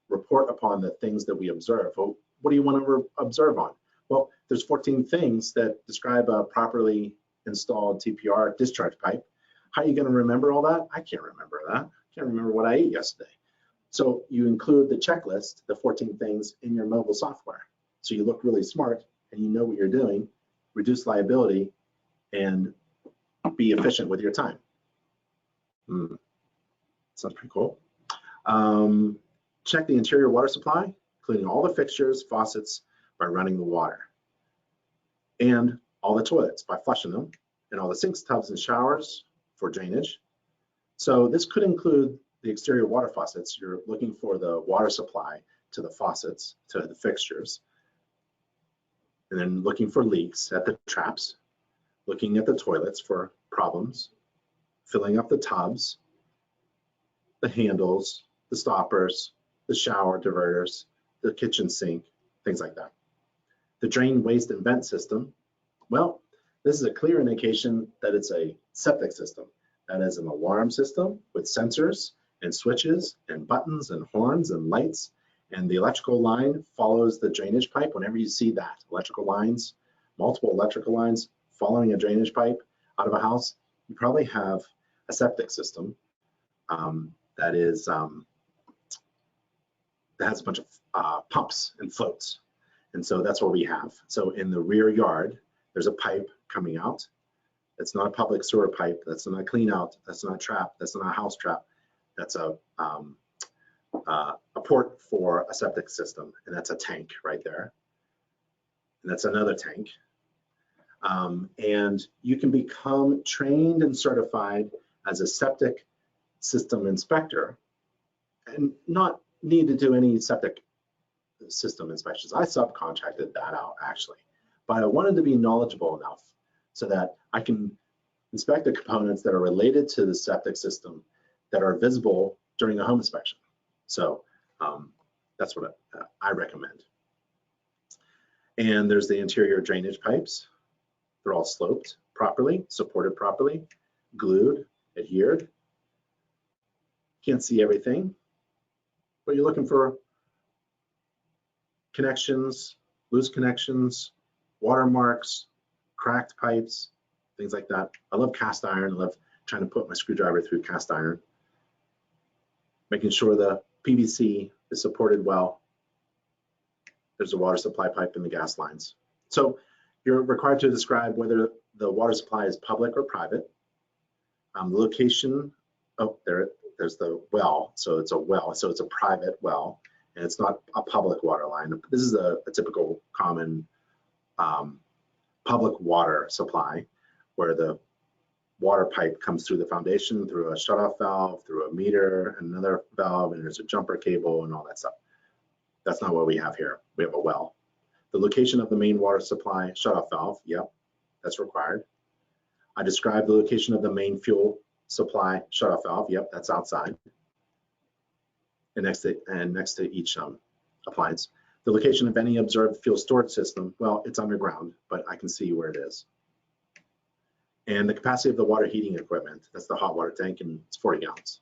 report upon the things that we observe. Well, what do you want to observe on? Well, there's 14 things that describe a properly installed TPR discharge pipe. How are you going to remember all that? I can't remember that. I can't remember what I ate yesterday. So you include the checklist, the 14 things, in your mobile software. So you look really smart and you know what you're doing, reduce liability, and be efficient with your time. Sounds pretty cool. Check the interior water supply, including all the fixtures, faucets, by running the water, and all the toilets by flushing them, and all the sinks, tubs, and showers for drainage. So this could include the exterior water faucets. You're looking for the water supply to the faucets, to the fixtures, and then looking for leaks at the traps, looking at the toilets for problems, filling up the tubs, the handles, the stoppers, the shower diverters, the kitchen sink, things like that. The drain, waste, and vent system, well, this is a clear indication that it's a septic system. That is an alarm system with sensors and switches and buttons and horns and lights, and the electrical line follows the drainage pipe. Whenever you see that, electrical lines, multiple electrical lines following a drainage pipe out of a house, you probably have a septic system that has a bunch of pumps and floats. And so that's what we have. So in the rear yard, there's a pipe coming out. It's not a public sewer pipe. That's not a clean out. That's not a trap. That's not a house trap. That's a port for a septic system. And that's a tank right there. And that's another tank. And you can become trained and certified as a septic system inspector and not need to do any septic system inspections. I subcontracted that out actually, but I wanted to be knowledgeable enough so that I can inspect the components that are related to the septic system that are visible during a home inspection. So that's what I recommend. And there's the interior drainage pipes. They're all sloped properly, supported properly, glued, adhered. Can't see everything, but you're looking for connections, loose connections, watermarks, cracked pipes, things like that. I love cast iron. I love trying to put my screwdriver through cast iron. Making sure the PVC is supported well. There's a water supply pipe in the gas lines. So you're required to describe whether the water supply is public or private. The location, there's the well. So it's a well, so it's a private well. And it's not a public water line. This is a typical common public water supply where the water pipe comes through the foundation, through a shutoff valve, through a meter, and another valve, and there's a jumper cable and all that stuff. That's not what we have here. We have a well. The location of the main water supply shutoff valve, yep, that's required. I described the location of the main fuel supply shutoff valve, yep, that's outside. And next to each appliance. The location of any observed fuel storage system, well, it's underground, but I can see where it is. And the capacity of the water heating equipment, that's the hot water tank, and it's 40 gallons.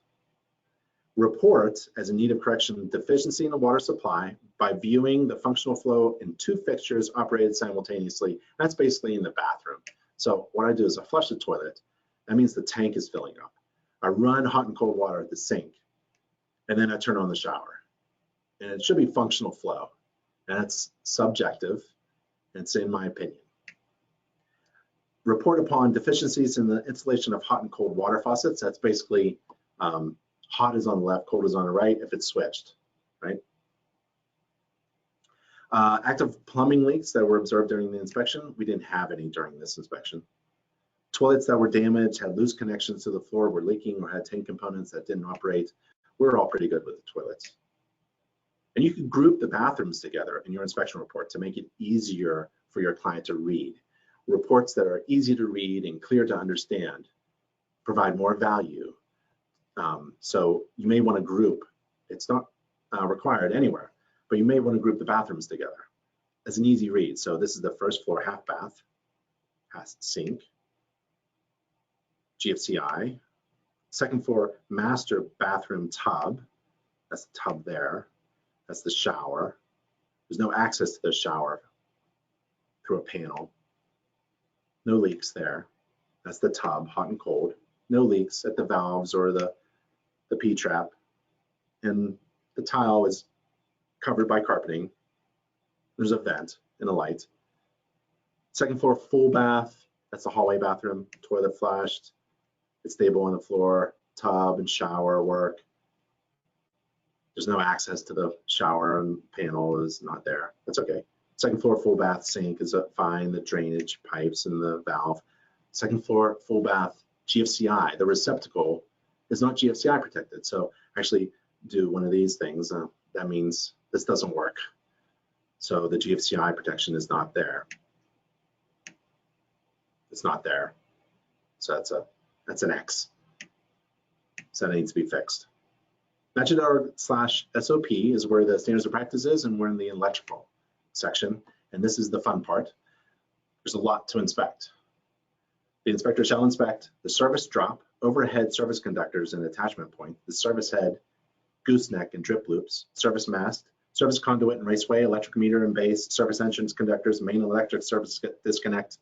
Report as in need of correction deficiency in the water supply by viewing the functional flow in 2 fixtures operated simultaneously. That's basically in the bathroom. So what I do is I flush the toilet. That means the tank is filling up. I run hot and cold water at the sink, and then I turn on the shower. And it should be functional flow. And that's subjective. It's in my opinion. Report upon deficiencies in the installation of hot and cold water faucets. That's basically hot is on the left, cold is on the right if it's switched, right? Active plumbing leaks that were observed during the inspection. We didn't have any during this inspection. Toilets that were damaged, had loose connections to the floor, were leaking, or had tank components that didn't operate. We're all pretty good with the toilets. And you can group the bathrooms together in your inspection report to make it easier for your client to read. Reports that are easy to read and clear to understand provide more value. So you may want to group. It's not required anywhere, but you may want to group the bathrooms together as an easy read. So this is the first floor half bath, has sink, GFCI, Second floor, master bathroom tub. That's the tub there. That's the shower. There's no access to the shower through a panel. No leaks there. That's the tub, hot and cold. No leaks at the valves or the P-trap. And the tile is covered by carpeting. There's a vent and a light. Second floor, full bath. That's the hallway bathroom, toilet flushed. It's stable on the floor, tub and shower work. There's no access to the shower and panel is not there. That's okay. Second floor, full bath sink is fine, the drainage pipes and the valve. Second floor, full bath GFCI. The receptacle is not GFCI protected. So actually do one of these things. That means this doesn't work. So the GFCI protection is not there. It's not there. So that's an X. So that needs to be fixed. NACHI.org/SOP is where the standards of practice is, and we're in the electrical section. And this is the fun part. There's a lot to inspect. The inspector shall inspect the service drop, overhead service conductors and attachment point, the service head, gooseneck and drip loops, service mast, service conduit and raceway, electric meter and base, service entrance conductors, main electric service disconnect,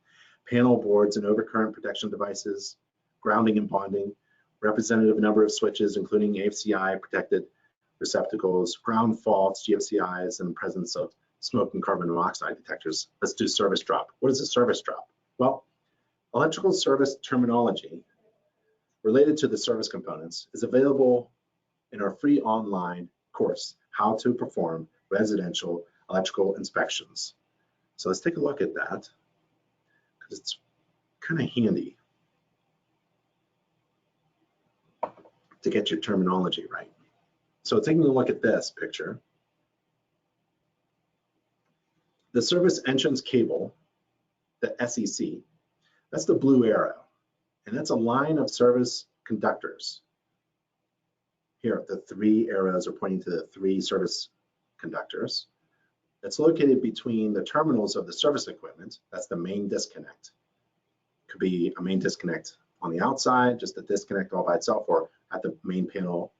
panel boards and overcurrent protection devices, grounding and bonding, representative number of switches, including AFCI protected receptacles, ground faults, GFCIs, and presence of smoke and carbon monoxide detectors. Let's do service drop. What is a service drop? Well, electrical service terminology related to the service components is available in our free online course, How to Perform Residential Electrical Inspections. So let's take a look at that, because it's kind of handy to get your terminology right. So taking a look at this picture, the service entrance cable, the SEC, that's the blue arrow, and that's a line of service conductors. Here, the three arrows are pointing to the three service conductors. It's located between the terminals of the service equipment. That's the main disconnect. Could be a main disconnect on the outside, just a disconnect all by itself, or at the main panel.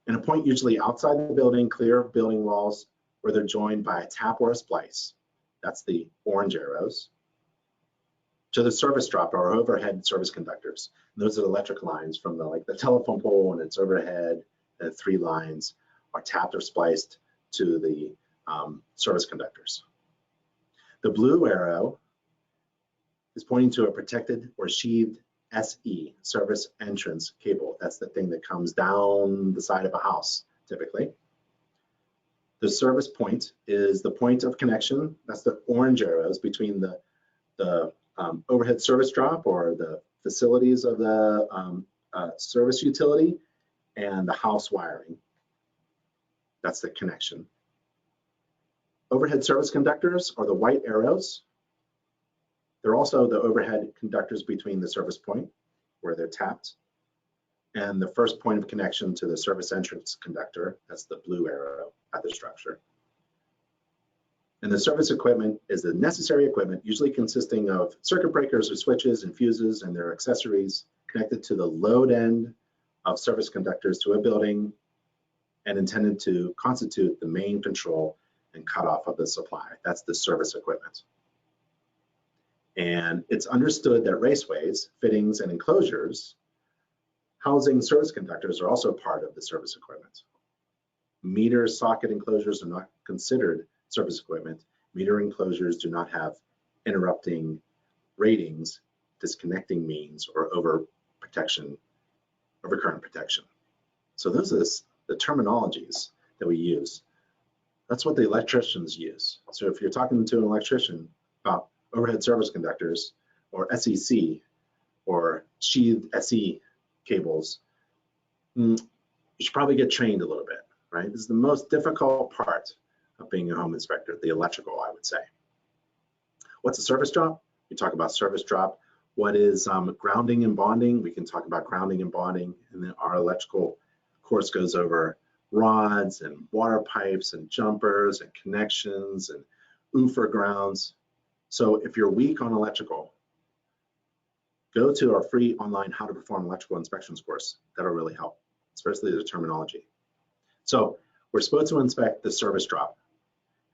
And a point usually outside the building, clear of building walls, where they're joined by a tap or a splice. That's the orange arrows. To the service drop or overhead service conductors. And those are the electric lines from the telephone pole and its overhead, and three lines are tapped or spliced to the service conductors. The blue arrow is pointing to a protected or sheathed SE, service entrance cable. That's the thing that comes down the side of a house, typically. The service point is the point of connection. That's the orange arrows between the overhead service drop or the facilities of the service utility and the house wiring. That's the connection. Overhead service conductors are the white arrows. They're also the overhead conductors between the service point, where they're tapped, and the first point of connection to the service entrance conductor. That's the blue arrow at the structure. And the service equipment is the necessary equipment, usually consisting of circuit breakers or switches and fuses and their accessories connected to the load end of service conductors to a building and intended to constitute the main control and cutoff of the supply. That's the service equipment. And it's understood that raceways, fittings, and enclosures housing service conductors are also part of the service equipment. Meter socket enclosures are not considered service equipment. Meter enclosures do not have interrupting ratings, disconnecting means, or overcurrent protection. So those are the terminologies that we use. That's what the electricians use. So if you're talking to an electrician about overhead service conductors or SEC or sheathed SE cables, you should probably get trained a little bit, right? This is the most difficult part of being a home inspector, the electrical, I would say. What's a service drop? We talk about service drop. What is grounding and bonding? We can talk about grounding and bonding, and then our electrical course goes over rods and water pipes and jumpers and connections and OOFR grounds. So if you're weak on electrical, go to our free online How to Perform Electrical Inspections course. That'll really help, especially the terminology. So we're supposed to inspect the service drop.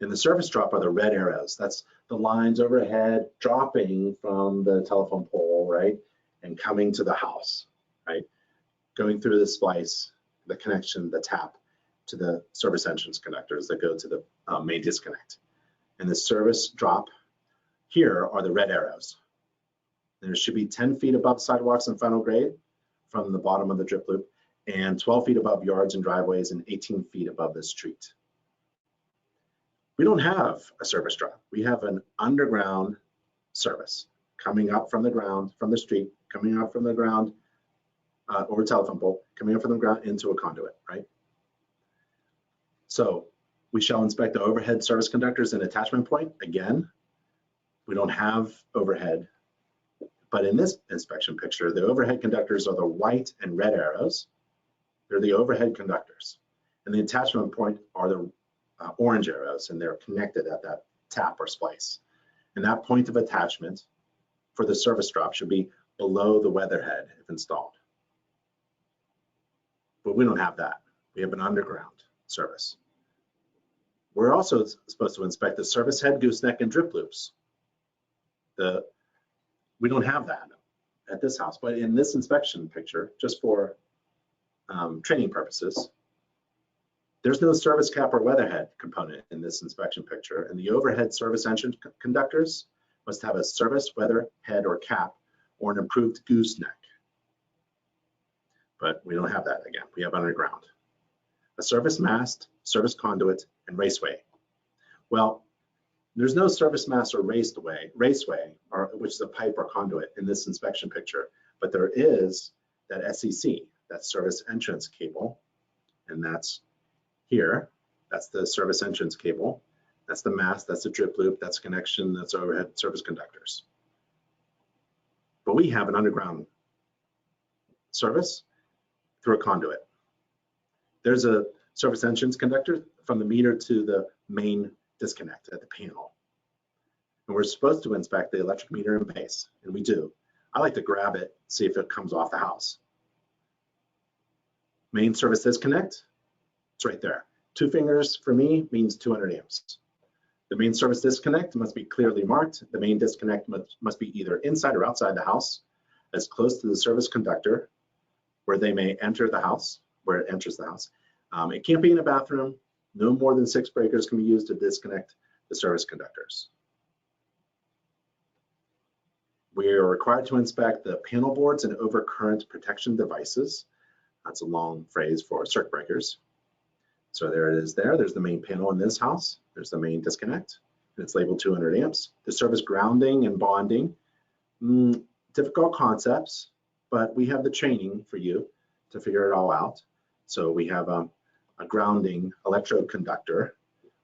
And the service drop are the red arrows. That's the lines overhead dropping from the telephone pole, right? And coming to the house, right? Going through the splice, the connection, the tap to the service entrance conductors that go to the main disconnect. And the service drop here are the red arrows. And it should be 10 feet above sidewalks and final grade from the bottom of the drip loop, and 12 feet above yards and driveways, and 18 feet above the street. We don't have a service drop. We have an underground service coming up from the ground, from the street, coming up from the ground or telephone pole, coming up from the ground into a conduit, right? So we shall inspect the overhead service conductors and attachment point. Again, we don't have overhead, but in this inspection picture, the overhead conductors are the white and red arrows. They're the overhead conductors. And the attachment point are the orange arrows, and they're connected at that tap or splice. And that point of attachment for the service drop should be below the weatherhead if installed. But we don't have that. We have an underground service. We're also supposed to inspect the service head, gooseneck, and drip loops. We don't have that at this house, but in this inspection picture, just for training purposes, there's no service cap or weatherhead component in this inspection picture, and the overhead service entrance conductors must have a service weatherhead or cap or an improved gooseneck. But we don't have that again. We have underground. A service mast, service conduit, and raceway. Well, there's no service mast or raceway, which is a pipe or conduit in this inspection picture, but there is that SEC, that service entrance cable, and that's here. That's the service entrance cable. That's the mast, that's the drip loop, that's connection, that's overhead service conductors. But we have an underground service through a conduit. There's a service entrance conductor from the meter to the main disconnect at the panel. And we're supposed to inspect the electric meter and base, and we do. I like to grab it, see if it comes off the house. Main service disconnect, it's right there. 2 fingers for me means 200 amps. The main service disconnect must be clearly marked. The main disconnect must be either inside or outside the house, as close to the service conductor where they may enter the house, where it enters the house. It can't be in a bathroom. No more than 6 breakers can be used to disconnect the service conductors. We are required to inspect the panel boards and overcurrent protection devices. That's a long phrase for circuit breakers. So there it is there. There's the main panel in this house. There's the main disconnect, and it's labeled 200 amps. The service grounding and bonding, difficult concepts, but we have the training for you to figure it all out. So we have a grounding electrode conductor,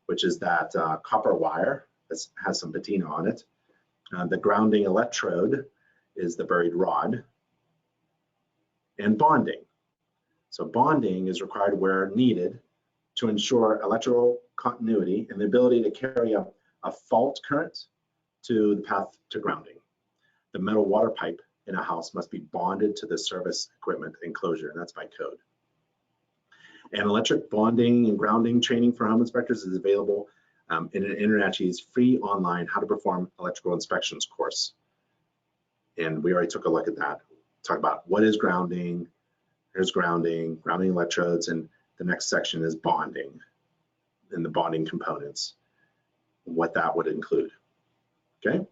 which is that copper wire that has some patina on it. The grounding electrode is the buried rod. And bonding. So bonding is required where needed to ensure electrical continuity and the ability to carry a fault current to the path to grounding. The metal water pipe in a house must be bonded to the service equipment enclosure, and that's by code. And electric bonding and grounding training for home inspectors is available in InterNACHI's free online How to Perform Electrical Inspections course. And we already took a look at that. Talk about what is grounding, here's grounding electrodes, and the next section is bonding and the bonding components, what that would include, okay?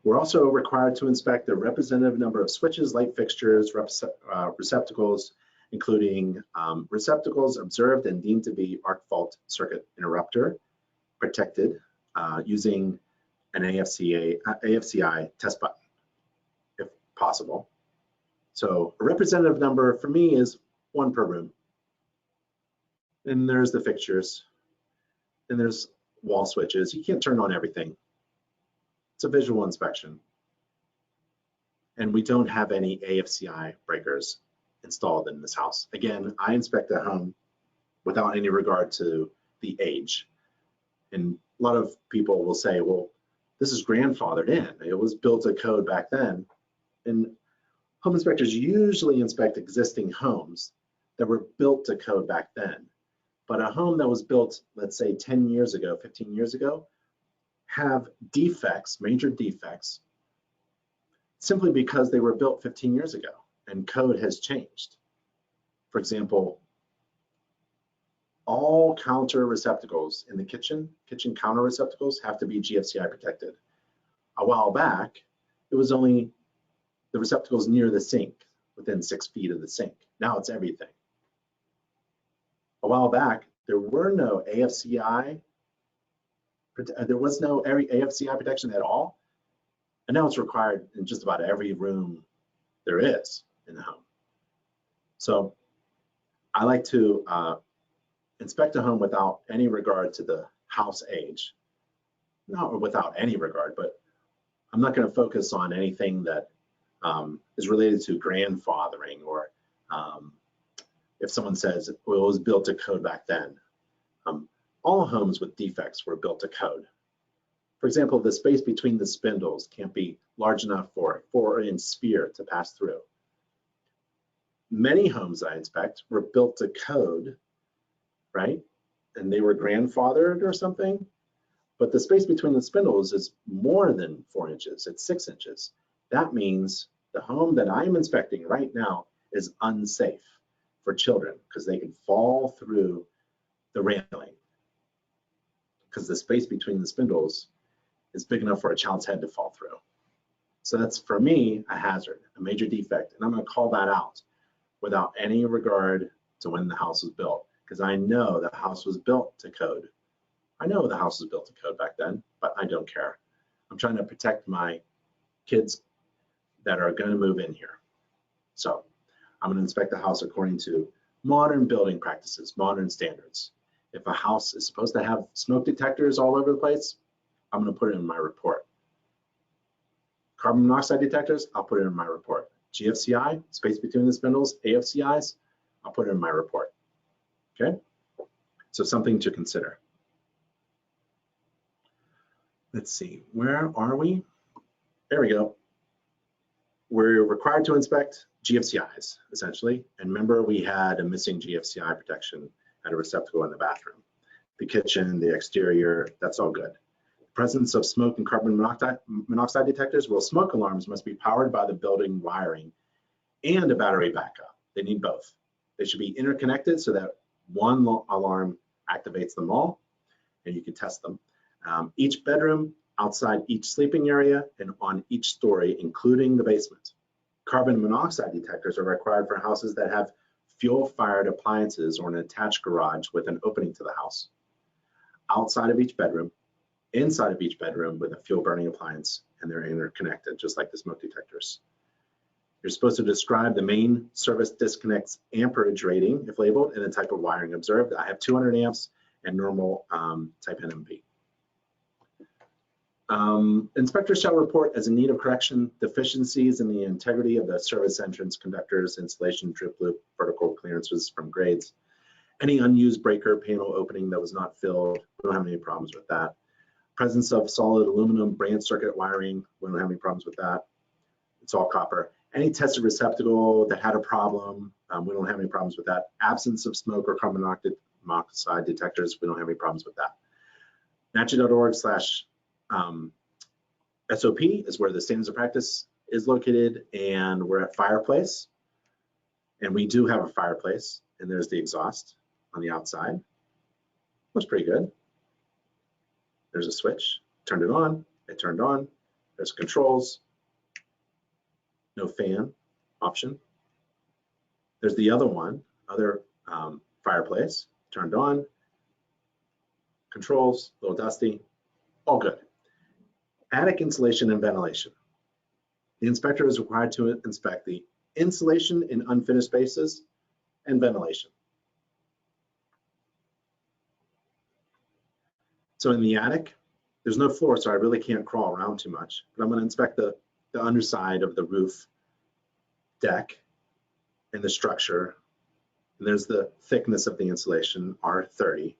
We're also required to inspect the representative number of switches, light fixtures, receptacles, including receptacles observed and deemed to be arc fault circuit interrupter protected using an AFCI test button, if possible. So a representative number for me is 1 per room. And there's the fixtures, and there's wall switches. You can't turn on everything. It's a visual inspection. And we don't have any AFCI breakers installed in this house. Again, I inspect a home without any regard to the age. And a lot of people will say, well, this is grandfathered in. It was built to code back then. And home inspectors usually inspect existing homes that were built to code back then. But a home that was built, let's say 10 years ago, 15 years ago, have defects, major defects, simply because they were built 15 years ago and code has changed. For example, all counter receptacles in the kitchen counter receptacles have to be GFCI protected. A while back, it was only the receptacles near the sink, within 6 feet of the sink. Now it's everything. A while back, there were no AFCI, there was no AFCI protection at all. And now it's required in just about every room there is in the home. So I like to inspect a home without any regard to the house age. Not without any regard, but I'm not going to focus on anything that is related to grandfathering, or if someone says, well, it was built to code back then. All homes with defects were built to code. For example, the space between the spindles can't be large enough for a 4-inch sphere to pass through. Many homes I inspect were built to code, right? And they were grandfathered or something, but the space between the spindles is more than 4 inches, it's 6 inches. That means the home that I'm inspecting right now is unsafe for children because they can fall through the railing because the space between the spindles is big enough for a child's head to fall through. So that's, for me, a hazard, a major defect, and I'm going to call that out without any regard to when the house was built, because I know the house was built to code. I know the house was built to code back then, but I don't care. I'm trying to protect my kids that are going to move in here. So I'm going to inspect the house according to modern building practices, modern standards. If a house is supposed to have smoke detectors all over the place, I'm going to put it in my report. Carbon monoxide detectors, I'll put it in my report. GFCI, space between the spindles, AFCIs, I'll put it in my report. Okay? So something to consider. Let's see, where are we? There we go. We're required to inspect GFCIs, essentially. And remember, we had a missing GFCI protection at a receptacle in the bathroom. The kitchen, the exterior, that's all good. Presence of smoke and carbon monoxide detectors. Well, smoke alarms must be powered by the building wiring and a battery backup. They need both. They should be interconnected so that one alarm activates them all, and you can test them. Each bedroom, outside each sleeping area, and on each story, including the basement. Carbon monoxide detectors are required for houses that have fuel-fired appliances or an attached garage with an opening to the house. Outside of each bedroom, inside of each bedroom with a fuel-burning appliance, and they're interconnected, just like the smoke detectors. You're supposed to describe the main service disconnect's amperage rating, if labeled, and the type of wiring observed. I have 200 amps and normal type NMP. Inspectors shall report as in need of correction deficiencies in the integrity of the service entrance conductors, insulation, drip loop, vertical clearances from grades. Any unused breaker panel opening that was not filled, we don't have any problems with that. Presence of solid aluminum branch circuit wiring, we don't have any problems with that. It's all copper. Any tested receptacle that had a problem, we don't have any problems with that. Absence of smoke or carbon monoxide detectors, we don't have any problems with that. NACHI.org/SOP is where the standards of practice is located, and we're at fireplace. And we do have a fireplace, and there's the exhaust on the outside. Looks pretty good. There's a switch, turned it on, it turned on. There's controls, no fan option. There's the other one, other fireplace, turned on, controls, a little dusty, all good. Attic insulation and ventilation. The inspector is required to inspect the insulation in unfinished spaces and ventilation. So in the attic, there's no floor, so I really can't crawl around too much, but I'm going to inspect the underside of the roof deck and the structure. And there's the thickness of the insulation, R30,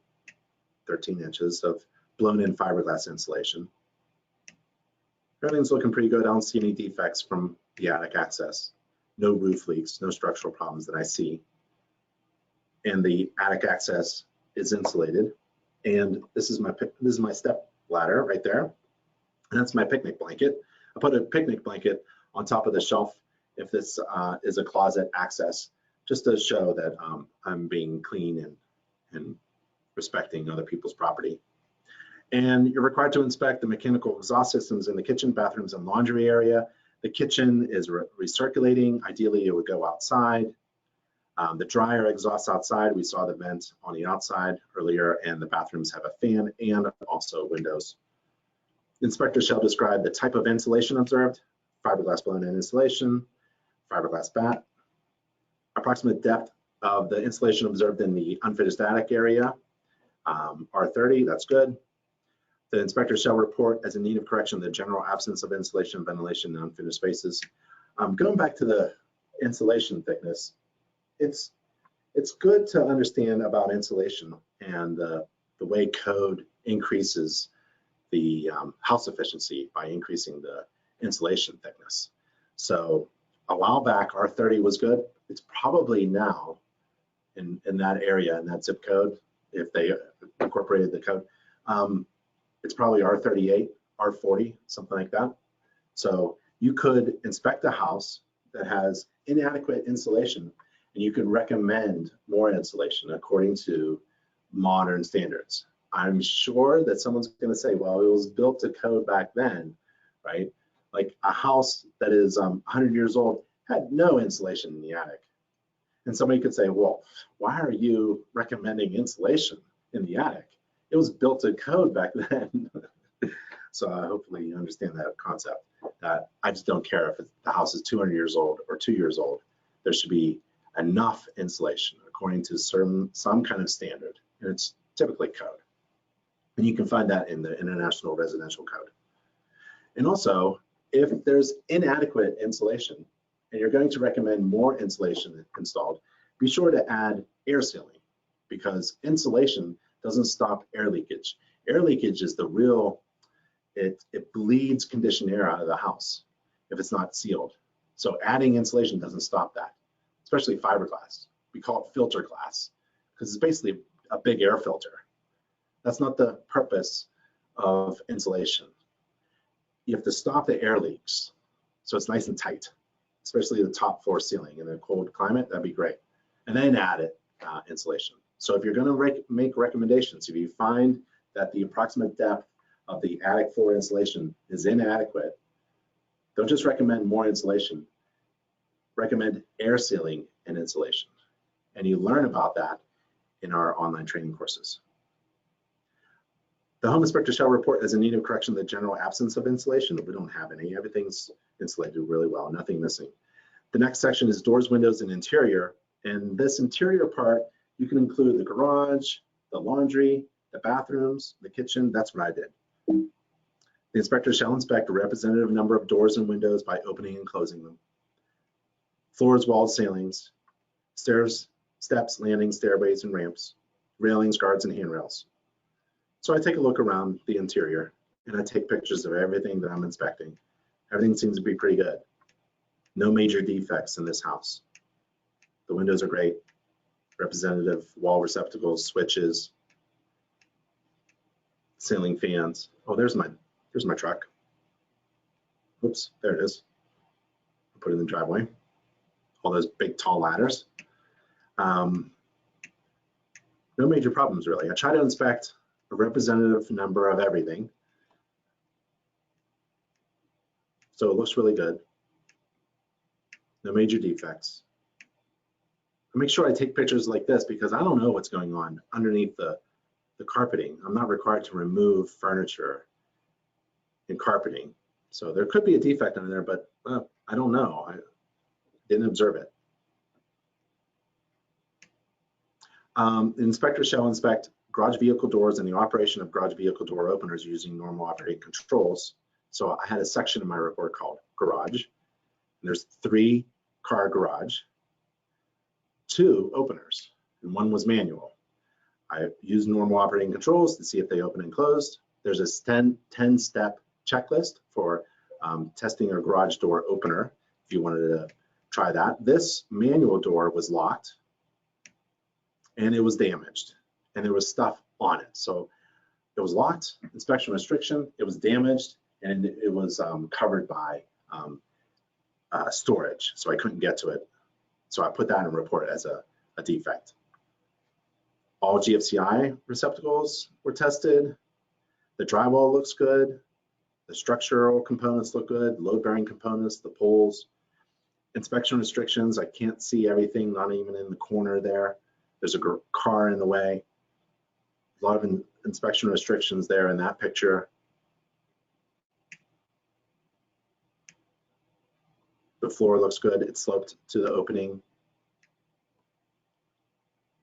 13 inches of blown in fiberglass insulation. Everything's looking pretty good. I don't see any defects from the attic access. No roof leaks, no structural problems that I see. And the attic access is insulated. And this is my step ladder right there. And that's my picnic blanket. I put a picnic blanket on top of the shelf if this is a closet access, just to show that I'm being clean and respecting other people's property. And you're required to inspect the mechanical exhaust systems in the kitchen, bathrooms, and laundry area. The kitchen is recirculating. Ideally, it would go outside. The dryer exhausts outside. We saw the vent on the outside earlier, and the bathrooms have a fan and also windows. The inspector shall describe the type of insulation observed: fiberglass blown-in insulation, fiberglass bat, approximate depth of the insulation observed in the unfinished attic area, R30, that's good. The inspector shall report as in need of correction the general absence of insulation, ventilation, and unfinished spaces. Going back to the insulation thickness, it's good to understand about insulation and the way code increases the house efficiency by increasing the insulation thickness. So a while back, R30 was good. It's probably now in that area, in that zip code, if they incorporated the code, it's probably R38, R40, something like that. So you could inspect a house that has inadequate insulation, and you could recommend more insulation according to modern standards. I'm sure that someone's going to say, well, it was built to code back then, right? Like a house that is 100 years old had no insulation in the attic. And somebody could say, well, why are you recommending insulation in the attic? It was built to code back then. So hopefully you understand that concept, that I just don't care if the house is 200 years old or 2 years old. There should be enough insulation according to some kind of standard, and it's typically code. And you can find that in the International Residential Code. And also, if there's inadequate insulation and you're going to recommend more insulation installed, be sure to add air sealing, because insulation doesn't stop air leakage. Air leakage is the real, it bleeds conditioned air out of the house if it's not sealed. So adding insulation doesn't stop that, especially fiberglass. We call it filter glass because it's basically a big air filter. That's not the purpose of insulation. You have to stop the air leaks so it's nice and tight, especially the top floor ceiling. In a cold climate, that'd be great. And then add it insulation. So if you're going to make recommendations, if you find that the approximate depth of the attic floor insulation is inadequate, don't just recommend more insulation, recommend air sealing and insulation. And you learn about that in our online training courses. The home inspector shall report as in need of correction the general absence of insulation. We don't have any. Everything's insulated really well, nothing missing. The next section is doors, windows, and interior. And this interior part, you can include the garage, the laundry, the bathrooms, the kitchen. That's what I did. The inspector shall inspect a representative number of doors and windows by opening and closing them. Floors, walls, ceilings, stairs, steps, landings, stairways, and ramps, railings, guards, and handrails. So I take a look around the interior and I take pictures of everything that I'm inspecting. Everything seems to be pretty good. No major defects in this house. The windows are great. Representative wall receptacles, switches, ceiling fans. Oh, there's my truck. Oops, there it is. I'll put it in the driveway. All those big tall ladders. No major problems really. I try to inspect a representative number of everything. So it looks really good. No major defects. I make sure I take pictures like this because I don't know what's going on underneath the carpeting. I'm not required to remove furniture and carpeting. So there could be a defect under there, but I don't know. I didn't observe it. The inspector shall inspect garage vehicle doors and the operation of garage vehicle door openers using normal operating controls. So I had a section in my report called garage. There's 3-car garage, 2 openers, and 1 was manual. I used normal operating controls to see if they open and closed. There's a 10-step checklist for testing a garage door opener if you wanted to try that. This manual door was locked and it was damaged and there was stuff on it. So it was locked, inspection restriction, it was damaged, and it was covered by storage, so I couldn't get to it. So I put that in a report as a defect. All GFCI receptacles were tested. The drywall looks good. The structural components look good. Load-bearing components, the poles. Inspection restrictions, I can't see everything, not even in the corner there. There's a car in the way. A lot of inspection restrictions there in that picture. The floor looks good. It's sloped to the opening.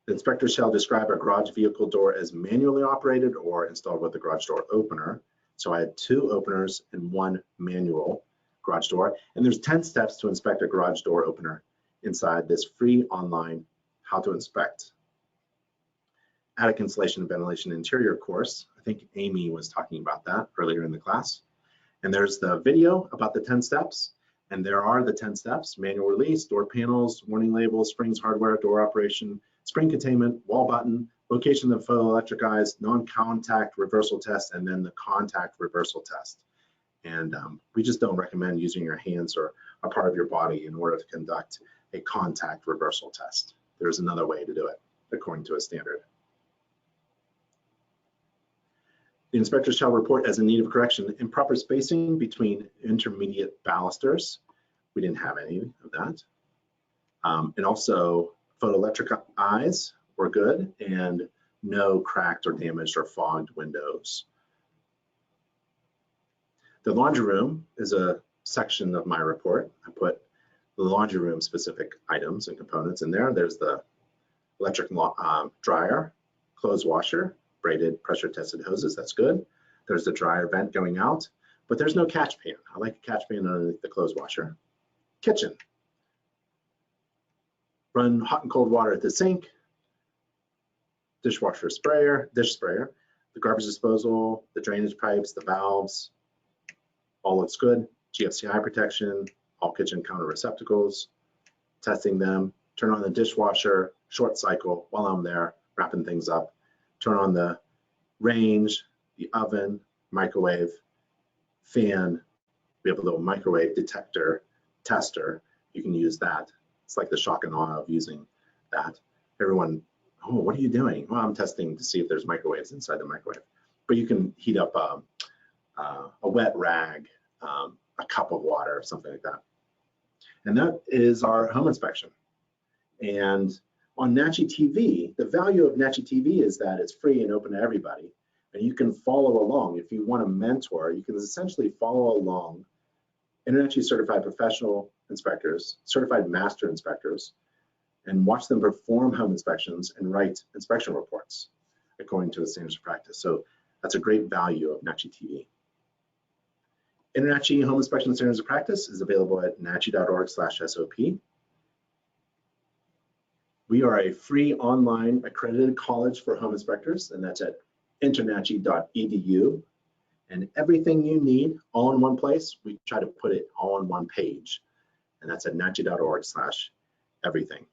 The inspector shall describe a garage vehicle door as manually operated or installed with a garage door opener. So I had 2 openers and 1 manual garage door. And there's 10 steps to inspect a garage door opener inside this free online How to Inspect Attic Insulation and Ventilation Interior course. I think Amy was talking about that earlier in the class. And there's the video about the 10 steps. And there are the 10 steps: manual release, door panels, warning labels, springs, hardware, door operation, spring containment, wall button, location of photoelectric eyes, non-contact reversal test, and then the contact reversal test. And we just don't recommend using your hands or a part of your body in order to conduct a contact reversal test. There's another way to do it according to a standard. The inspector shall report as in need of correction improper spacing between intermediate balusters. We didn't have any of that. And also photoelectric eyes were good, and no cracked or damaged or fogged windows. The laundry room is a section of my report. I put the laundry room specific items and components in there. There's the electric dryer, clothes washer, braided pressure tested hoses, that's good. There's the dryer vent going out, but there's no catch pan. I like a catch pan underneath the clothes washer. Kitchen. Run hot and cold water at the sink. Dishwasher sprayer, dish sprayer, the garbage disposal, the drainage pipes, the valves, all looks good. GFCI protection, all kitchen counter receptacles, testing them. Turn on the dishwasher, short cycle while I'm there, wrapping things up. Turn on the range, the oven, microwave, fan. We have a little microwave detector tester. You can use that. It's like the shock and awe of using that. Everyone, oh, what are you doing? Well, I'm testing to see if there's microwaves inside the microwave. But you can heat up a wet rag, a cup of water, something like that. And that is our home inspection. And on NACHI TV, the value of NACHI TV is that it's free and open to everybody. And you can follow along. If you want a mentor, you can essentially follow along InterNACHI certified professional inspectors, certified master inspectors, and watch them perform home inspections and write inspection reports according to the standards of practice. So that's a great value of NACHI TV. InterNACHI Home Inspection Standards of Practice is available at nachi.org/SOP. We are a free online accredited college for home inspectors, and that's at internachi.edu. And everything you need all in one place, we try to put it all on one page. And that's at nachi.org/everything.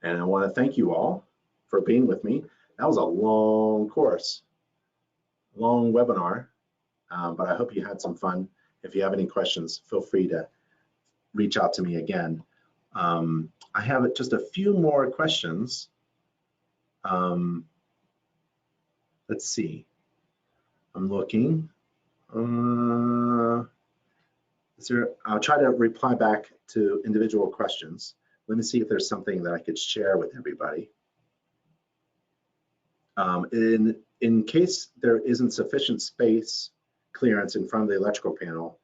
And I want to thank you all for being with me. That was a long course, long webinar, but I hope you had some fun. If you have any questions, feel free to reach out to me again. I have just a few more questions. Let's see. I'm looking. I'll try to reply back to individual questions. Let me see if there's something that I could share with everybody. In case there isn't sufficient space clearance in front of the electrical panel,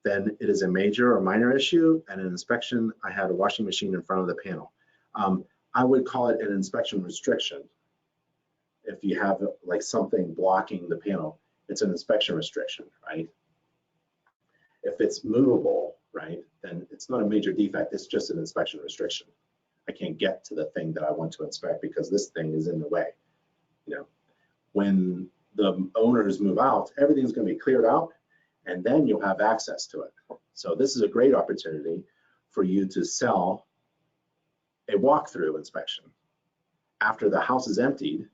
then it is a major or minor issue. And an inspection, I had a washing machine in front of the panel. I would call it an inspection restriction. If you have like something blocking the panel, it's an inspection restriction, right? If it's movable, right, then it's not a major defect, it's just an inspection restriction. I can't get to the thing that I want to inspect because this thing is in the way. You know, when the owners move out, everything's going to be cleared out and then you'll have access to it. So this is a great opportunity for you to sell a walkthrough inspection after the house is emptied,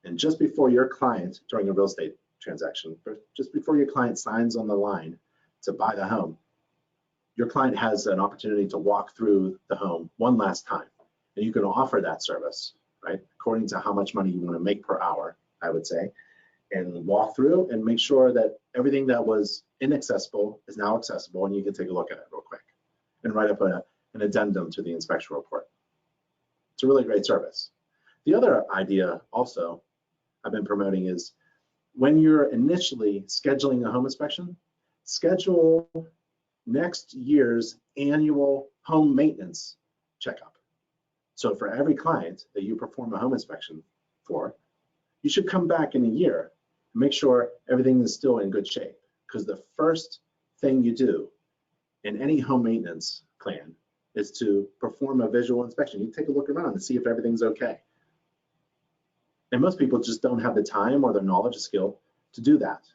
and just before your client, during a real estate transaction, just before your client signs on the line to buy the home, your client has an opportunity to walk through the home one last time. And you can offer that service, right? According to how much money you want to make per hour, I would say, and walk through and make sure that everything that was inaccessible is now accessible, and you can take a look at it real quick and write up an addendum to the inspection report. It's a really great service. The other idea also I've been promoting is when you're initially scheduling a home inspection, schedule next year's annual home maintenance checkup. So for every client that you perform a home inspection for, you should come back in a year and make sure everything is still in good shape. Because the first thing you do in any home maintenance plan is to perform a visual inspection. You take a look around and see if everything's okay. And most people just don't have the time or the knowledge or skill to do that.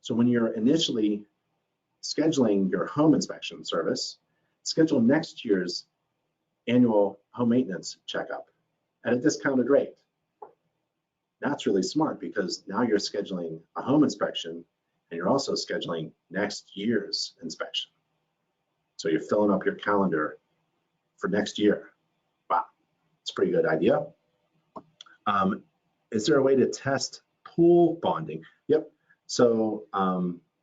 So when you're initially scheduling your home inspection service, schedule next year's annual home maintenance checkup at a discounted rate. That's really smart because now you're scheduling a home inspection and you're also scheduling next year's inspection. So you're filling up your calendar for next year. Wow, it's a pretty good idea. Is there a way to test pool bonding? Yep. So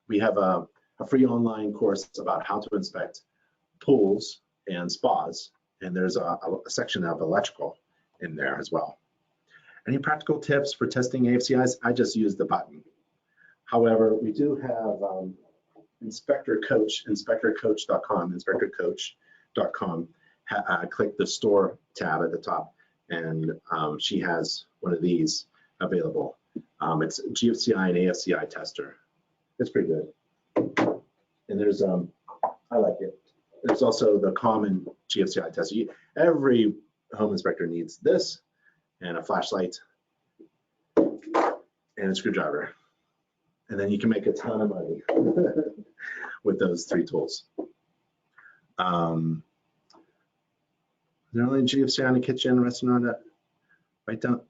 we have a free online course about how to inspect pools and spas, and there's a section of electrical in there as well. Any practical tips for testing AFCIs? I just use the button. However, we do have Inspector Coach, inspectorcoach.com. Click the store tab at the top, and she has one of these available. It's GFCI and AFCI tester. It's pretty good. And there's, I like it. There's also the common GFCI tester. Every home inspector needs this, and a flashlight, and a screwdriver. And then you can make a ton of money with those three tools. Generally, GFCI in the kitchen, restaurant, right down.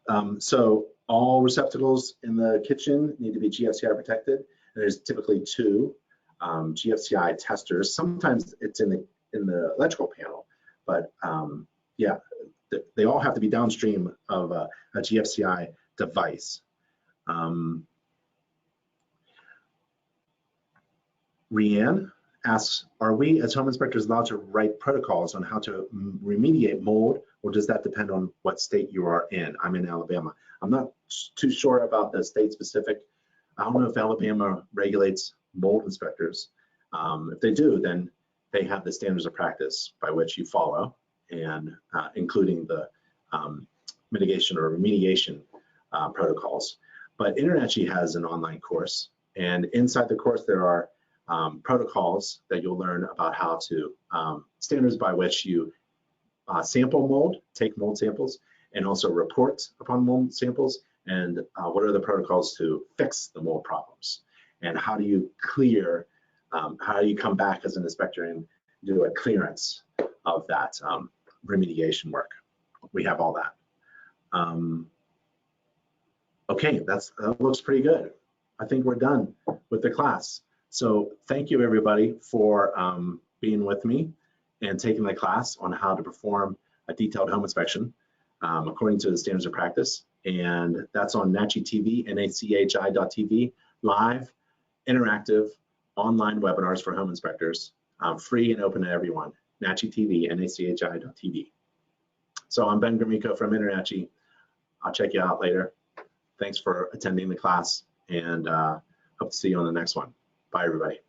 So all receptacles in the kitchen need to be GFCI protected. And there's typically two GFCI testers. Sometimes it's in the electrical panel, but yeah, they all have to be downstream of a GFCI device. Rianne asks, are we as home inspectors allowed to write protocols on how to remediate mold, or does that depend on what state you are in? I'm in Alabama. I'm not too sure about the state specific. I don't know if Alabama regulates mold inspectors. If they do, then they have the standards of practice by which you follow, and including the mitigation or remediation protocols. But InterNACHI has an online course, and inside the course there are protocols that you'll learn about how to, standards by which you sample mold, take mold samples, and also report upon mold samples, and what are the protocols to fix the mold problems, and how do you clear, how do you come back as an inspector and do a clearance of that remediation work. We have all that. Okay, that looks pretty good. I think we're done with the class. So thank you everybody for being with me and taking the class on how to perform a detailed home inspection according to the standards of practice. And that's on NACHI TV, NACHI.tv, live, interactive, online webinars for home inspectors, free and open to everyone. NACHI TV, NACHI.tv. So I'm Ben Grimico from InterNACHI. I'll check you out later. Thanks for attending the class, and hope to see you on the next one. Bye, everybody.